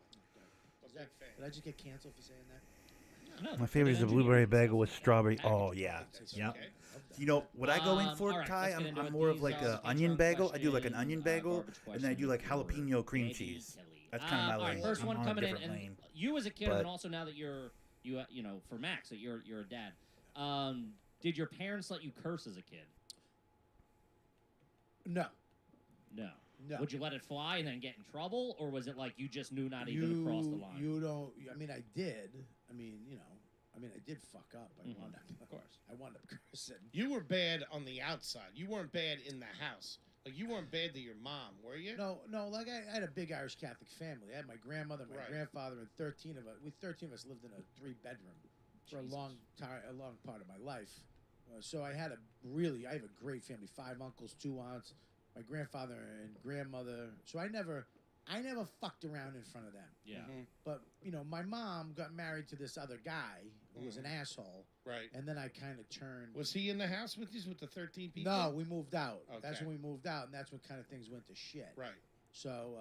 Is that, did I just get canceled for saying that? No, My favorite is the blueberry bagel with strawberry. Oh yeah, yeah. Okay. You know what I go in for, all right, Ty? let's get into I'm it. more of These like are a the onion Patreon bagel. I do like an question, onion bagel, garbage and then I do like question jalapeno for cream Eddie cheese. Kelly. That's kind of my all right, lane. first I'm one on a coming in, different and lane. you as a kid, But- and also now that you're for Max, that you're a dad. Did your parents let you curse as a kid? No. No. No. Would you let it fly and then get in trouble, or was it like you just knew not even to cross the line? You don't. I mean, I did. I mean, I did fuck up. I Mhm, wound up. of course. I wound up cursing. You were bad on the outside. You weren't bad in the house. Like, you weren't bad to your mom, were you? No. Like I had a big Irish Catholic family. I had my grandmother, my Right. grandfather, and 13 of us. We 13 of us lived in a 3-bedroom for a long part of my life. So I have a great family. 5 uncles, 2 aunts, my grandfather and grandmother. So I never fucked around in front of them. Yeah. Mhm. But my mom got married to this other guy who was an asshole, Right. and then I kind of turned. Was he in the house with you with the 13 people? No, we moved out. That's Okay. when we moved out, and that's when kind of things went to shit. Right. So,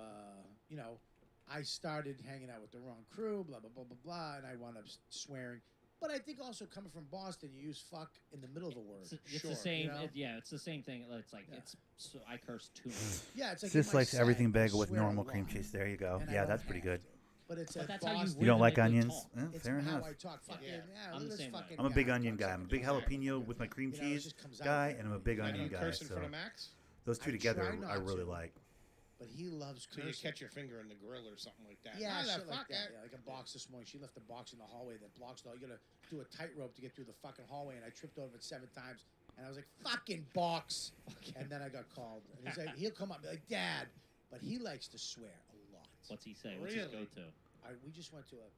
I started hanging out with the wrong crew, blah, blah, blah, blah, blah, and I wound up swearing. But I think also coming from Boston, you use fuck in the middle of a word. It's Sure, the same. you know? It's the same thing. It's like I curse too much. Yeah, it's like Sis in my likes set, everything I bagel with swear a normal lot, cream cheese. There you go. and I Yeah, don't that's pretty have good. to. But it's But a that's how you Boston. You don't like Good onions? talk. Eh, It's fair how enough. I talk. Fucking, Yeah. yeah, I'm look the at this same way. fucking I'm a big guy. onion guy. I'm a big jalapeno with my cream It cheese just comes out guy, there. and I'm a big You onion guy. curse in front So of Max? those two I together, try I not really to. like. But he loves So you cursing. catch your finger in the grill or something like that. Yeah, Ah, shit fuck like that. that. Yeah, like a box this morning. She left a box in the hallway that blocks the. You gotta do a tightrope to get through the fucking hallway, and I tripped over it 7 times. And I was like, "Fucking box!" And then I got called. And he's like, he'll come up and be like, "Dad," but he likes to swear a lot. What's he say? What's his Really? go-to? We just went to a.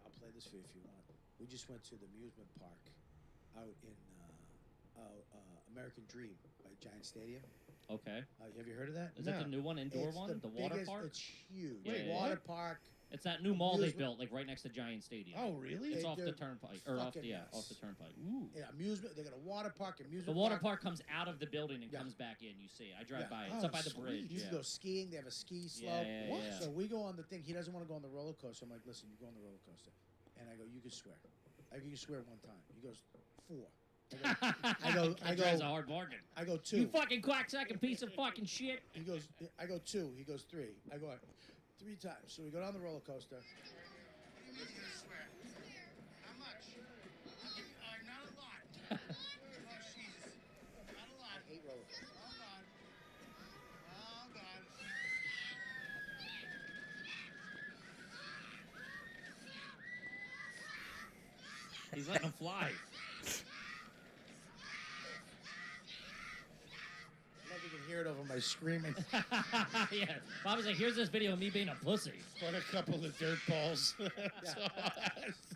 I'll play this for you if you want. We just went to the amusement park out in American Dream by Giant Stadium. Okay. Have you heard of that? Is that the new one, indoor It's one, the water biggest- park? It's huge. Wait, water what? park. It's that new mall they Amusement- built, like right next to Giant Stadium. Oh, really? It's They off the do turnpike, or off fucking the nuts. off the turnpike. Ooh. Yeah, amusement. They got a water park, amusement. The water park comes out of the building and Yeah. comes back in. You see it. I drive Yeah. by it. It's Oh, up by the sweet. bridge. You Yeah. can go skiing. They have a ski slope. Yeah, yeah, yeah. So we go on the thing. He doesn't want to go on the roller coaster. I'm like, listen, you go on the roller coaster. And I go, you can swear. I go, you can swear 1 time. He goes, 4. I go, That guy's a hard bargain. I go 2. You fucking quack-sacking piece of fucking shit. He goes, I go 2. He goes 3. I go 3 times. So we go down the roller coaster. How much? Not a lot. Oh, Jesus. Not a lot. I hate roller coasters. Hold on. Hold on. He's letting him fly. I don't know if you can hear it over my screaming. Yeah. Bobby's like, here's this video of me being a pussy. What a couple of dirt balls.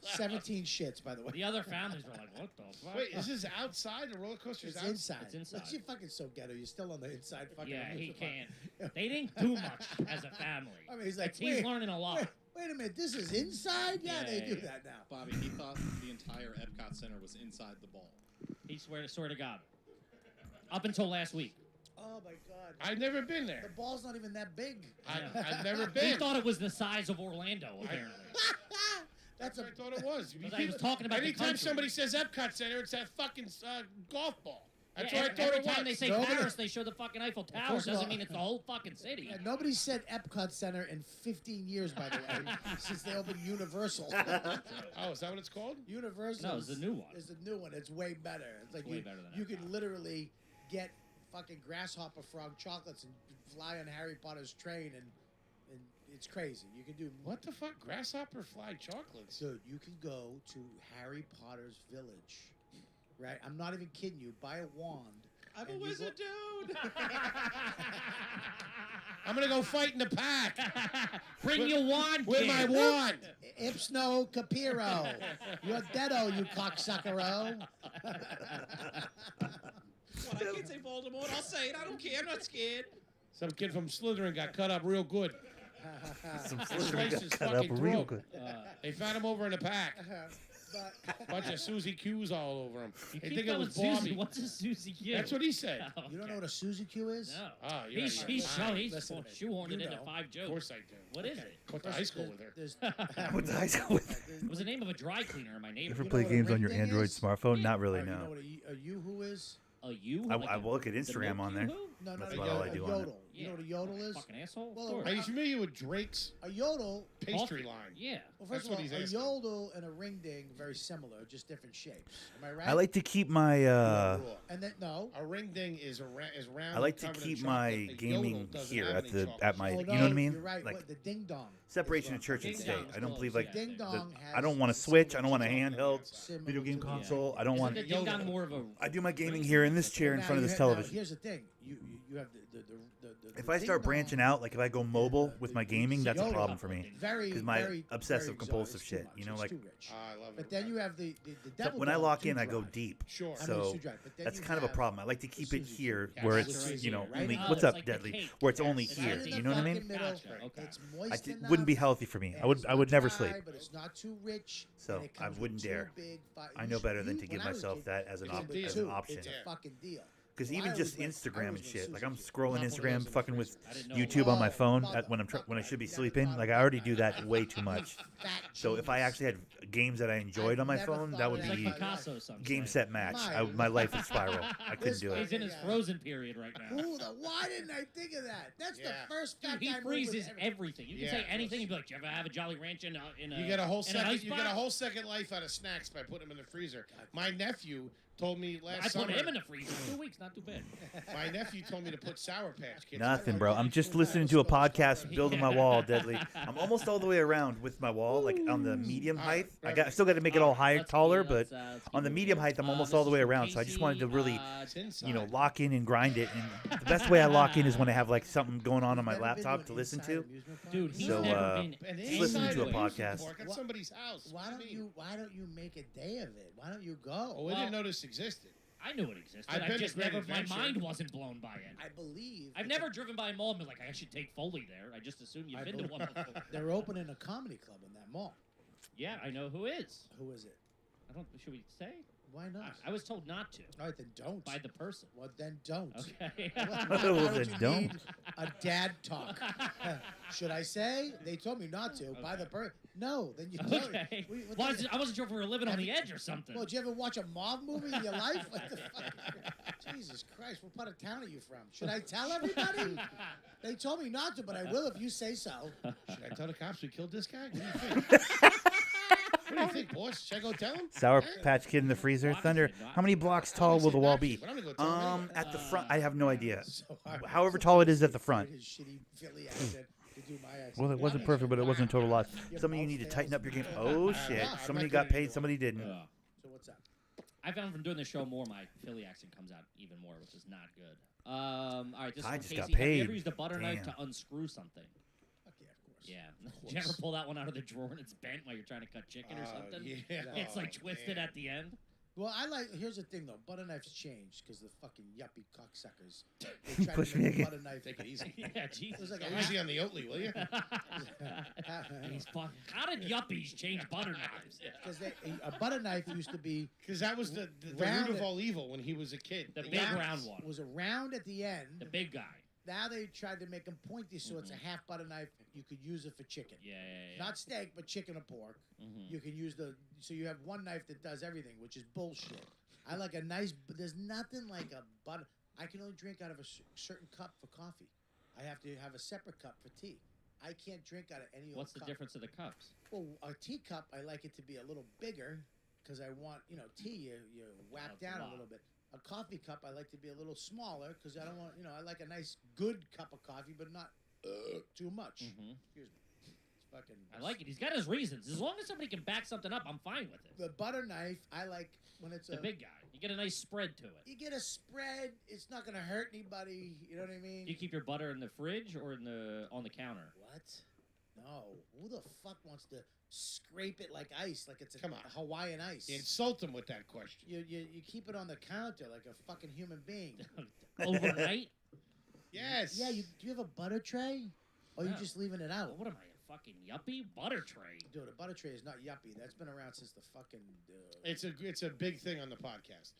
17 shits, by the way. The other families were like, what the fuck? Wait, is this outside? The roller coaster's It's outside? inside. It's inside. You're fucking so ghetto. You're still on the inside fucking. Yeah, he amusement park. can't. They didn't do much as a family. I mean, he's like, He's wait, learning a lot. wait a minute. This is inside? Yeah, they Yeah, do yeah. that now. Bobby, he thought the entire Epcot Center was inside the ball. He swear to God. Up until last week. Oh my God. I've never been The there. ball's not even that big. I've never He been. thought it was the size of Orlando, apparently. That's That's what I thought it was. Because I was talking about the Anytime country. somebody says Epcot Center, it's that fucking golf ball. That's Yeah, what I thought every it was. time they say Nobody- Paris, they show the fucking Eiffel Tower. First of Doesn't all- mean it's the whole fucking city. Yeah, nobody said Epcot Center in 15 years, by the way, since they opened Universal. Oh, is that what it's called? Universal No, it's the new one. Is the new one. It's way better. It's like way you, better than you Epcot. can literally get fucking grasshopper frog chocolates and fly on Harry Potter's train and it's crazy. You can do What the fuck? Grasshopper fly chocolates? Dude, you can go to Harry Potter's village, right? I'm not even kidding you. Buy a wand. I'm a and you wizard, dude. I'm gonna go fight in the pack Bring your wand, with kid. my wand. Ipsno Capiro. You're deado, you cocksuckero. What, I can't say Voldemort. I'll say it. I don't care. I'm not scared. Some kid from Slytherin got cut up real good. Some Sliced Slytherin his got cut up fucking real throat. good. They found him over in the pack. But Bunch of Susie Q's all over him. You They keep think it calling was Susie. Bobby. What's a Susie Q? That's what he said. Oh, you don't know okay. what a Suzy Q is? No. Oh, you He's Listen to me. shoehorned You it into know. 5 jokes. Of course I do. What is it? Went to high school with her. There's, I went to high school with. It was the name of a dry cleaner in my You neighborhood. ever know play what a games on ring your thing Android is? smartphone? Not All really, right, you know no. what a yoo-hoo is? A you? I look at Instagram on there. No, That's a about all I do on it. yodel. You know what a yodel is? Fucking asshole. Well, Of course. Are you familiar with Drake's A yodel. pastry Coffee. line? Yeah. Well, That's first of what all, he's a asking. yodel and a ring ding very similar, just different shapes. Am I right? I like to keep my. And then no. A ring ding is round. I like to covered in keep my chocolate. A gaming yodel doesn't here have at any the chocolate at my. Oh, You no, know what I mean? You're right. Like What, the ding dong. separation of is church Ding and dong state. is I don't close, believe like. yeah. Ding dong has. I don't want a it's Switch. I similar don't want a to- handheld similar video game to- console. I don't Isn't want. the ding dong more of a... I do my gaming here in this chair in Now front of you this have- now, television. Here's the thing. You have the If I start ding branching dong, out, like if I go mobile with my gaming, that's a yodel. problem for me. very Because my very, obsessive very compulsive exotic. shit, It's you too know, much. like- It's too rich. I love it. But then you have the So devil when I dog, lock too in, I go dry. deep. Sure. I mean, it's So too dry, but then that's you kind of a have problem. I like to keep it Suzy here Q. where Yes, it's, right you know, here, right? only. Oh, What's it's up, like the Deadly? cake. Where it's only It's here. right in You the know what I mean? fucking middle. Gotcha, okay. It's moist enough. Wouldn't be healthy for me. and I would. it's I would not never dry, sleep. But it's not too rich. So and it I comes with wouldn't two dare. big I you know should- better than you- to give when I was a myself kid, that as an it's a op- deal. as an Two. option. It's a fucking deal. Because So I even always just went- I Instagram and always went shit, like I'm Suzy Q. scrolling Not one of Instagram, those in fucking the with freezer. I didn't know YouTube on my Oh, phone mother- when I should be That's sleeping. not Like a I already bad do guy. that way too much. Fat So if I genius. actually had games that I enjoyed on my never phone, thought that of would that It's be like Picasso or something. game set match. My My life would spiral. I couldn't This do He's it. in his Yeah. frozen period right now. Why didn't I think of that? That's Yeah. the first Dude, fat he guy move freezes with ever- everything. You can Yeah, say of anything. course. You'd be like, "Do you ever have a Jolly Rancher in a You get a whole in an ice second. You get a box?" whole second life out of snacks by putting them in the freezer. My nephew told me last I put summer. him in the freezer. 2 weeks, not too bad. My nephew told me to put Sour Patch Kids. Nothing, bro. I'm just listening to a podcast, building my wall, Deadly. I'm almost all the way around with my wall, like on the medium height. I still got to make it all higher, taller, but on the medium height, I'm almost all the way around. So I just wanted to really, It's inside. you know, lock in and grind it. And the best way I lock in is when I have like something going on my Never been laptop an to listen inside to. amusement park? Dude, he's So, never been. And Just listening to a inside podcast. Park at Wha- somebody's house. Why What do don't Why don't you make a day of it? Why don't you go? Oh, we Well- didn't know this existed. I knew it existed. I've been I to just Great never. My Adventure. mind wasn't blown by it. I believe I've it's never a- driven by a mall and been like, I should take Foley there. I just assume you've I been to believe- one before. They're opening a comedy club in that mall. Yeah, I know who is. Who is it? I don't. Should we say? Why not? I was told not to All right, then don't. by the person. Well, then don't. Okay. Why Well, don't then you don't. need a dad talk? Should I say? They told me not to. By the person. No, then you don't. Okay. What Well, the- I wasn't sure if we were living on Have the you- edge or something. Well, did you ever watch a mob movie in your life? What the fuck? Jesus Christ, what part of town are you from? Should I tell everybody? They told me not to, but I will if you say so. Should I tell the cops we killed this guy? What do you think? What do you think, boss? Should I go tell him? Sour Eh? Patch Kid in the freezer. Blocks Thunder. it, not- How many blocks tall will the wall be? But I'm gonna go tell him anyway. At the front, I have no idea. So I- However tall it is at the front. His shitty Philly accent to do my accent. Well, it wasn't perfect, but it wasn't a total loss. Your Some of you mouth need to fails. tighten up your game. Oh shit! I'm Somebody not got gonna paid, do somebody didn't. Yeah. So what's up? I found from doing the show more, my Philly accent comes out even more, which is not good. All right, this I one, just Casey. got Have you paid. ever used a butter knife to Damn. unscrew something? Fuck yeah, of course. Yeah. Did you ever pull that one out of the drawer and it's bent while you're trying to cut chicken or something? Yeah. It's like Oh, twisted man. at the end. Well, here's the thing though. Butter knives changed because the fucking yuppie cocksuckers. They tried Push to me make a again. butter knife. Take it easy. Yeah, Jesus. was like Go a easy on the Oatly, will you? He's fucking. How did yuppies change butter knives? Because a butter knife used to be Because that was the Round root of it. all evil when he was a kid. The The big yaps. round one. was around at the The end. big guy. Now they tried to make them pointy, so it's a half butter knife. You could use it for chicken, Yeah, yeah, yeah. not steak, but chicken or pork. Mhm. You can use so you have one knife that does everything, which is bullshit. I like a nice. There's nothing like a butter. I can only drink out of a certain cup for coffee. I have to have a separate cup for tea. I can't drink out of any What's old the cup. difference of the cups? Well, a teacup, I like it to be a little bigger because I want, tea, you whack That's a down a lot. little bit. A coffee cup, I like to be a little smaller because I don't want, I like a nice, good cup of coffee, but not too much. Mhm. Excuse me. fucking. I like it. He's got his reasons. As long as somebody can back something up, I'm fine with it. The butter knife. I like when it's The big guy. You get a nice spread to it. You get a spread. It's not gonna hurt anybody. You know what I mean? Do you keep your butter in the fridge or on the counter? What? No. Who the fuck wants to scrape it like ice, like it's a Come on. Hawaiian ice? You insult him with that question. You keep it on the counter like a fucking human being. Overnight? Yes. Yeah. Do you have a butter tray? Or you No. just leaving it out? What am I, a fucking yuppie? Butter tray. Dude, a butter tray is not yuppie. That's been around since the fucking. It's a big thing on the podcast.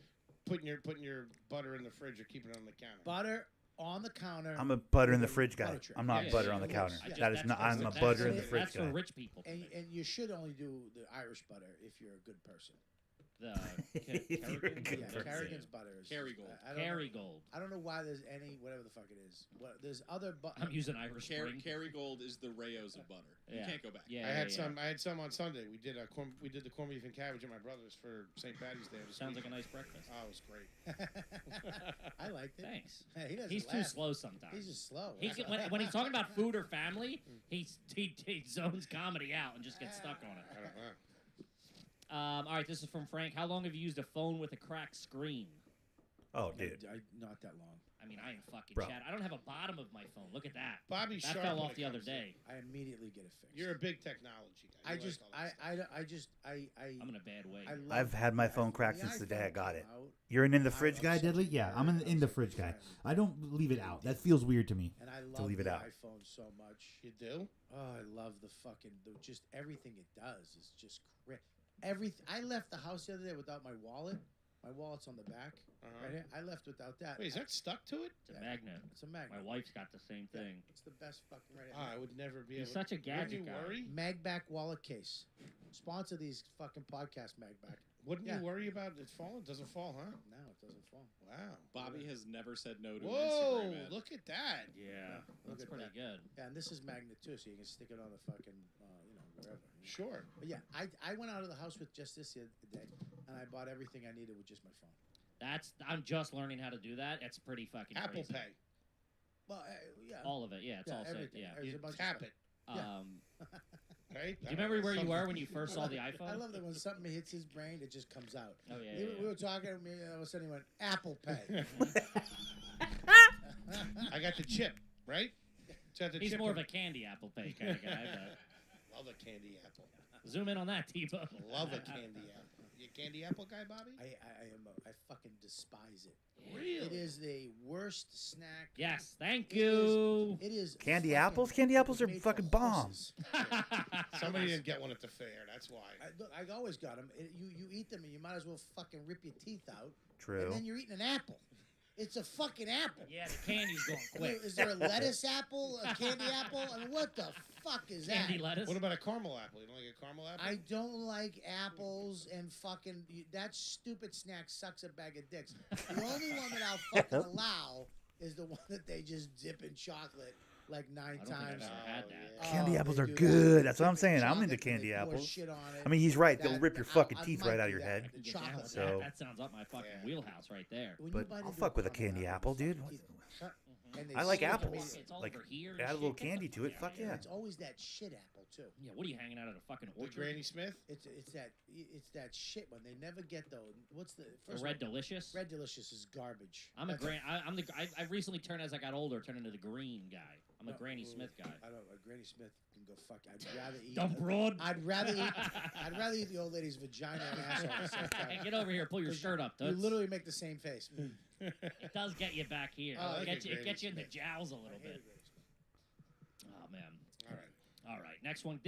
Putting your butter in the fridge or keeping it on the counter. Butter on the counter. I'm a butter in the fridge guy. Butter tray. I'm not Yeah, butter yeah, on the of counter. course. That is not. I'm a that's butter in the for- fridge That's guy. for rich people. and you should only do the Irish butter if you're a good person. The If you're a Kerrigan? good Yeah, person. Kerrigan's butter is. Kerrygold. I don't know- Kerrygold. I don't know why there's any whatever the fuck it is. There's other butter. I'm using Irish Spring. Kerrygold is the Rayo's of butter. You Yeah. can't go back. Yeah, I had yeah, some. I had some on Sunday. We did the corned beef and cabbage at my brother's for St. Patty's Day. This Sounds week. like a nice breakfast. Oh, it was great. I liked it. Thanks. Hey, he doesn't He's too laugh. slow sometimes. He's just slow. He can, when he's talking about food or family, he zones comedy out and just gets stuck on it. I don't know. All right, this is from Frank. How long have you used a phone with a cracked screen? Oh, dude. Not that long. I mean, I am fucking Bro. Chad. I don't have a bottom of my phone. Look at that. Bobby That Sharp fell when off it the other comes to- day. I immediately get it fixed. You're a big technology guy. I You just, like all that stuff. I'm in a bad way. I love I've had my phone cracked the since the day I iPhone got came it. out, You're an in the I fridge love guy, such Diddley? a- Yeah, I I'm an love in the such a fridge guy. friend. I don't leave it out. That feels weird to me. And I love leave it the out. iPhone so much. You do? Oh, I love the fucking just everything it does is just everything. I left the house the other day without my wallet. My wallet's on the back right here. I left without that. Wait, is that stuck to it? It's a magnet. It's a magnet. My wife's got the same Yeah, thing. It's the best fucking right. Oh, I would never be You're able. such a Wouldn't gadget you guy. worry? Magback wallet case. Sponsor these fucking podcast Magback. Wouldn't Yeah. you worry about it falling? Doesn't fall, huh? No, it doesn't fall. Wow. Bobby has never said no to an Whoa! Instagram ad. Look at that. Yeah, Look that's at pretty that. good. Yeah, and this is magnet too, so you can stick it on the fucking, wherever. Sure. But yeah, I went out of the house with just this the other day, and I bought everything I needed with just my phone. I'm just learning how to do that. It's pretty fucking Apple crazy. Pay. Well, yeah. All of it, yeah. It's yeah, all set. everything. Yeah. There's You a bunch of tap stuff. it, Yeah. right? Do you remember where you were when you first saw the iPhone? I love that when something hits his brain, it just comes out. Oh yeah. We, yeah, we were talking, and all of a sudden he went, Apple Pay. I got the chip, right? So I got the He's chip more of from- a candy Apple Pay kind of guy. Love a candy apple. But zoom in on that, T-Bone. Love a candy apple. You a candy apple guy, Bobby? I fucking despise it. Really? It is the worst snack. Yes, thank It you. It is Candy fucking- apples? Candy apples are made for fucking bomb. horses. Somebody didn't get one at the fair. That's why. Look, I always got them. You eat them and you might as well fucking rip your teeth out. True. And then you're eating an apple. It's a fucking apple. Yeah, the candy's going I mean, quick. is there a lettuce apple, a candy apple? I mean, what the fuck is Candy that? lettuce. What about a caramel apple? You don't like a caramel apple? I don't like apples and fucking that stupid snack sucks a bag of dicks. The only one that I'll fucking allow is the one that they just dip in chocolate like 9 I don't think times. I've ever had that. Candy Oh, apples they are do that. good. That's what I'm Dip it saying. in I'm into chocolate and candy they pour apples. shit on it. I mean, he's right. They'll That- rip your I- fucking I teeth might right out of do your that. head. The Yeah, chocolate. So- that sounds up my fucking Yeah. wheelhouse right there. When But you bite I'll into fuck with a caramel candy apple, dude. teeth- and they I like stick apples. immediately. It's all Like, over here. and add a shit. little Get the candy to it. out Fuck of here. yeah. It's always that shit apple too. Yeah, what are you hanging out at a fucking The orchard? Granny Smith? It's that shit one. They never get though. What's the The first Red one? Delicious. Red Delicious is garbage. I'm a That's gran. I recently turned as I got older, turned into the green guy. I'm a No, Granny ooh, Smith guy. I don't. Granny Smith can go fuck. I'd rather eat. Dumb broad. I'd rather eat the old lady's vagina and asshole at the same time. Get over here. Pull your 'Cause shirt up. You Toots. literally make the same face. It does get you back here. Oh, I like It gets you in the jowls a little I hate bit. it. Oh man. All right. All right. Next one.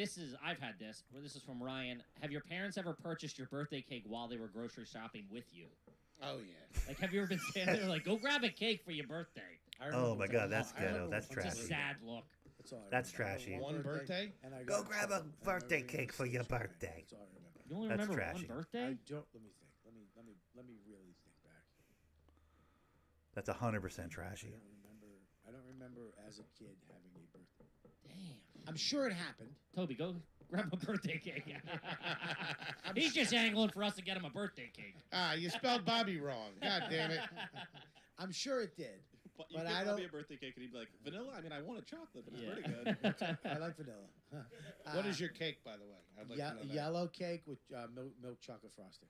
I've had this. This is from Ryan. Have your parents ever purchased your birthday cake while they were grocery shopping with you? Oh, yeah. Like, have you ever been standing there like, go grab a cake for your birthday? I Oh remember my one God, time- that's I remember ghetto. That's one time- It's a trashy. sad look. That's all I That's remember. I trashy. remember One birthday? and I Go got grab a something, and I birthday remember cake for your it was right. birthday. That's all I remember. You only That's remember trashy. one I birthday? don't. Let me think. Let me really think back. That's 100% trashy. I don't remember as a kid having a birthday. Damn. I'm sure it happened. Toby, go grab a birthday cake. He's just angling for us to get him a birthday cake. Ah, you spelled Bobby wrong. God damn it. I'm sure it did. You But give I Robbie don't- a birthday cake, and he'd be like, vanilla? I mean, I wanted chocolate, but it's Yeah. pretty good. I like vanilla. What is your cake, by the way? I'd like to know that. Yellow cake with milk chocolate frosting.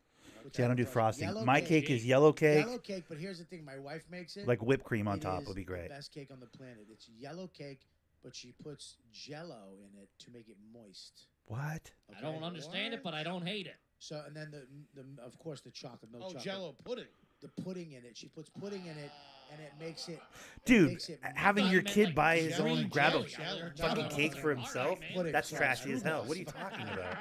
See, I don't do frosting. Yellow My cake is yellow cake, Yellow cake, but here's the thing: my wife makes it. like whipped cream on It top is would be the great. best cake on the planet. It's yellow cake, but she puts Jello in it to make it moist. What? I don't understand it, but I don't hate it. So, and then the of course the chocolate milk. Oh, chocolate, Jello pudding. The pudding in it. She puts pudding in it, and it makes it. Dude, makes it having I your meant kid like buy his green own, grab a jelly. fucking Jello. cake for All right, himself, man. Pudding. that's Sorry, trashy as hell. screwballs. What are you talking about?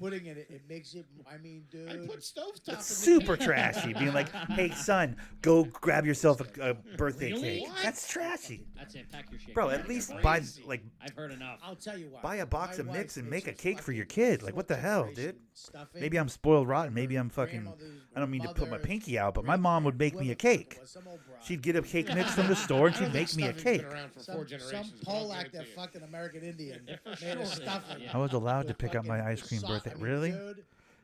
pudding in it. It makes it. I mean, dude. I put stovetop in That's the super cake. trashy. Being like, hey, son, go grab yourself a birthday Really? cake. What? That's trashy. That's it. Pack your shit. Bro, Get at out least of here. buy, Crazy. like, I've heard enough. I'll tell you what. buy a box My of mix wife and makes make a her cake for your fucking kid. Like, what the hell, fourth-generation dude? stuffing. Maybe I'm spoiled rotten. Maybe I'm fucking, Grandmother's- I don't mean to put my mother's pinky out, but my great mom would make me a whoever the fuck it cake. was, some old broad. She'd get a cake mix from the store and I don't she'd think make me a stuffing's cake. been around for some, 4 generations. some but I'll Polak give it that to you. fucked an American Indian For made sure, a stuffing. yeah. I was allowed to with pick up my fucking ice cream sau- birthday. I mean, Really? dude, I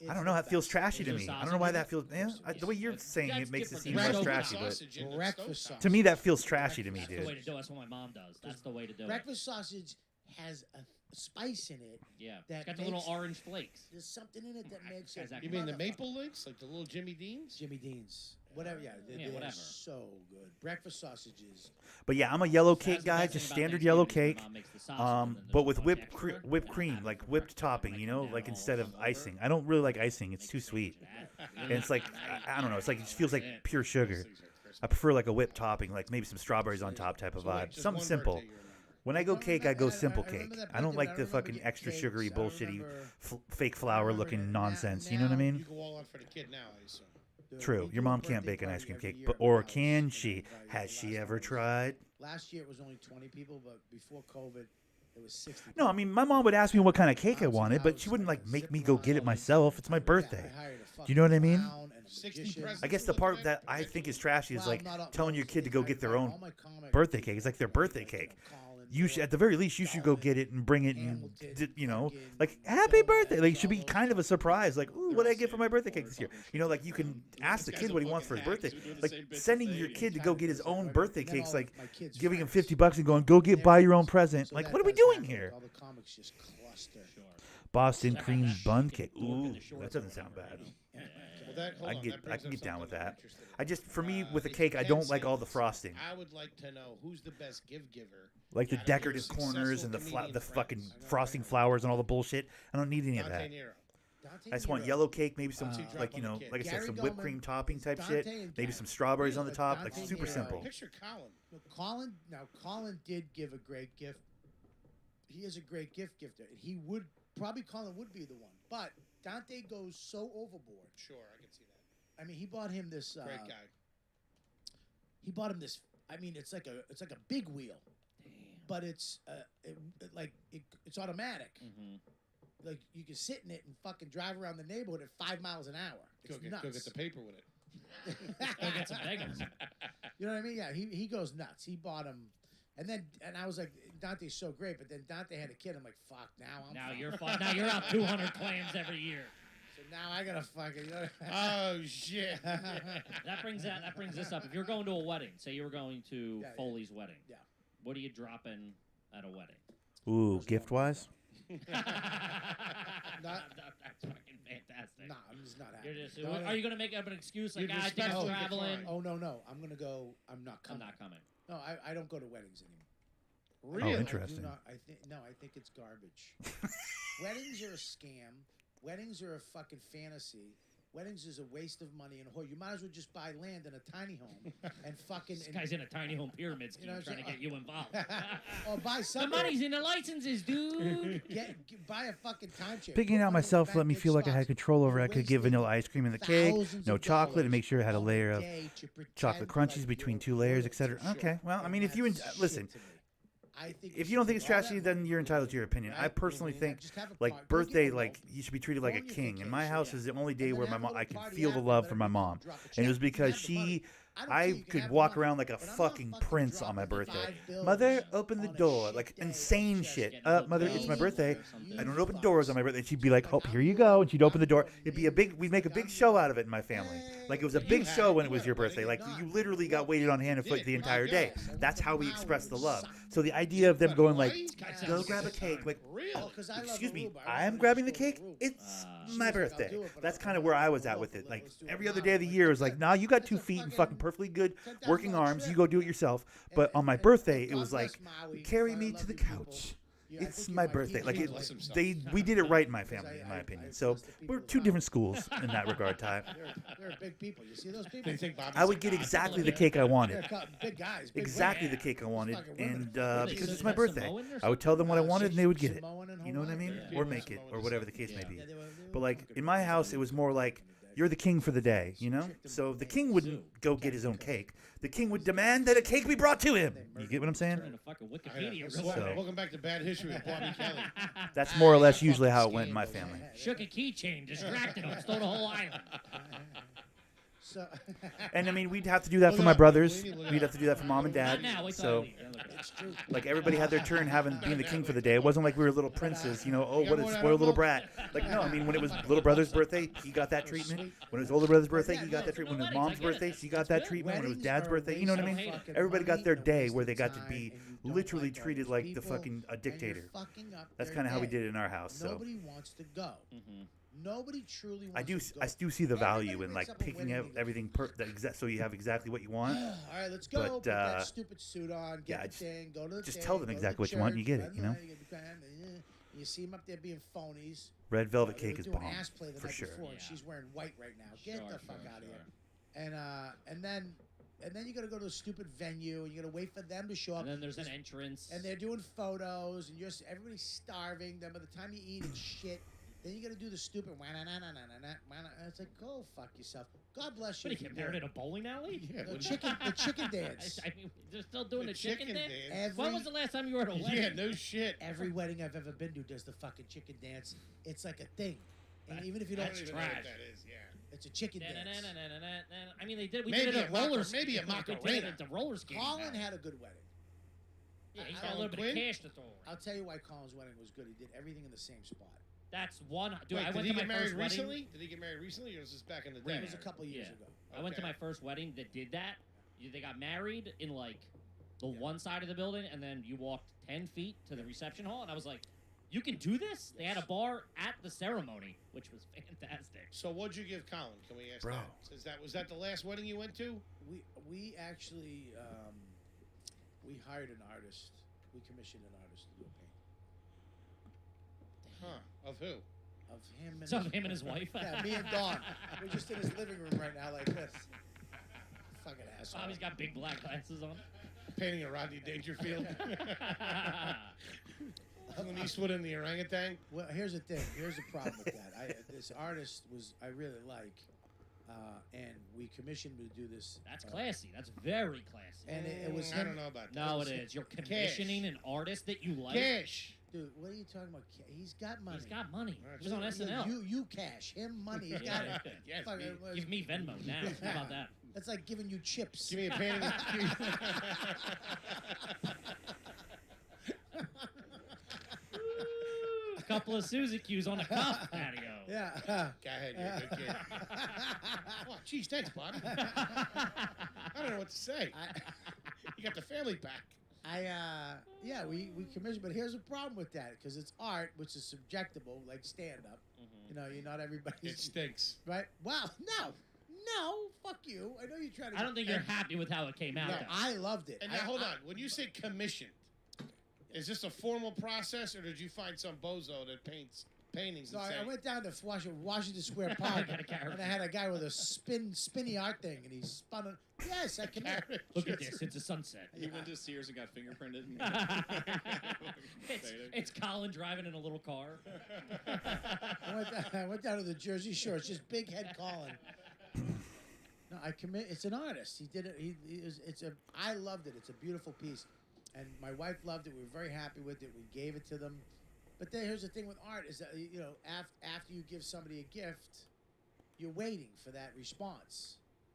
it's don't know. the That feels best. trashy to Is me. there I don't know why sausage in that feels. Yeah, the way you're saying That's it makes it different seem than less stovetop trashy, but sausage in the Breakfast stovetop. sausage. to me that feels trashy to me, That's the way dude. to do it. That's what my mom does. That's the way to do it. Breakfast sausage has a spice in it. Yeah. that It's got the little makes- orange flakes. There's something in it that makes it. Exactly. You mean the motherfucker. maple links, like the little Jimmy Deans? Jimmy Dean's, whatever. Yeah, Yeah, they're whatever. so good. Breakfast sausages. But yeah, I'm a yellow That's cake the guy, best just thing about standard yellow Thanksgiving is cake. my mom makes the sausage, and then But there's with a bunch whipped extra, whipped and cream, I'm like having whipped it right topping, when you I know, come like down, instead all of over, icing. I don't really like icing; it's make too a sweet, sandwich of that. and it's like I don't know. It's like it just feels like That's it. pure sugar. I prefer like a whipped topping, like maybe some strawberries on top type of So wait, vibe. just Something one simple. birthday you remember. When I go cake, I go I simple remember cake. that I don't birthday, like but I the remember fucking getting extra cakes. sugary, I bullshitty, remember- fake flour remember looking now- nonsense. You know what I now mean? You go all out for the kid now, I assume. Dude, True. we Your do a mom can't birthday bake an ice party cream every cake, year but at my or house, can and she? the Has last she one ever was- tried? Last year it was only 20 people, but before COVID, it was 60. No, I mean my mom would ask me what kind of cake I Bouncing wanted, but house, she wouldn't like like a make zip me go get it line. myself. It's my Yeah, birthday. I hired a Do you know what I fucking mean? clown and a 60 magician. presents. I guess the part that I think is trashy is Well, like not all- telling your most kid to of go these, get their all own my comic birthday cake. It's like their birthday cake. Colin, You should, Bill, at the very least, you should go Darwin, get it and bring it and, Hamilton, you know, fucking like happy Bill, birthday. Like it should be all those kind of a fucking surprise. Like, ooh, They're what all I get for my saying birthday four cake this year? fucking You know, like you can ask the These kid guys what are he wants for his fucking birthday. hacks. We're doing the Like same bits sending as your they kid to do. go get his own birthday And then cakes, all like my kids' giving him friends. $50 and going, go get buy your own present. So Like, that what are we does doing happen. here? All the comics just cluster. Sure. Boston Like cream that bun fucking cake. dork in Ooh, the shorts that or doesn't sound whatever, bad. you know? Well, that, hold I on, can that get I brings can up get down with something I'm that. interested in. I just for me with a It's cake, I Ken don't like all the Sanders. frosting, I would like to know who's the best giver. like the out of your decorative corners successful and the comedian the fucking friends. frosting flowers and all the bullshit. I don't need any of Dante that. Nero. Dante I just want Nero. yellow cake, maybe some Two like drop you on know, the kid. like I said, Gary some whipped Goldman, cream topping type Dante shit. and Maybe Gary. some strawberries on the But top, like Dante super Nero- simple. Picture Colin. No, Colin did give a great gift. He is a great gift gifter. He would probably Colin would be the one, but Dante goes so overboard. Sure, I can see that. I mean, he bought him this. Great guy. He bought him this. I mean, it's like a big wheel, but it's it's automatic. Mm-hmm. Like you can sit in it and fucking drive around the neighborhood at 5 miles an hour. It's Go nuts. get the paper with it. Go get some bagels. You know what I mean? Yeah, he goes nuts. He bought him, and I was like, Dante's so great, but then Dante had a kid. I'm like, fuck, now I'm Now fucked. you're fun. Now you're out 200 clams every year. So now I gotta fucking. You know, Oh shit. That brings this up. If you're going to a wedding, say you were going to Yeah, yeah. Foley's wedding. Yeah. What are you dropping at a wedding? Ooh, gift wise. That's fucking fantastic. nah, I'm just not happy. You're just, No, no. are you gonna make up an excuse like, You're I think I'm respectfully traveling? declined. Oh no, I'm gonna go. I'm not I'm coming. not coming. No, I don't go to weddings anymore. Really? Oh, I do interesting. not. I think it's garbage. Weddings are a scam. Weddings are a fucking fantasy. Weddings is a waste of money and a whore. You might as well just buy land in a tiny home and fucking. This guy's in a tiny home pyramid scheme You know what I'm trying to saying? get you involved. or buy The something. money's in the licenses, dude. Buy a fucking timeshare. Picking it Put out money in myself the let me bank, feel big like I had stocks. control over it. I You're could give wasting vanilla ice cream in the cake, thousands no of chocolate, and dollars make sure it had a on layer of day to pretend chocolate like crunchies between you're 2 layers, royalty. etc. Sure. Okay, well, I And mean, if you that's shit listen, to me. I think if you don't think it's should all trashy, that then money, you're entitled to your opinion. I right? personally Yeah, think just have a like party. Don't birthday, give a like vote. you should be treated Go like a on your king. And my vacation, house yeah. is the only day And where then my have a mom, I little can party feel the after, love let from my everybody mom, drop a and it was check. because Have the money. she I don't care, I you can could have walk money, around like a but I'm not fucking prince on my dropping birthday. 5 bills Mother, open the on a door. shit Like day insane and just shit. getting a little Mother, it's my baby birthday. or something. I don't You open doors on my fucks. birthday. She'd be like, Like, "Oh, I'm here you doing- go," and she'd open the I'm door. doing It'd be a big. We'd make a like, big I'm show doing- out of it in my family. Hey, Like it was a you big had show it. when it You was had your it, buddy. birthday. Like You're you not. literally You got walked waited in, on hand and you foot the did. entire My day. ass. I That's went how to we Maui express the with love. socks. So the idea of them going like, Yeah. "Go grab a cake," like, Oh, 'cause I love excuse me, Aruba. I I'm wanted grabbing to the go to cake. Aruba. It's She my was like, "I'll birthday. do it, but That's I'm kind of gonna where go I to was at the with it. local. Like Let's do it every now." other day of the Like, year that's is like, it. nah, you got 2 That's a feet and fucking fucking perfectly good $10,000 working arms. trip. You go do it yourself. But on my And birthday, it God was bless like, Maui. carry God me love to the you people. couch. Yeah, I It's think my you might birthday. keep Like me it, bless himself. we did it right in my Because family, in I my opinion. bless So the people we're of 2 different Maui. schools in that regard, Ty. They're big people. You see those people? They think Bobby's I a would get god. exactly the cake I wanted. They're big guys. Big Exactly women. the cake I wanted, fucking women. and What is because it, it's my like birthday, Samoan or I would tell them what I wanted, and they would get it. Samoan and You know what I mean? Hawaiian. Or Yeah. make it, Samoan or is whatever the something. case may be. Yeah, they were But like fucking in my house, it was more like you're the king for the day, you know. So the king wouldn't go get his own cake. The king would demand that a cake be brought to him. You get what I'm saying? Turning to fucking I know. Wikipedia. So, real quick. welcome back to Bad History with Bobby Kelly. That's more or less Fucking usually how it went in my scandals. family. Shook a keychain, distracted him, stole the whole island. So, And I mean, we'd have to do that Look for it my up, brothers. Mulaney, look it We'd up. have to do that for mom and dad. Not now. Wait till I So leave. Then look at it. it's true. like everybody had their turn being the king for the day. It wasn't like we were little princes, you know. Oh, got what a more than spoiled little milk? brat. Like no, I mean when it was little brother's birthday, he got that treatment. When it was older brother's birthday, he got that treatment. When it was mom's birthday, she got that treatment. When it was dad's birthday, you know what I mean? Everybody got their day where they got to be literally treated like the fucking a dictator. That's kind of how we did it in our house. So Nobody wants to go. Mhm. Nobody truly wants I do to go. I do see the value Everybody in wakes like up and picking winning out and everything so you have exactly what you want. All right, let's go. But, Put that stupid suit on. Get yeah, the just- thing. Go to the just thing, tell them go to exactly the what you want and you church, get it, you know? You see them up there being phonies. Red velvet They were cake is doing bomb ass play the for night sure. before, and Yeah. she's wearing white right now. Get Sure, the fuck sure, out of sure. here. And then you got to go to a stupid venue, and you got to wait for them to show up. And then there's an entrance. And they're doing photos, and everybody's starving. Then by the time you eat, it's shit. Then you got to do the stupid. It's like, go fuck yourself. God bless you. What, if you you get married do at a bowling alley? Yeah, it. what- The chicken dance. I mean, they're still doing the chicken dance? Every, When was the last time you were at a wedding? Yeah, no shit. every wedding I've ever been to does the fucking chicken dance. It's like a thing. And even if you I don't, don't even know what trash. that is. Yeah. it's a chicken dance. I mean, we Maybe did it a at roller skating. maybe a We did it Macarena. at the roller skating. Colin had a good wedding. Yeah, he's I- got a Colin little bit of Quinn? cash to throw around. I'll tell you why Colin's wedding was good. He did everything in the same spot. That's one. Dude, Wait, I did went he to my get married first wedding. recently? Did he get married recently, or was this back in the day? It was a couple years Yeah. ago. I went to Okay. my first wedding that did that. They got married in like the one side of the building, and then you walked 10 feet to the reception hall, and I was like, "You can do this?" They had a bar at the ceremony, which was fantastic. So what'd you give Colin? Can we ask Bro. that? Was that the last wedding you went to? We actually we hired an artist. We commissioned an artist to do a painting Huh? Of who? of him and So his, him and his wife. Yeah, me and Dawn. We're just in his living room right now, like this. Fucking asshole. Bobby's got big black glasses on. Painting a Rodney Dangerfield. Clint Eastwood and the orangutan. Well, here's the thing. Here's the problem with that. This artist I really like, and we commissioned him to do this. That's classy. That's very classy. And it was I him. don't know about that. No, it is. You're commissioning an artist that you like. Cash. Dude, what are you talking about? He's got money. He's got money. Alright, He was on SNL. You cash him money. He's Yeah, got it. yeah. Yes, Fuck, me. it was- Give me Venmo now. How about that? That's like giving you chips. Give me a painting. A couple of Suzy Q's on the cup patio. Yeah. Go ahead, you're a good kid. Oh, geez, thanks, Bob. I don't know what to say. You got the family back. Yeah, we commissioned, but here's a problem with that because it's art, which is subjectable, like stand up. You know, you're not everybody's It stinks. right. Wow, no, fuck you. I know you're trying to. I don't think you're happy with how it came out. No, though. I loved it. And now, hold on. When you say commissioned, is this a formal process, or did you find some bozo that paints paintings So and say, I went down to Washington Square Park, Got a character. and I had a guy with a spinny art thing, and he spun it. Yes, I committed. Look at this. It's a sunset. You went to Sears and got fingerprinted. It's Colin driving in a little car. I went down to the Jersey Shore. It's just big head Colin. No, I commit. It's an artist. He did it. I loved it. It's a beautiful piece, and my wife loved it. We were very happy with it. We gave it to them. But then here's the thing with art is that after you give somebody a gift, you're waiting for that response.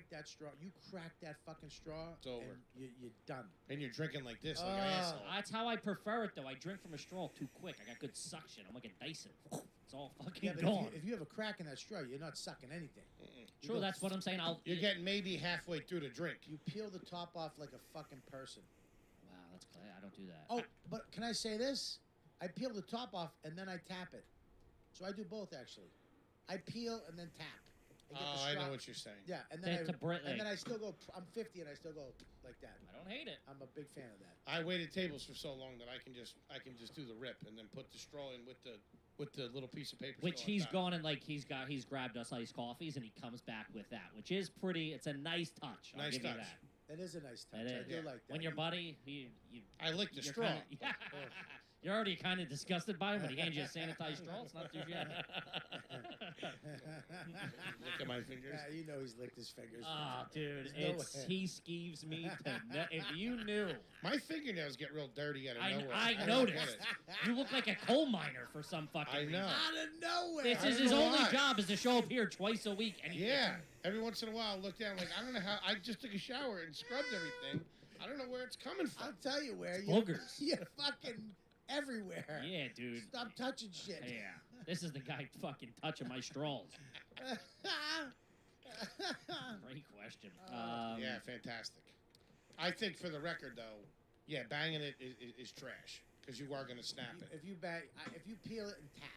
break that straw, you crack that fucking straw, It's over. and you're done. And you're drinking like this, like an Oh. asshole. That's how I prefer it, though. I drink from a straw too quick. I got good suction. I'm like a Dyson. It's all fucking Yeah, but gone. if you have a crack in that straw, you're not sucking anything. You True, go that's what I'm saying. You're getting maybe halfway through the drink. You peel the top off like a fucking person. Wow, that's I don't do that. Oh, but can I say this? I peel the top off and then I tap it. So I do both actually. I peel and then tap. I get the Oh, I know straw- what you're saying. Yeah, and then It's a Brit- and then I still go. I'm 50 and I still go like that. I don't hate it. I'm a big fan of that. I waited tables for so long that I can just do the rip and then put the straw in with the little piece of paper. Which straw on he's top. gone and like he's grabbed us iced coffees and he comes back with that, which is pretty. It's a nice touch. I'll Nice give you touch. that. That is a nice touch. It I is. do Yeah. like that. When your buddy, I licked the you're straw. kinda- you're already kind of disgusted by him, but he hands you a sanitized straw. It's not too shabby. Look at my fingers. Yeah, you know he's licked his fingers. Oh, dude, There's no way. he skeeves me to if you knew. My fingernails get real dirty out of nowhere. I don't noticed. get it. You look like a coal miner for some fucking I reason. know. Out of nowhere. This I is don't his know only why. job is to show up here twice a week. And he Yeah. Every once in a while, I look down like I don't know how. I just took a shower and scrubbed everything. I don't know where it's coming from. I'll tell you where. It's You boogers. You're fucking everywhere. Yeah, dude. Stop touching shit. Yeah. This is the guy fucking touching my straws. Great question. Yeah, fantastic. I think for the record, though, yeah, banging it is trash because you are going to snap it. If you peel it and tap.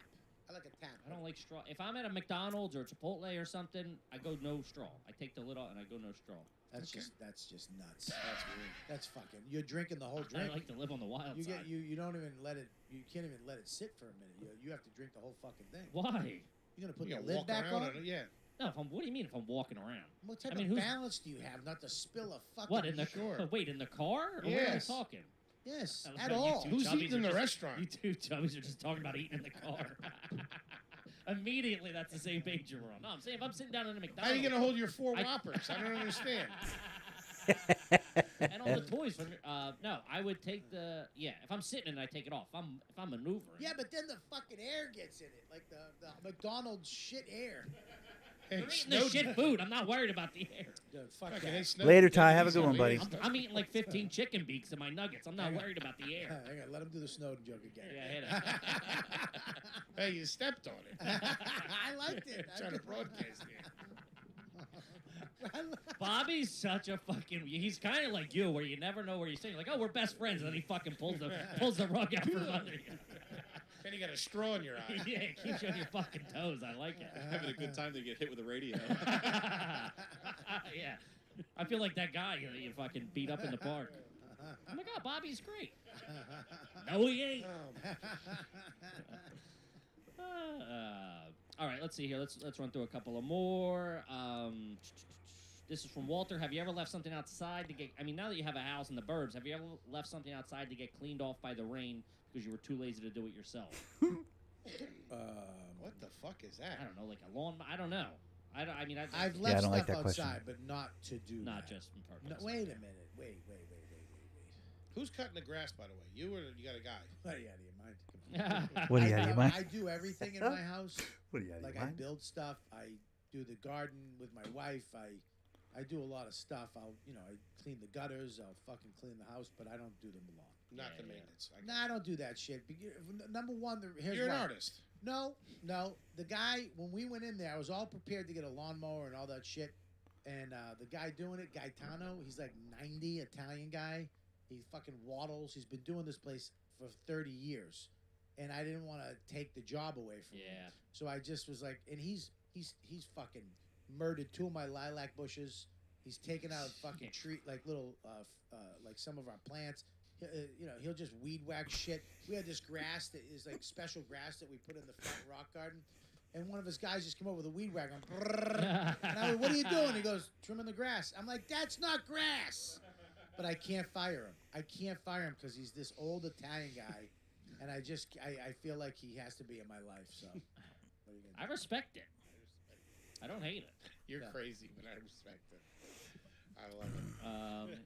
I like a tap. I don't like straw. If I'm at a McDonald's or Chipotle or something, I go no straw. I take the lid off and I go no straw. That's Okay. just nuts. That's weird. That's fucking. You're drinking the whole I drink. like to live on the wild You side. get you don't even let it. You can't even let it sit for a minute. You have to drink the whole fucking thing. Why? You're gonna put You the gotta lid walk back around on. it, yeah. No, what do you mean if I'm walking around? What type I mean, of who's- balance do you have not to spill a fucking? What in the Sure. Wait, in the car? Or where are we Yes. talking? Yes, I love at how you all. two Who's chubbies eating in are the just- restaurant? You two chubbies are just talking about eating in the car. Immediately, that's the same page you're on. No, I'm saying if I'm sitting down in a McDonald's. How are you going to hold your four I- Whoppers? I don't understand. And all the toys from no, I would take the if I'm sitting and I take it off. If I'm maneuvering. Yeah, but then the fucking air gets in it, like the McDonald's shit air. Hey, I'm eating the shit food. I'm not worried about the air. Dude, fuck Fucking that. they snowed Later, it. Ty. Have a These good are one, buddy. amazing. I'm eating like 15 chicken beaks in my nuggets. I'm not worried about the air. Hang on, let him do the Snowden joke again. Yeah, hit it. Hey, you stepped on it. I liked it. Trying to broadcast it. Bobby's such a fucking. He's kind of like you, where you never know where you're sitting. Like, oh, we're best friends, and then he fucking pulls the rug out from under you. Then you got a straw in your eye. Yeah, it keeps you on your fucking toes. I like it. Having a good time to get hit with a radio. Yeah, I feel like that guy you fucking beat up in the park. Oh my God, Bobby's great. No, he ain't. All right, let's see here. Let's run through a couple of more. This is from Walter. Have you ever left something outside to get? I mean, now that you have a house in the burbs, have you ever left something outside to get cleaned off by the rain because you were too lazy to do it yourself? What the fuck is that? I don't know, like a lawn. I don't know. I mean, I've Yeah, left I don't like stuff that question. outside, but not to do not that. just in No, purpose. wait a minute. Wait. Who's cutting the grass, by the way? You or you got a guy? What are you out of your mind? What do you I, have in I, mind? I do everything in my house. What do you have Like in I mind? build stuff. I do the garden with my wife. I do a lot of stuff. I clean the gutters. I'll fucking clean the house, but I don't do the lawn. Not Yeah, the yeah. maintenance. Nah, I don't do that shit. Number one, here's You're an why. artist. No. The guy, when we went in there, I was all prepared to get a lawnmower and all that shit. And the guy doing it, Gaetano, he's like 90, Italian guy. He fucking waddles. He's been doing this place for 30 years. And I didn't want to take the job away from him. Yeah. So I just was like, and he's fucking murdered 2 of my lilac bushes. He's taken out fucking tree, like little, like some of our plants. He'll just weed whack shit. We had this grass that is like special grass that we put in the front rock garden. And one of his guys just came over with a weed whacker. And I went, what are you doing? He goes, trimming the grass. I'm like, that's not grass. But I can't fire him. I can't fire him because he's this old Italian guy. And I feel like he has to be in my life. So, what are you gonna I respect it. I don't hate it. You're Yeah. crazy, but I respect it. I love it.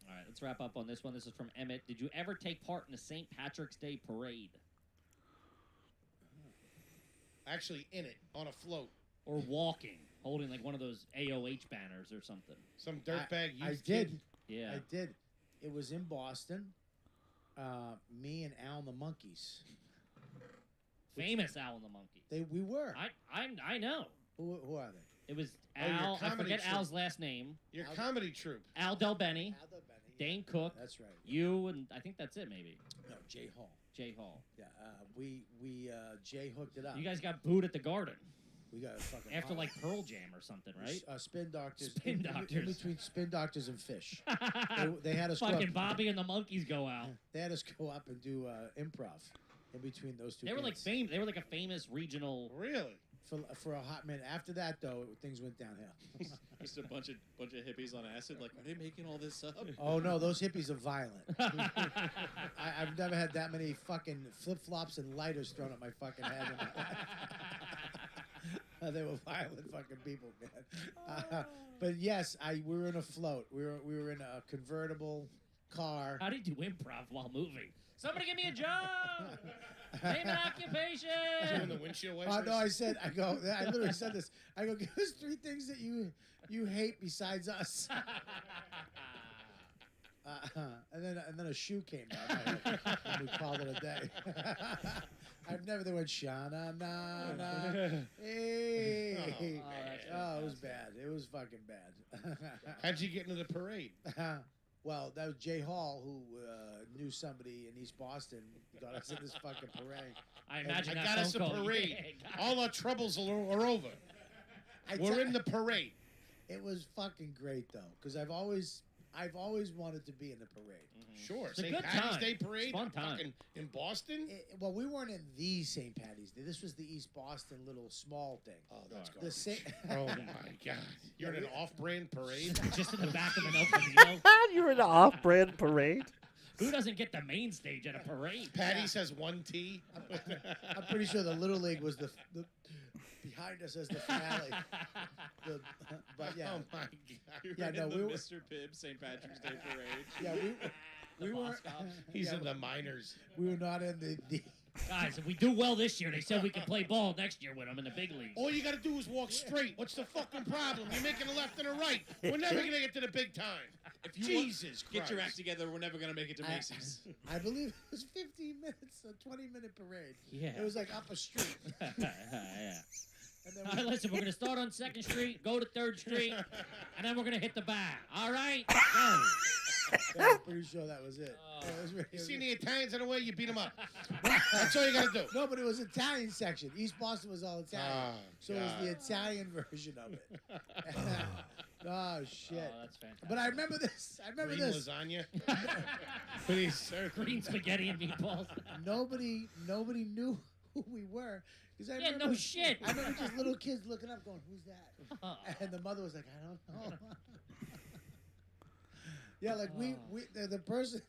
All right, let's wrap up on this one. This is from Emmett. Did you ever take part in the St. Patrick's Day parade Actually, in it on a float, or walking, holding like one of those AOH banners or something? some dirtbag. I youth did. kid. Yeah. I did. It was in Boston. Me and Al and the Monkeys. Famous Al and the Monkeys. We were. I know. Who are they? It was Oh, your Al. I comedy forget troupe. Al's last name. Your Al- comedy troupe. Al Del Benny. Al Del Benny. Dane Cook, That's right. you, and I think that's it, maybe. No, Jay Hall. Jay Hall. Yeah, we Jay hooked it up. You guys got booed at the Garden We got a fucking after like Pearl Jam or something, right? Spin Doctors. Spin in Doctors. between Spin Doctors and Fish. They had us go Fucking up, Bobby and the Monkeys go out. They had us go up and do improv in between those two. They were like bands. They were like a famous regional. Really? For a hot minute. After that, though, things went downhill. Just a bunch of hippies on acid. Like, are they making all this up? Oh no, those hippies are violent. I've never had that many fucking flip flops and lighters thrown at my fucking head. In my life. They were violent fucking people, man. But yes, we were in a float. We were in a convertible car. How do you do improv while moving? Somebody give me a job. Name an occupation. Doing the windshield wipers? No, I literally said this. I go, give us 3 things that you hate besides us. And then a shoe came out, and we called it a day. I've never. They went shana na na. Hey. Oh, it was bad. It was fucking bad. How'd you get into the parade? Well, that was Jay Hall, who knew somebody in East Boston, got us in this fucking parade. I imagine I that got us a phone call. parade. Yeah, All our troubles are over. We're in the parade. It was fucking great though, because I've always wanted to be in the parade. Sure. It's a St. good Patty's time. Day parade. It's a fun time. Fucking in Boston. Well, we weren't in the St. Patty's Day. This was the East Boston little small thing. Oh, that's The garbage. sa- Oh my God! You're in an off-brand parade. Just in the back of an open deal. You're in an off-brand parade. Who doesn't get the main stage at a parade? Patty's has 1 T. I'm pretty sure the Little League was the behind us as the finale. But yeah, Oh my God! You Yeah, were no, in the we were- Mr. Pibb St. Patrick's Day parade. yeah, we were. He's yeah, in the minors. We were not in the Guys, if we do well this year, they said we can play ball next year with them in the big league. All you gotta do is walk straight. What's the fucking problem? You're making a left and a right. We're never gonna get to the big time. If you Jesus Christ. get your act together, we're never gonna make it to Macy's. I believe it was 15 minutes, a 20-minute parade. Yeah. It was like up a street. Yeah. And then All right, listen, we're going to start on 2nd Street, go to 3rd Street, and then we're going to hit the bar. All right? Go. yeah, I'm pretty sure that was it. Yeah, it was really- You seen the Italians in the way, you beat them up. That's all you gotta do. No, but it was Italian section. East Boston was all Italian. Oh, So it was the God. Italian version of it. Oh, shit. Oh, that's fantastic. But I remember this. I remember Green this. lasagna. Please, sir. Green spaghetti and meatballs. Nobody knew who we were. 'Cause I Yeah, remember, no shit. I remember just little kids looking up going, who's that? Oh. And the mother was like, I don't know. Yeah, like we the person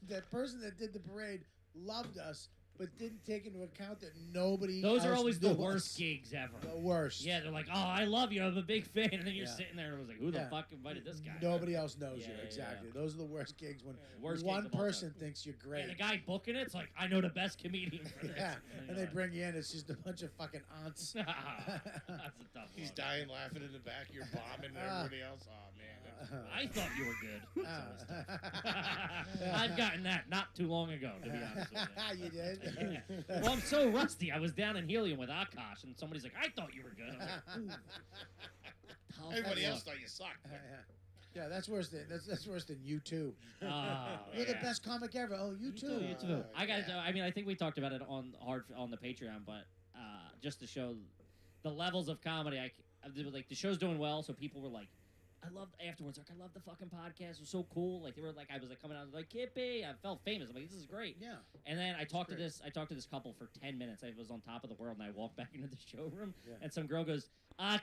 that did the parade loved us, but didn't take into account that nobody. Those are else always the knew worst us. gigs ever. The worst. Yeah, they're like, oh, I love you. I'm a big fan. And then you're Yeah. sitting there and it was like, who the Yeah. fuck invited this guy? Nobody else knows Yeah, you. yeah, Exactly. yeah. Those are the worst gigs when Worst gigs one of all time. person thinks you're great. Yeah, the guy booking it's like, I know the best comedian for this. Yeah, you're and they like, bring you in. It's just a bunch of fucking aunts. That's a tough He's one. dying laughing in the back. You're bombing everybody else. Oh, man. I thought you were good. Ah. So it was tough. I've gotten that not too long ago, to be honest with you. You did. Well, I'm so rusty. I was down in Helium with Akash, and somebody's like, I thought you were good. I was like, ooh. Tough Everybody luck. else thought you sucked. Yeah, that's worse than that's worse than you too. Oh, You're the yeah. best comic ever. Oh, you too. You too. I got. I mean, I think we talked about it on the Patreon, but just to show the levels of comedy, like the show's doing well, so people were like, I loved afterwards. Like, I love the fucking podcast. It was so cool. Like they were like, I was like coming out like Kippy. I felt famous. I'm like, this is great. Yeah. And then I talked to this couple for 10 minutes. I was on top of the world, and I walked back into the showroom, Yeah. and some girl goes,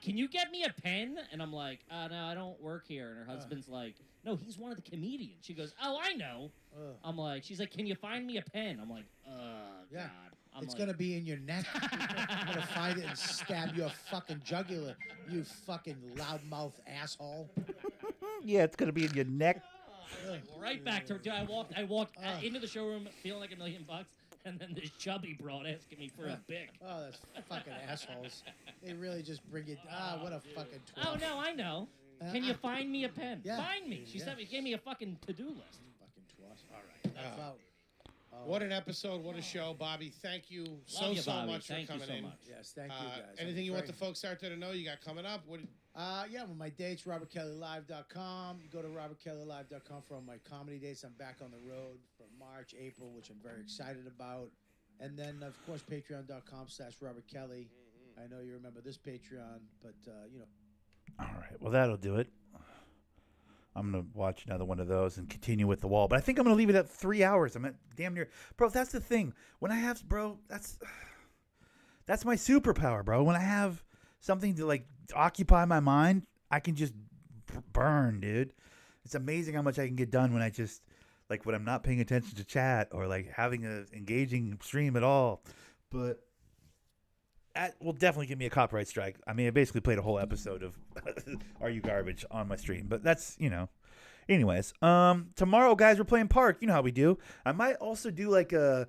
can you get me a pen? And I'm like, no, I don't work here. And her husband's like, no, he's one of the comedians. She goes, oh, I know. I'm like, she's like, can you find me a pen? I'm like, Yeah. God. I'm It's like, gonna be in your neck. I'm gonna find it and stab your fucking jugular, you fucking loudmouth asshole. Yeah, it's gonna be in your neck. right back to. Dude, I walked into the showroom feeling like $1 million, and then this chubby broad asking me for a bic. Oh, that's fucking assholes. They really just bring it. What a fucking twat. Oh no, I know. Can you find me a pen? Yeah. Find me. She sent me, gave me a fucking to-do list. Fucking twat. All right. That's out. What an episode. What a show. Bobby, thank you so you, Bobby. much Thank for you coming so in. much. Yes, thank you guys. Anything I'm you want the afraid- folks out there to know you got coming up? Yeah, well, my dates, robertkellylive.com. Go to robertkellylive.com for all my comedy dates. I'm back on the road for March, April, which I'm very excited about. And then, of course, patreon.com/robertkelly. I know you remember this Patreon, but, All right. Well, that'll do it. I'm going to watch another one of those and continue with The Wall. But I think I'm going to leave it at 3 hours. I'm at damn near. Bro, that's the thing. When I have, bro, that's my superpower, bro. When I have something to, like, occupy my mind, I can just burn, dude. It's amazing how much I can get done when I just, like, when I'm not paying attention to chat or, like, having an engaging stream at all. But that will definitely give me a copyright strike. I mean, I basically played a whole episode of Are You Garbage on my stream, but that's, anyways. Tomorrow, guys, we're playing Park. You know how we do. I might also do like I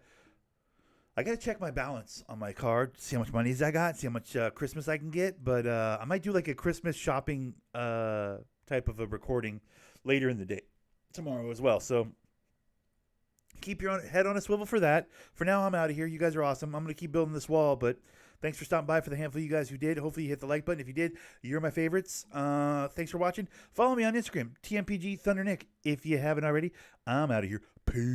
got to check my balance on my card, see how much money I got, see how much Christmas I can get, but I might do like a Christmas shopping type of a recording later in the day tomorrow as well. So keep your head on a swivel for that. For now, I'm out of here. You guys are awesome. I'm going to keep building this wall, but thanks for stopping by for the handful of you guys who did. Hopefully you hit the like button. If you did, you're my favorites. Thanks for watching. Follow me on Instagram, TMPG Thunder Nick. If you haven't already, I'm out of here. Peace.